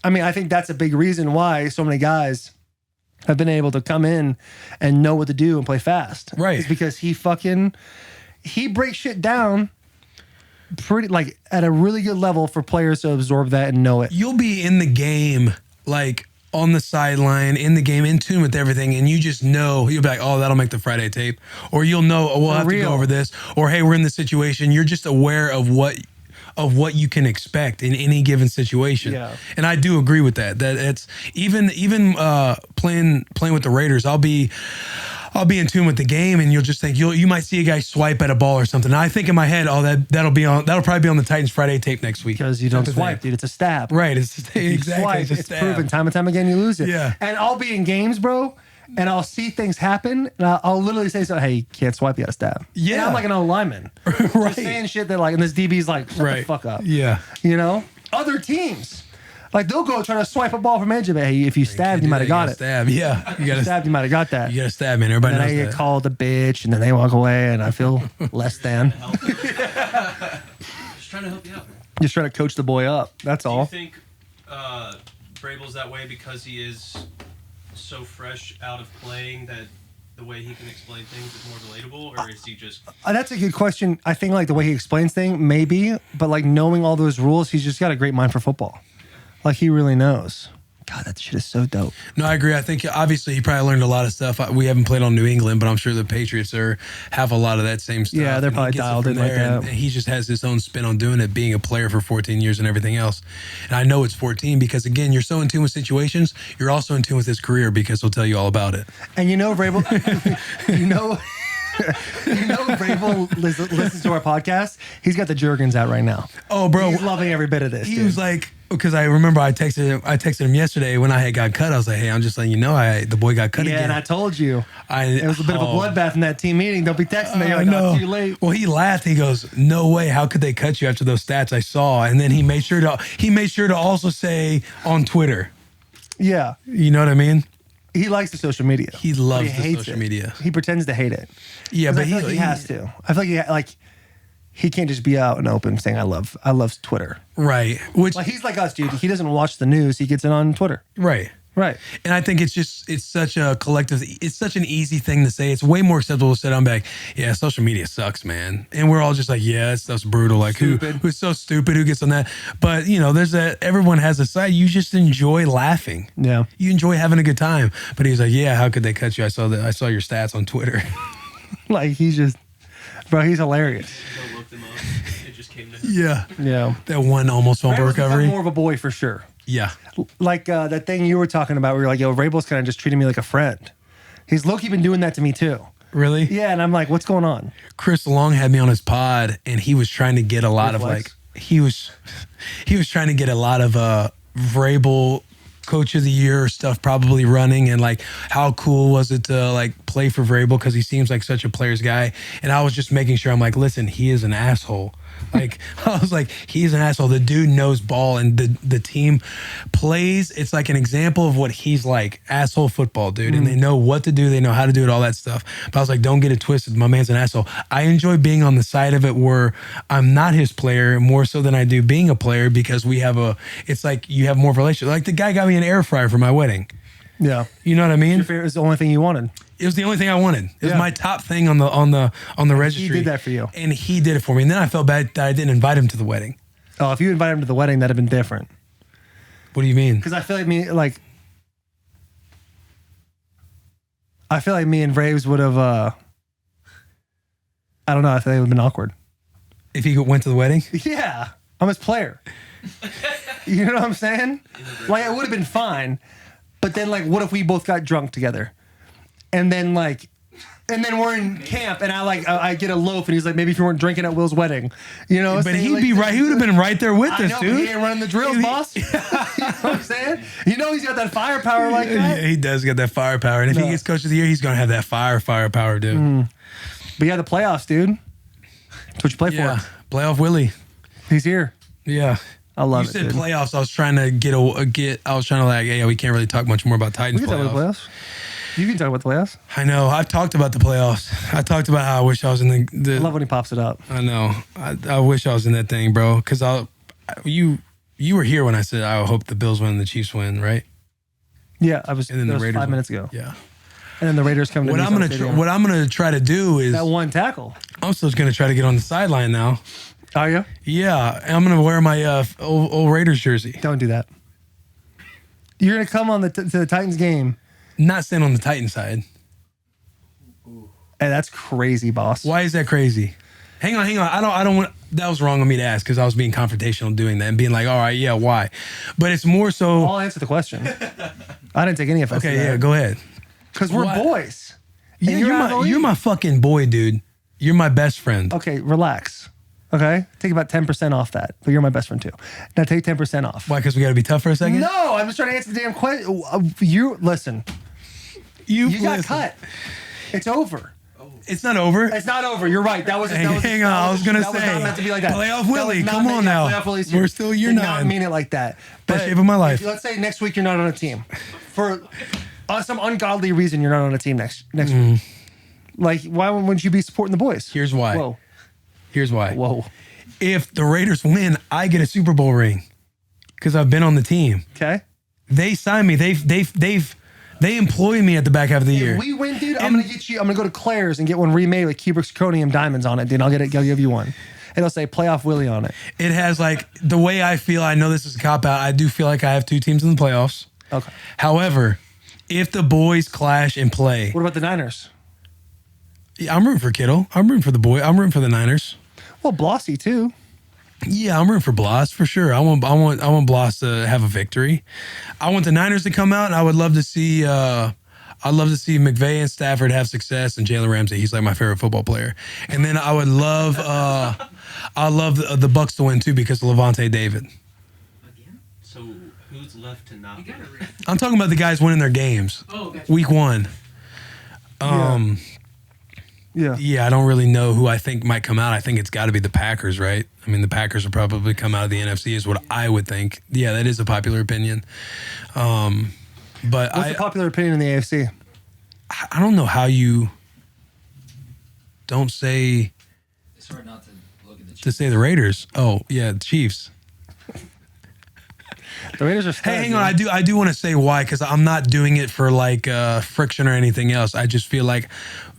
that's a big reason why so many guys have been able to come in and know what to do and play fast. Right. It's because he breaks shit down pretty like at a really good level for players to absorb that and know it. You'll be in the game, like on the sideline, in the game, in tune with everything, and you just know, you'll be like, oh, that'll make the Friday tape. Or you'll know, oh, we'll have to real. go over this. Or, hey, we're in this situation. You're just aware of of what you can expect in any given situation. Yeah. And I do agree with that. That it's even playing with the Raiders, I'll be in tune with the game, and you'll just think you might see a guy swipe at a ball or something. And I think in my head, that'll probably be on the Titans Friday tape next week Because you don't swipe, dude. It's a stab. Right? It's exactly. Swipe, a it's stab. proven time and time again. You lose it. Yeah. And I'll be in games, bro, and I'll see things happen, and I'll literally say, "So, hey, you can't swipe, you got to stab." Yeah. And I'm like an old lineman, Right. just saying shit that like, and this DB's like, "Shut the fuck up." Yeah. You know, other teams. Like they'll go try to swipe a ball from edge of it. Hey, if you stabbed, you might have got it. Stab. Yeah. You got to Stabbed, you might have got that. You got to stab, man. Everybody And then I knows get that. called a bitch, and then they walk away, and I feel less than. Just trying to help you out, man. Just trying to coach the boy up. That's Do you all. think Vrabel's that way because he is so fresh out of playing that the way he can explain things is more relatable, or is he just... That's a good question. I think like the way he explains things, maybe, but like knowing all those rules, he's just got a great mind for football. Like he really knows. God, that shit is so dope. No, I agree. I think obviously he probably learned a lot of stuff. We haven't played on New England, but I'm sure the Patriots have a lot of that same stuff. Yeah, they're And he probably gets it dialed from in like there, that. and he just has his own spin on doing it, being a player for 14 years and everything else. And I know it's 14 because, again, you're so in tune with situations. You're also in tune with his career because he'll tell you all about it. And you know, Vrabel, you know Vrabel listens to our podcast. He's got the Jergens out right now. Oh, bro. He's loving every bit of this. He dude. was like, because I remember I texted him yesterday when I had got cut. I was like, hey, I'm just letting you know the boy got cut yeah, again. and I told you. It was a bit of a bloodbath in that team meeting. Don't be texting me. You're like, know. oh, too late. Well, he laughed. He goes, "No way! How could they cut you after those stats I saw?" And then he made sure to also say on Twitter. Yeah. You know what I mean? He likes the social media. He loves But the hates social it. media. He pretends to hate it. Yeah, 'Cause but I feel like he has to. I feel like he can't just be out and open saying I love Twitter. Right. Which Like he's like us, dude. He doesn't watch the news. He gets it on Twitter. right. Right. And I think it's such a collective, it's such an easy thing to say. It's way more acceptable to sit on back. Yeah, social media sucks, man. And we're all just like, yeah, that stuff's brutal. Like who's so stupid? Who gets on that? But you know, everyone has a side. You just enjoy laughing. Yeah. You enjoy having a good time. But he's like, yeah, how could they cut you? I saw your stats on Twitter. Like he's just, bro, he's hilarious. Go look them up. It just came to him. Yeah. Yeah. That one almost fumble Vrabel's become recovery. more of a boy for sure. Yeah. Like that thing you were talking about where you're like, yo, Vrabel's kind of just treating me like a friend. He's low-key been doing that to me too. Really? Yeah, and I'm like, what's going on? Chris Long had me on his pod, and he was trying to get a lot of Reflex. like he was trying to get a lot of Vrabel Coach of the Year stuff probably running, and like how cool was it to like play for Vrabel because he seems like such a player's guy. And I was just making sure, I'm like, listen, he is an asshole. Like I was like, he's an asshole. The dude knows ball, and the team plays. It's like an example of what he's like, asshole football, dude. And they know what to do. They know how to do it, all that stuff. But I was like, don't get it twisted. My man's an asshole. I enjoy being on the side of it where I'm not his player more so than I do being a player, because it's like you have more of a relationship. Like the guy got me an air fryer for my wedding. Yeah. You know what I mean? Your favorite is the only thing you wanted. It was the only thing I wanted. It was Yeah. my top thing on the registry. He did that for you. And he did it for me. And then I felt bad that I didn't invite him to the wedding. Oh, if you invited him to the wedding, that'd have been different. What do you mean? Because I feel like me and Vraves would have. I don't know. I feel like it would have been awkward. If he went to the wedding? Yeah, I'm his player. You know what I'm saying? Like it would have been fine, but then like, what if we both got drunk together, and then we're in camp, and I get a loaf, and he's like, maybe if you weren't drinking at Will's wedding, you know. But he'd be right. He would have been right there with I us, know, dude. but he ain't running the drills, boss. You know what I'm saying? You know he's got that firepower like that. Yeah, he does get that firepower. And if he gets Coach of the Year, he's going to have that firepower, dude. But yeah, the playoffs, dude. That's what you play Yeah. for. Playoff Willy. He's here. Yeah. I love You it. said Dude. playoffs. I was trying to I was trying to like, yeah, we can't really talk much more about Titans We can talk about the playoffs. playoffs. You can talk about the playoffs. I know. I've talked about the playoffs. I talked about how I wish I was in the I love when he pops it up. I know. I wish I was in that thing, bro. Because you were here when I said I hope the Bills win and the Chiefs win, right? Yeah, I was. And then That the was Raiders 5 win. minutes ago. Yeah. And then the Raiders come to What I'm gonna try to do is that one tackle. I'm still gonna try to get on the sideline now. Are you? Yeah, I'm gonna wear my old Raiders jersey. Don't do that. You're gonna come on to the Titans game. Not staying on the Titan side. Hey, that's crazy, boss. Why is that crazy? Hang on. I don't want. That was wrong of me to ask because I was being confrontational doing that and being like, all right, yeah, why? But it's more so. I'll answer the question. I didn't take any offense. Okay, yeah, go ahead. Because we're boys. Yeah, you're my fucking boy, dude. You're my best friend. Okay, relax. Okay, take about 10% off that, but you're my best friend too. Now take 10% off. Why? Because we got to be tough for a second. No, I'm just trying to answer the damn question. You listen. You got cut. It's over. It's not over. It's not over. You're right. That was. Hang on. I was gonna say. That was not meant to be like that. Playoff Willy. Come on now. Playoff Willy's We're still year did 9. Not mean it like that. Best shape of my life. Let's say next week you're not on a team for some ungodly reason. You're not on a team next week. Like, why wouldn't you be supporting the boys? Here's why. Whoa. Here's why. Whoa. If the Raiders win, I get a Super Bowl ring because I've been on the team. Okay. They signed me. They employ me at the back half of the year. If we win, dude, I'm gonna go to Claire's and get one remade with Kubrick's Zirconium diamonds on it, dude. I'll give you one. It'll say Playoff Willy on it. It has like the way I feel. I know this is a cop out. I do feel like I have 2 teams in the playoffs. Okay. However, if the boys clash and play, what about the Niners? Yeah, I'm rooting for Kittle. I'm rooting for the boy. I'm rooting for the Niners. Well, Blossy too. Yeah, I'm rooting for Bloss for sure. I want Bloss to have a victory. I want the Niners to come out, and I would love to see. I'd love to see McVay and Stafford have success, and Jalen Ramsey. He's like my favorite football player. And then I would love. I love the Bucks to win too because of Levante David. So who's left to not? I'm talking about the guys winning their games. Oh, gotcha. Week 1. Yeah, I don't really know who I think might come out. I think it's got to be the Packers, right? I mean, the Packers will probably come out of the NFC is what I would think. Yeah, that is a popular opinion. But what's the popular opinion in the AFC? I don't know how you don't say. It's hard not to look at the Chiefs. To say the Raiders. Oh yeah, the Chiefs. The Raiders are. Hey, hang on. I do want to say why, because I'm not doing it for like friction or anything else. I just feel like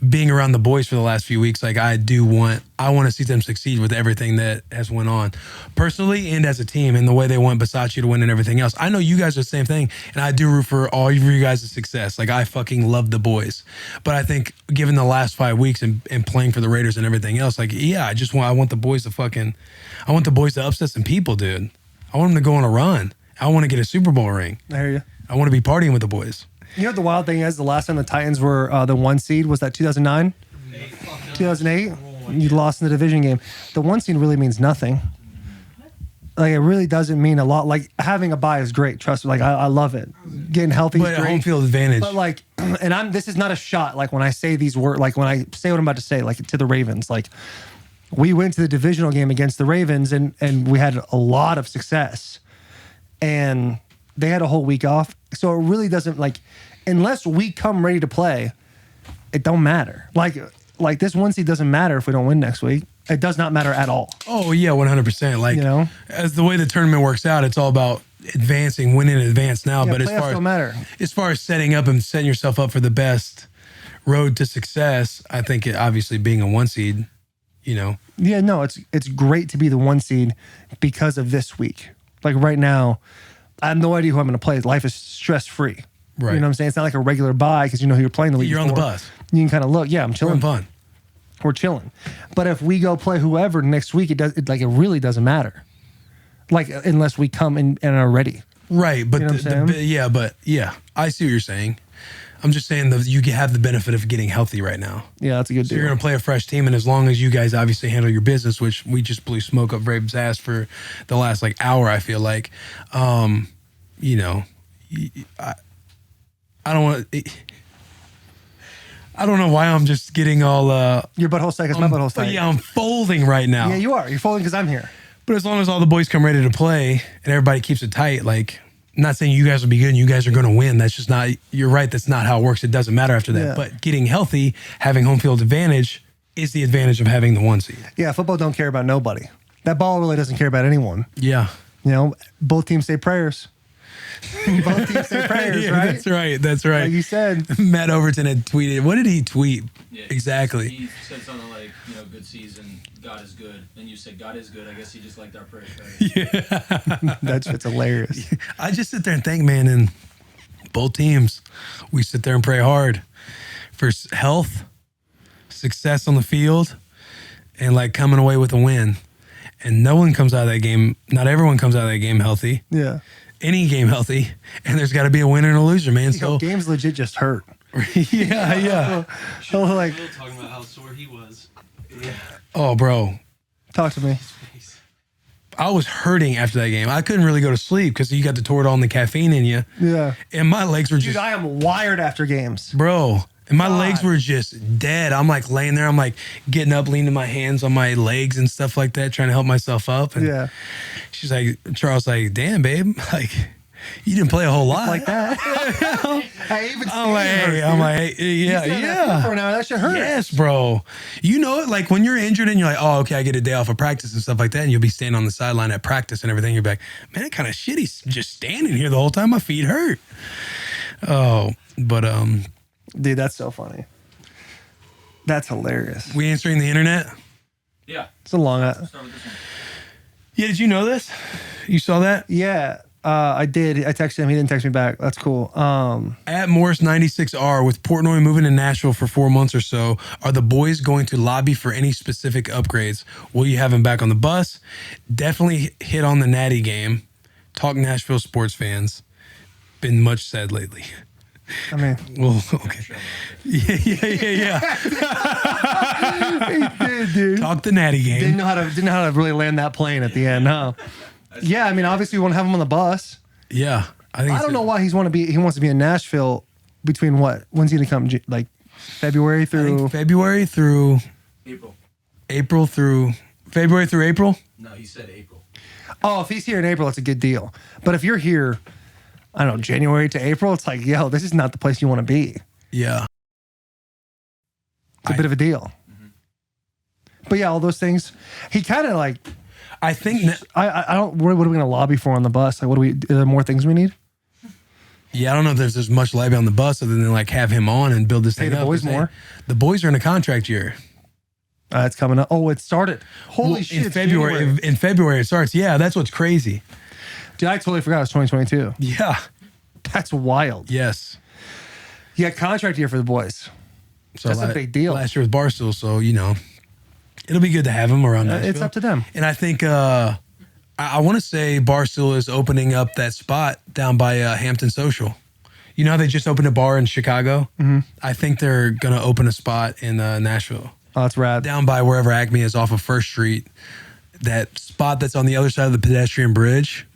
being around the boys for the last few weeks, like I want to see them succeed with everything that has went on, personally and as a team, and the way they want Versace to win and everything else. I know you guys are the same thing, and I do root for all of you guys' success. Like I fucking love the boys, but I think given the last 5 weeks and playing for the Raiders and everything else, like yeah, I want the boys to upset some people, dude. I want them to go on a run. I want to get a Super Bowl ring. I hear you. I want to be partying with the boys. You know what the wild thing is? The last time the Titans were the 1 seed was that 2009? 2008? You lost in the division game. The 1 seed really means nothing. Like it really doesn't mean a lot. Like having a bye is great. Trust me. Like I love it. Getting healthy is great. Home field advantage. But like, and this is not a shot. Like when I say these words, like when I say what I'm about to say, like to the Ravens, like we went to the divisional game against the Ravens and we had a lot of success. And they had a whole week off. So it really doesn't, like, unless we come ready to play, it don't matter. Like this 1 seed doesn't matter if we don't win next week. It does not matter at all. Oh, yeah, 100%. Like, you know? As the way the tournament works out, it's all about advancing, winning in advance now. Yeah, but as far as setting up and setting yourself up for the best road to success, I think obviously being a 1 seed, you know. Yeah, no, it's great to be the 1 seed because of this week. Like right now, I have no idea who I'm going to play. Life is stress-free. Right. You know what I'm saying? It's not like a regular bye because you know who you're playing the week You're on the before. bus. You can kind of look. Yeah, I'm chilling. We're having fun. We're chilling. But if we go play whoever next week, it really doesn't matter. Like unless we come and are ready. Right. But you know what I'm saying? I see what you're saying. I'm just saying that you have the benefit of getting healthy right now. Yeah, that's a good So deal. you're going to play a fresh team, and as long as you guys obviously handle your business, which we just blew smoke up Vrabel's ass for the last like hour, I feel like, you know, I don't want to. I don't know why I'm just getting all. Your butthole's tight because my butthole's tight. Yeah, I'm folding right now. Yeah, you are. You're folding because I'm here. But as long as all the boys come ready to play and everybody keeps it tight, like. I'm not saying you guys will be good and you guys are going to win. That's just not, you're right. That's not how it works. It doesn't matter after that. Yeah. But getting healthy, having home field advantage is the advantage of having the 1 seed. Yeah, football don't care about nobody. That ball really doesn't care about anyone. Yeah. You know, both teams say prayers. Both teams say prayers, Yeah, right? That's right. Like you said. Matt Overton had tweeted. What did he tweet? Yeah, exactly. He said something like, good season, God is good. And you said, God is good. I guess he just liked our prayers better. Yeah. It's hilarious. I just sit there and think, man, and both teams, we sit there and pray hard for health, success on the field, and like coming away with a win. And no one comes out of that game. Not everyone comes out of that game healthy. Yeah. Any game healthy. And there's got to be a winner and a loser, man. So games legit just hurt. yeah. So like, Will talking about how sore he was. Oh, bro. talk to me. I was hurting after that game. I couldn't really go to sleep because you got the Toradol and the caffeine in you. Yeah. And my legs were Dude, just, I am wired after games. bro. And my legs were just dead. I'm like laying there. I'm like getting up, leaning my hands on my legs and stuff like that, trying to help myself up. And Yeah. she's like, Charles, like, damn, babe, like, you didn't play a whole lot. Like that. Hey, even I'm like, hey, yeah. For an hour, that shit hurts. Yes, bro. You know it, like when you're injured and you're like, oh, okay, I get a day off of practice and stuff like that, and you'll be standing on the sideline at practice and everything. You're like, man, it kind of shitty just standing here the whole time. My feet hurt. Oh, but Dude, that's so funny. That's hilarious. we answering the internet. Yeah. It's a long. Start with this one. Yeah, did you know this? You saw that? Yeah, I did. I texted him. He didn't text me back. That's cool. At Morris 96R, with Portnoy moving to Nashville for 4 months or so, are the boys going to lobby for any specific upgrades? Will you have him back on the bus? Definitely hit on the Natty game. Talk Nashville sports fans. Been much said lately. I mean, Well, okay. Yeah. he did, dude. Talk the Natty game. Didn't know how to really land that plane at the end, huh? Yeah, I mean, obviously we want to have him on the bus. Yeah. I don't know why he wants to be in Nashville between what? When's he gonna come? Like February through February through April. February through April. No, he said April. Oh, if he's here in April, it's a good deal. But if you're here, I don't know, January to April, it's like, yo, this is not the place you want to be. Yeah. It's a bit of a deal. But yeah, all those things. He kind of like. I think. I don't. What are we going to lobby for on the bus? Like, are there more things we need? Yeah, I don't know if there's much lobby on the bus other than like have him on and build this thing the up. boys 'Cause, more. The boys are in a contract year. It's coming up. Oh, it started. Holy shit! In February. January. In February it starts. Yeah, that's what's crazy. Dude, I totally forgot it was 2022. Yeah. That's wild. Yes. Yeah, contract year for the boys. So That's a big deal. Last year with Barstool, so it'll be good to have him around. It's up to them. And I think I want to say Barstool is opening up that spot down by Hampton Social. You know how they just opened a bar in Chicago? Mm-hmm. I think they're gonna open a spot in Nashville. Oh, that's rad. Down by wherever Acme is off of First Street. That spot that's on the other side of the pedestrian bridge.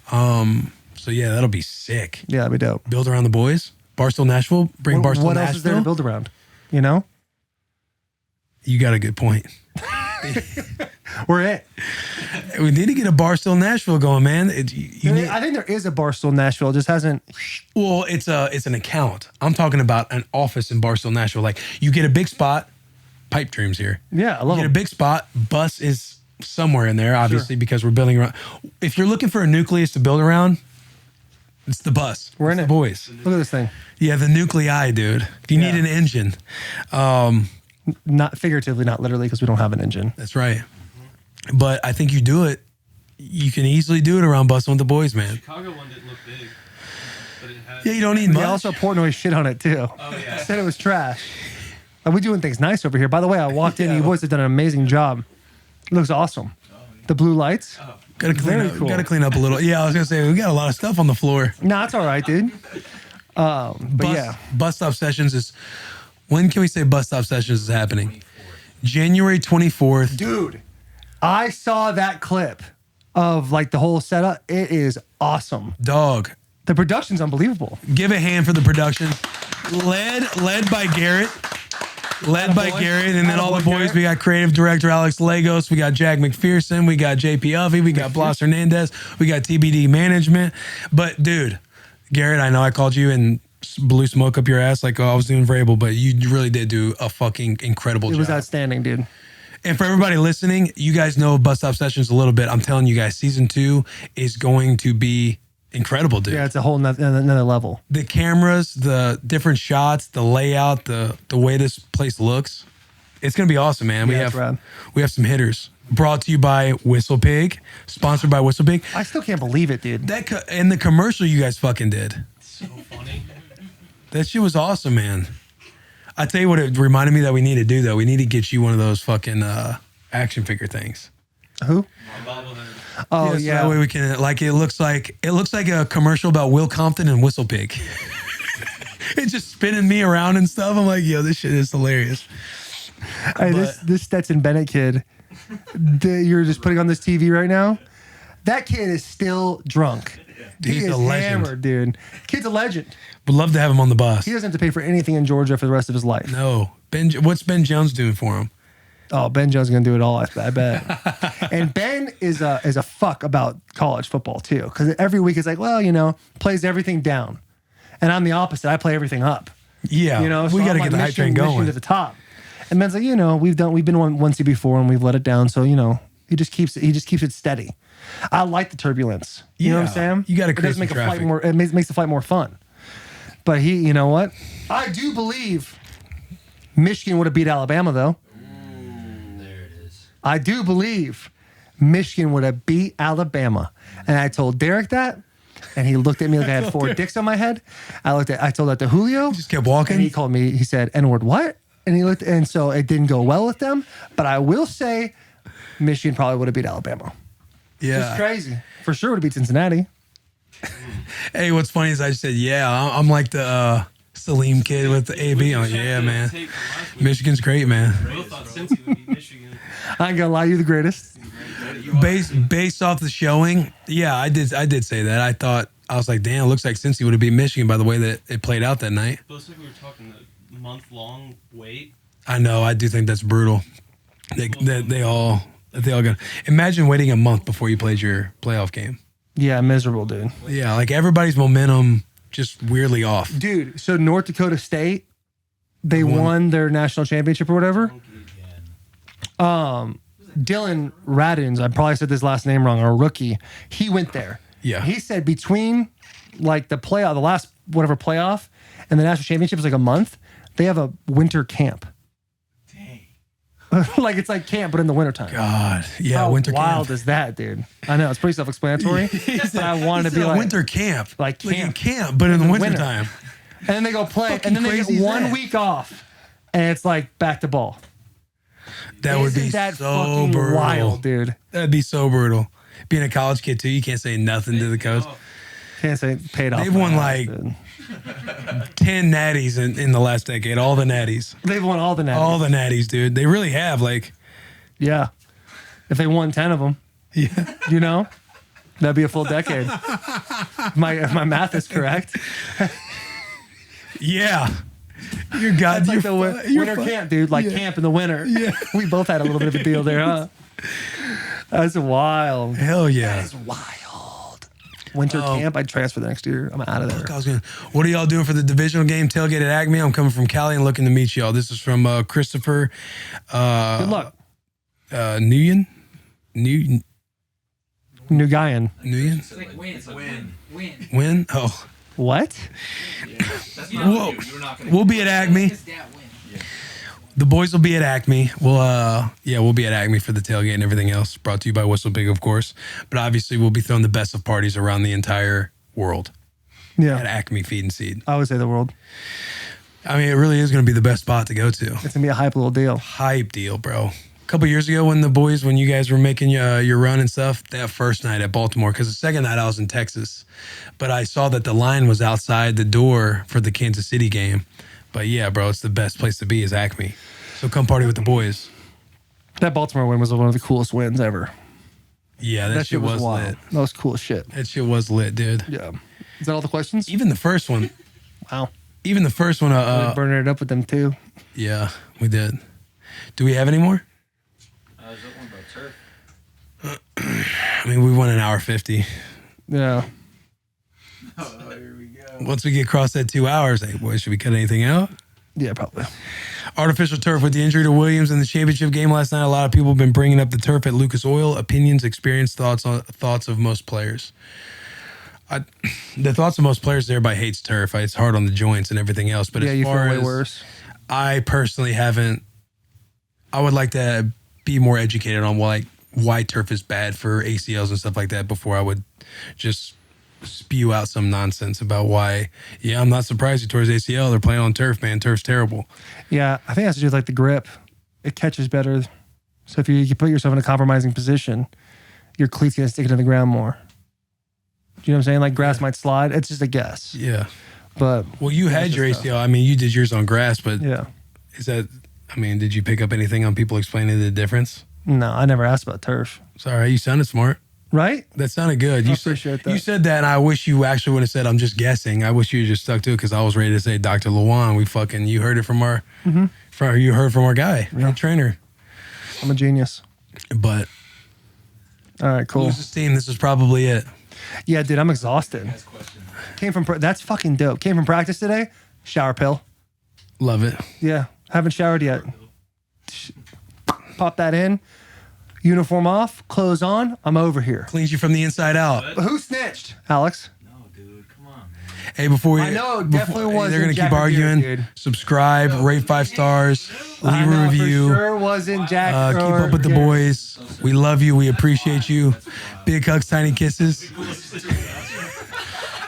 So yeah, that'll be sick. Yeah, that'd be dope. Build around the boys. Barstool Nashville. Bring Barstool What Nashville. else is there to build around? You know? You got a good point. We're it. We need to get a Barstool Nashville going, man. I think there is a Barstool Nashville. It just hasn't. Well, it's an account. I'm talking about an office in Barstool Nashville. Like you get a big spot. Pipe dreams here. Yeah, I love You get it. a big spot. Bus is somewhere in there, obviously, because we're building around. If you're looking for a nucleus to build around, it's the bus. We're in It's it. the boys. Look at this thing. Yeah, the nuclei, dude. If you need an engine, Not figuratively, not literally, because we don't have an engine. that's right. But I think you do it. You can easily do it around Bussin' With The Boys, man. Chicago one didn't look big, but it had. Yeah, you don't need much. Yeah, also Portnoy shit on it too. Oh yeah. Said it was trash. We're doing things nice over here. By the way, I walked in. You boys have done an amazing job. It looks awesome. The blue lights. Gotta clean Very up. cool. Gotta clean up a little. Yeah, I was gonna say we got a lot of stuff on the floor. Nah, it's all right, dude. But yeah, Bus Stop Sessions is. When can we say Bus Stop Sessions is happening? January 24th. dude, I saw that clip of like the whole setup. It is awesome. Dog. The production's unbelievable. Give a hand for the production. Led by Garrett. Led by Garrett, and then all the boys. We got creative director Alex Lagos. We got Jack McPherson. We got JP Uffy. We got Blas Hernandez. We got TBD management. But dude, Garrett, I know I called you and blew smoke up your ass like I was doing Vrabel, but you really did do a fucking incredible job. It was outstanding, dude. And for everybody listening, you guys know Bus Stop Sessions a little bit. I'm telling you guys, season 2 is going to be incredible, dude. Yeah, it's a whole another level. The cameras, the different shots, the layout, the way this place looks, it's gonna be awesome, man. Yeah, it's rad. We have some hitters. Brought to you by Whistle Pig, sponsored by Whistle Pig. I still can't believe it, dude. And the commercial you guys fucking did. So funny. That shit was awesome, man. I tell you what, it reminded me that we need to do though. We need to get you one of those fucking action figure things. Who? Bobblehead. Oh So yeah. that way we can like it looks like a commercial about Will Compton and Whistle Pig. It's just spinning me around and stuff. I'm like, yo, this shit is hilarious. Hey, this Stetson Bennett kid that you're just putting on this TV right now, that kid is still drunk. He's He is a legend. hammered, dude. Kid's a legend. Would love to have him on the bus. He doesn't have to pay for anything in Georgia for the rest of his life. No, what's Ben Jones doing for him? Oh, Ben Jones is gonna do it all. I bet. And Ben is a fuck about college football too, because every week it's like, well, plays everything down, and I'm the opposite. I play everything up. Yeah, So we got to I'm get the hype train mission going. to the top. And Ben's like, we've been one seed before and we've let it down. So he just keeps it steady. I like the turbulence. You know what I'm saying? You gotta It create does some make a flight traffic. more. It makes the flight more fun. But you know what? I do believe Michigan would have beat Alabama though. There it is. I do believe Michigan would have beat Alabama. And I told Derek that, and he looked at me like I had four dicks on my head. I told that to Julio. Just kept walking. And he called me, he said, N-word what? And he looked, and so it didn't go well with them. But I will say Michigan probably would have beat Alabama. Yeah. It's crazy. For sure would have beat Cincinnati. Hey, what's funny is I just said, yeah, I'm like the Salim kid with the AB on. Yeah, man. Michigan's great, man. Both thought Cincy would be Michigan. I ain't gonna lie, you the greatest. Based off the showing, yeah, I did say that. I was like, damn, it looks like Cincy would have beat Michigan by the way that it played out that night. But it's like we were talking the month-long wait. I know, I do think that's brutal. They all got. Imagine waiting a month before you played your playoff game. Yeah, miserable, dude. Yeah, like everybody's momentum just weirdly off. Dude, so North Dakota State, they won their national championship or whatever. Dylan Raduns, I probably said this last name wrong, a rookie. He went there. Yeah. He said between like the last whatever playoff and the national championship is like a month. They have a winter camp. Dang. Like it's like camp, but in the wintertime. God, yeah, How winter wild camp. is that, dude? I know it's pretty self-explanatory, but I wanted to be a like winter camp, like like camp. a camp, but in the winter. wintertime. And then they go play, fucking and then they crazy get is 1 that? week off, and it's like back to ball. That would be Isn't that so fucking brutal. wild, dude? That'd be so brutal. Being a college kid too, you can't say nothing to the coach. Can't say paid off. They've my won ass, like dude. 10 natties in the last decade. All the natties. They've won all the natties. All the natties, dude. They really have. Like, Yeah. If they won 10 of them, yeah. that'd be a full decade. If my math is correct. Yeah. You're God. That's like the you're winter fu- camp, dude. Like Yeah. camp in the winter. Yeah. We both had a little bit of a deal there, huh? That's wild. Hell yeah. That's wild. Winter camp, I'd transfer the next year. I'm out of there. What are y'all doing for the divisional game? Tailgate at Acme. I'm coming from Cali and looking to meet y'all. This is from Christopher. Good luck. Nguyen? New Guyan. Nguyen? It's like win. Win? Oh. What? Whoa. We'll be at Acme. The boys will be at Acme. We'll be at Acme for the tailgate and everything else. Brought to you by Whistle Pig, of course. But obviously, we'll be throwing the best of parties around the entire world at Yeah. Acme Feed and Seed. I would say the world. I mean, it really is going to be the best spot to go to. It's going to be a hype little deal. Hype deal, bro. A couple years ago when you guys were making your run and stuff, that first night at Baltimore, because the second night I was in Texas, but I saw that the line was outside the door for the Kansas City game. But yeah, bro, it's the best place to be is Acme. So come party with the boys. That Baltimore win was one of the coolest wins ever. Yeah, that shit was wild. lit. That was cool as shit. That shit was lit, dude. Yeah. Is that all the questions? Even the first one. Wow. Even the first one. We burning it up with them too. Yeah, we did. Do we have any more? Is that one about turf? I mean, we won an hour 50. Yeah. Once we get across that 2 hours, hey, boy, should we cut anything out? Yeah, probably. Artificial turf with the injury to Williams in the championship game last night. A lot of people have been bringing up the turf at Lucas Oil. Opinions, experience, thoughts of most players. The thoughts of most players, everybody hates turf. It's hard on the joints and everything else. But Yeah, as you feel far way as worse. I personally haven't. I would like to be more educated on why turf is bad for ACLs and stuff like that before I would just spew out some nonsense about why. Yeah, I'm not surprised he tore his ACL. They're playing on turf, man. Turf's terrible. Yeah, I think it has to do with like the grip. It catches better. So if you put yourself in a compromising position, your cleat's gonna stick into the ground more. Do you know what I'm saying? Like grass might slide. It's just a guess. Yeah. But well, you had your stuff. ACL. I mean, you did yours on grass, but yeah. is that? I mean, did you pick up anything on people explaining the difference? No, I never asked about turf. Sorry, you sounded smart. Right? That sounded good. You appreciate that. You said that, and I wish you actually would have said, "I'm just guessing." I wish you just stuck to it because I was ready to say, "Dr. Lewan." You heard it from our, you heard from our guy, our trainer. I'm a genius. But all right, cool. Lose esteem. This is probably it. Yeah, dude, I'm exhausted. Came from that's fucking dope. Came from practice today. Shower pill. Love it. Yeah, haven't showered yet. Pop that in. Uniform off, clothes on. I'm over here. Cleans you from the inside out. Who snitched? Alex. No, dude, come on, man. Hey, before we, I know, definitely wasn't they're gonna keep Jack or Beer, arguing. dude. Subscribe, rate 5 stars, leave I a know, review. For sure wasn't Jack. Keep up with the boys. We love you. We appreciate you. Big hugs, tiny kisses.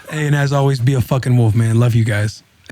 Hey, and as always, be a fucking wolf, man. Love you guys.